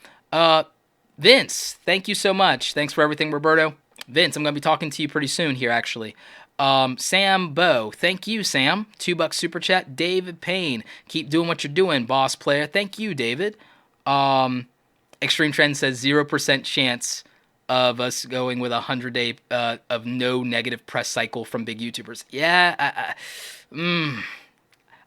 Vince, thank you so much. Thanks for everything, Roberto. Vince, I'm going to be talking to you pretty soon here, actually. Sam Bow, thank you, Sam. $2 super chat. David Payne, keep doing what you're doing, boss player. Thank you, David. Extreme Trend says 0% chance of us going with 100-day of no negative press cycle from big YouTubers. Yeah,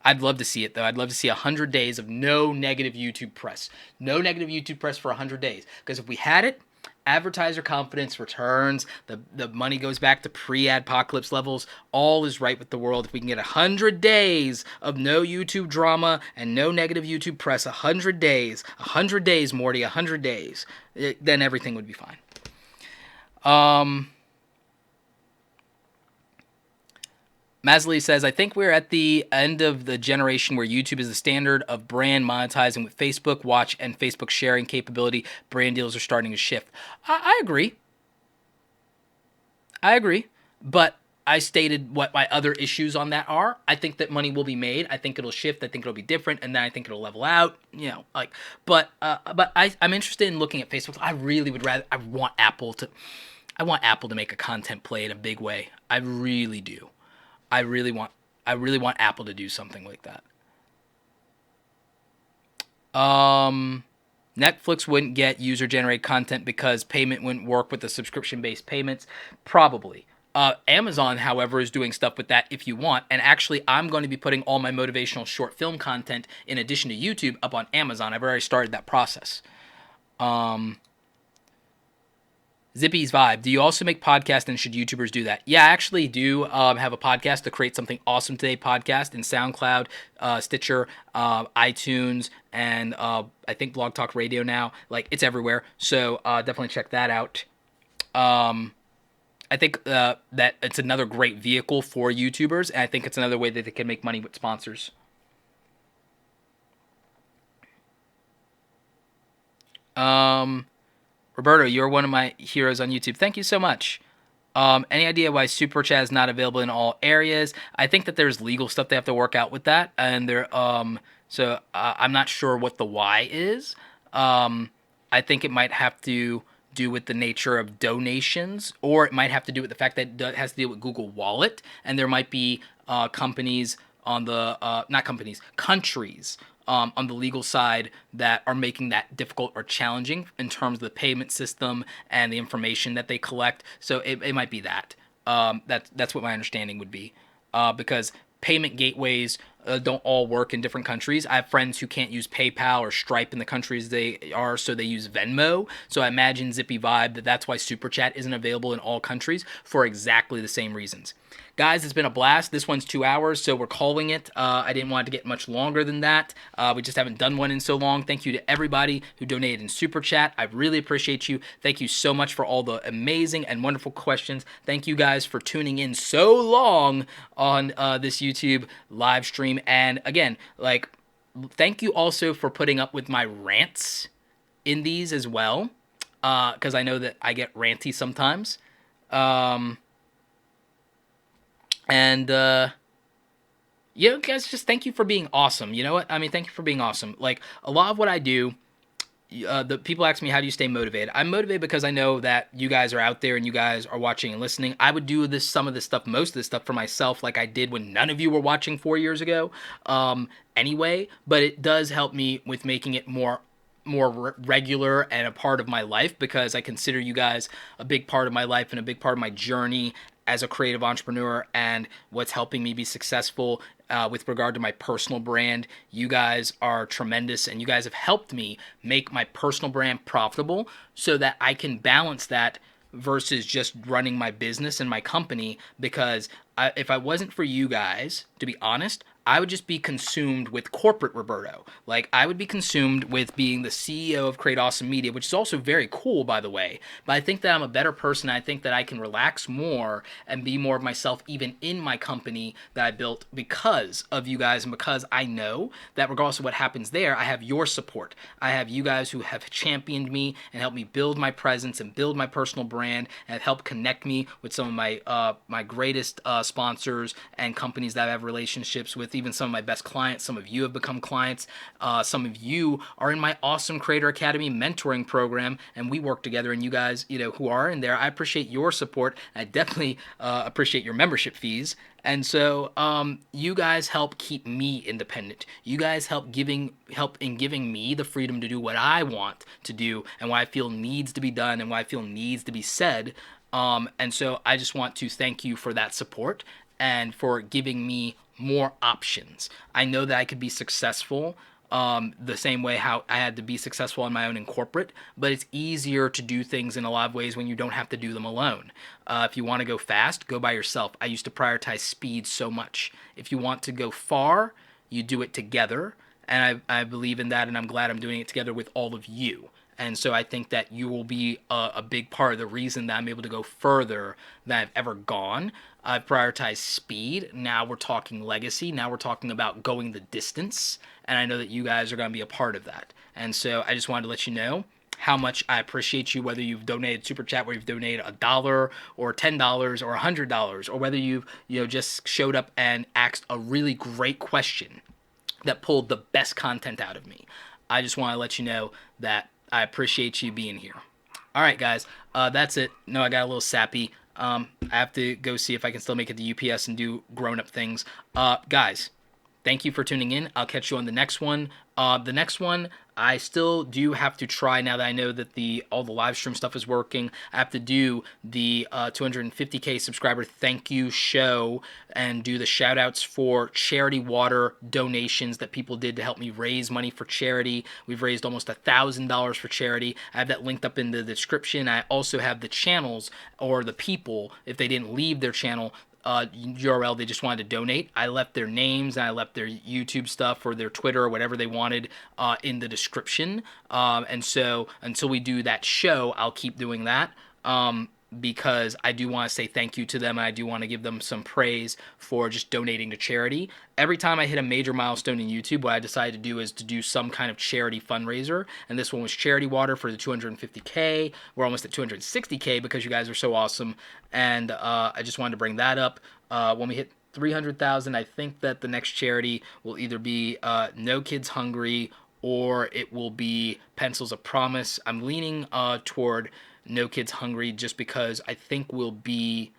I'd love to see it, though. I'd love to see 100 days of no negative YouTube press. No negative YouTube press for 100 days. Because if we had it, advertiser confidence returns, the money goes back to pre-Adpocalypse levels, all is right with the world. If we can get 100 days of no YouTube drama and no negative YouTube press, 100 days, Morty, 100 days, then everything would be fine. Masley says, I think we're at the end of the generation where YouTube is the standard of brand monetizing with Facebook Watch and Facebook sharing capability. Brand deals are starting to shift. I agree. But I stated what my other issues on that are. I think that money will be made. I think it'll shift. I think it'll be different. And then I think it'll level out. But I'm interested in looking at Facebook. I really would rather, I want Apple to make a content play in a big way. I really do. I really want Apple to do something like that. Netflix wouldn't get user-generated content because payment wouldn't work with the subscription-based payments. Probably. Amazon, however, is doing stuff with that if you want. And actually, I'm going to be putting all my motivational short film content in addition to YouTube up on Amazon. I've already started that process. Zippy's Vibe. Do you also make podcasts, and should YouTubers do that? Yeah, I actually do have a podcast, to Create Something Awesome Today podcast, in SoundCloud, Stitcher, iTunes, and I think Blog Talk Radio now. It's everywhere. So definitely check that out. I think that it's another great vehicle for YouTubers, and I think it's another way that they can make money with sponsors. Roberto, you're one of my heroes on YouTube. Thank you so much. Any idea why Super Chat is not available in all areas? I think that there's legal stuff they have to work out with that, and I'm not sure what the why is. I think it might have to do with the nature of donations, or it might have to do with the fact that it has to do with Google Wallet, and there might be countries on the legal side that are making that difficult or challenging in terms of the payment system and the information that they collect. So it might be that. That's what my understanding would be. Because payment gateways don't all work in different countries. I have friends who can't use PayPal or Stripe in the countries they are, so they use Venmo. So I imagine Zippy Vibe that's why Super Chat isn't available in all countries for exactly the same reasons. guys, it's been a blast. This one's 2 hours, so we're calling it. I didn't want it to get much longer than that. We just haven't done one in so long. Thank you to everybody who donated in Super Chat. I really appreciate you. Thank you so much for all the amazing and wonderful questions. Thank you guys for tuning in so long on this YouTube live stream. And again, like, thank you also for putting up with my rants in these as well, because I know that I get ranty sometimes. You know, guys, just thank you for being awesome. You know what? I mean, thank you for being awesome. Like, a lot of what I do, the people ask me, how do you stay motivated? I'm motivated because I know that you guys are out there and you guys are watching and listening. I would do some of this stuff, most of this stuff for myself, like I did when none of you were watching 4 years ago, anyway, but it does help me with making it more regular and a part of my life, because I consider you guys a big part of my life and a big part of my journey as a creative entrepreneur, and what's helping me be successful with regard to my personal brand. You guys are tremendous, and you guys have helped me make my personal brand profitable so that I can balance that versus just running my business and my company, because if I wasn't for you guys, to be honest, I would just be consumed with corporate Roberto. Like, I would be consumed with being the CEO of Create Awesome Media, which is also very cool, by the way. But I think that I'm a better person. I think that I can relax more and be more of myself even in my company that I built because of you guys, and because I know that regardless of what happens there, I have your support. I have you guys who have championed me and helped me build my presence and build my personal brand, and have helped connect me with some of my my greatest sponsors and companies that I have relationships with. Even some of my best clients. Some of you have become clients. Some of you are in my awesome Creator Academy mentoring program, and we work together. And you guys, you know, who are in there, I appreciate your support. I definitely appreciate your membership fees. And so you guys help keep me independent. You guys help in giving me the freedom to do what I want to do and what I feel needs to be done and what I feel needs to be said. And so I just want to thank you for that support and for giving me more options. I know that I could be successful the same way how I had to be successful on my own in corporate, but it's easier to do things in a lot of ways when you don't have to do them alone. If you want to go fast, go by yourself. I used to prioritize speed so much. If you want to go far, you do it together, and I believe in that, and I'm glad I'm doing it together with all of you. And so I think that you will be a big part of the reason that I'm able to go further than I've ever gone. I've prioritized speed. Now we're talking legacy. Now we're talking about going the distance. And I know that you guys are going to be a part of that. And so I just wanted to let you know how much I appreciate you, whether you've donated Super Chat, where you've donated $1 or $10 or $100, or whether you've just showed up and asked a really great question that pulled the best content out of me. I just want to let you know that I appreciate you being here. All right, guys, that's it. No, I got a little sappy. I have to go see if I can still make it to UPS and do grown-up things. Guys, thank you for tuning in. I'll catch you on the next one. The next one, I still do have to try, now that I know that all the live stream stuff is working. I have to do the 250K subscriber thank you show and do the shout outs for charity water donations that people did to help me raise money for charity. We've raised almost $1,000 for charity. I have that linked up in the description. I also have the channels, or the people, if they didn't leave their channel URL, they just wanted to donate. I left their names and I left their YouTube stuff or their Twitter or whatever they wanted in the description. And so until we do that show, I'll keep doing that because I do want to say thank you to them, and I do want to give them some praise for just donating to charity. Every time I hit a major milestone in YouTube, what I decided to do is to do some kind of charity fundraiser, and this one was charity water for the 250K. We're almost at 260K because you guys are so awesome, and I just wanted to bring that up. When we hit 300,000, I think that the next charity will either be No Kids Hungry or it will be Pencils of Promise. I'm leaning toward No Kids Hungry just because I think we'll be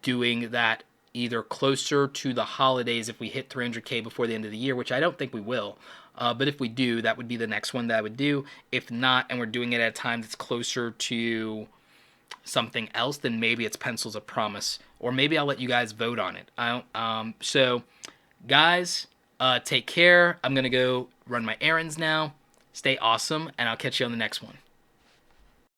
doing that either closer to the holidays if we hit 300K before the end of the year, which I don't think we will. But if we do, that would be the next one that I would do. If not, and we're doing it at a time that's closer to something else, then maybe it's Pencils of Promise, or maybe I'll let you guys vote on it. So guys, take care. I'm gonna go run my errands now. Stay awesome, and I'll catch you on the next one.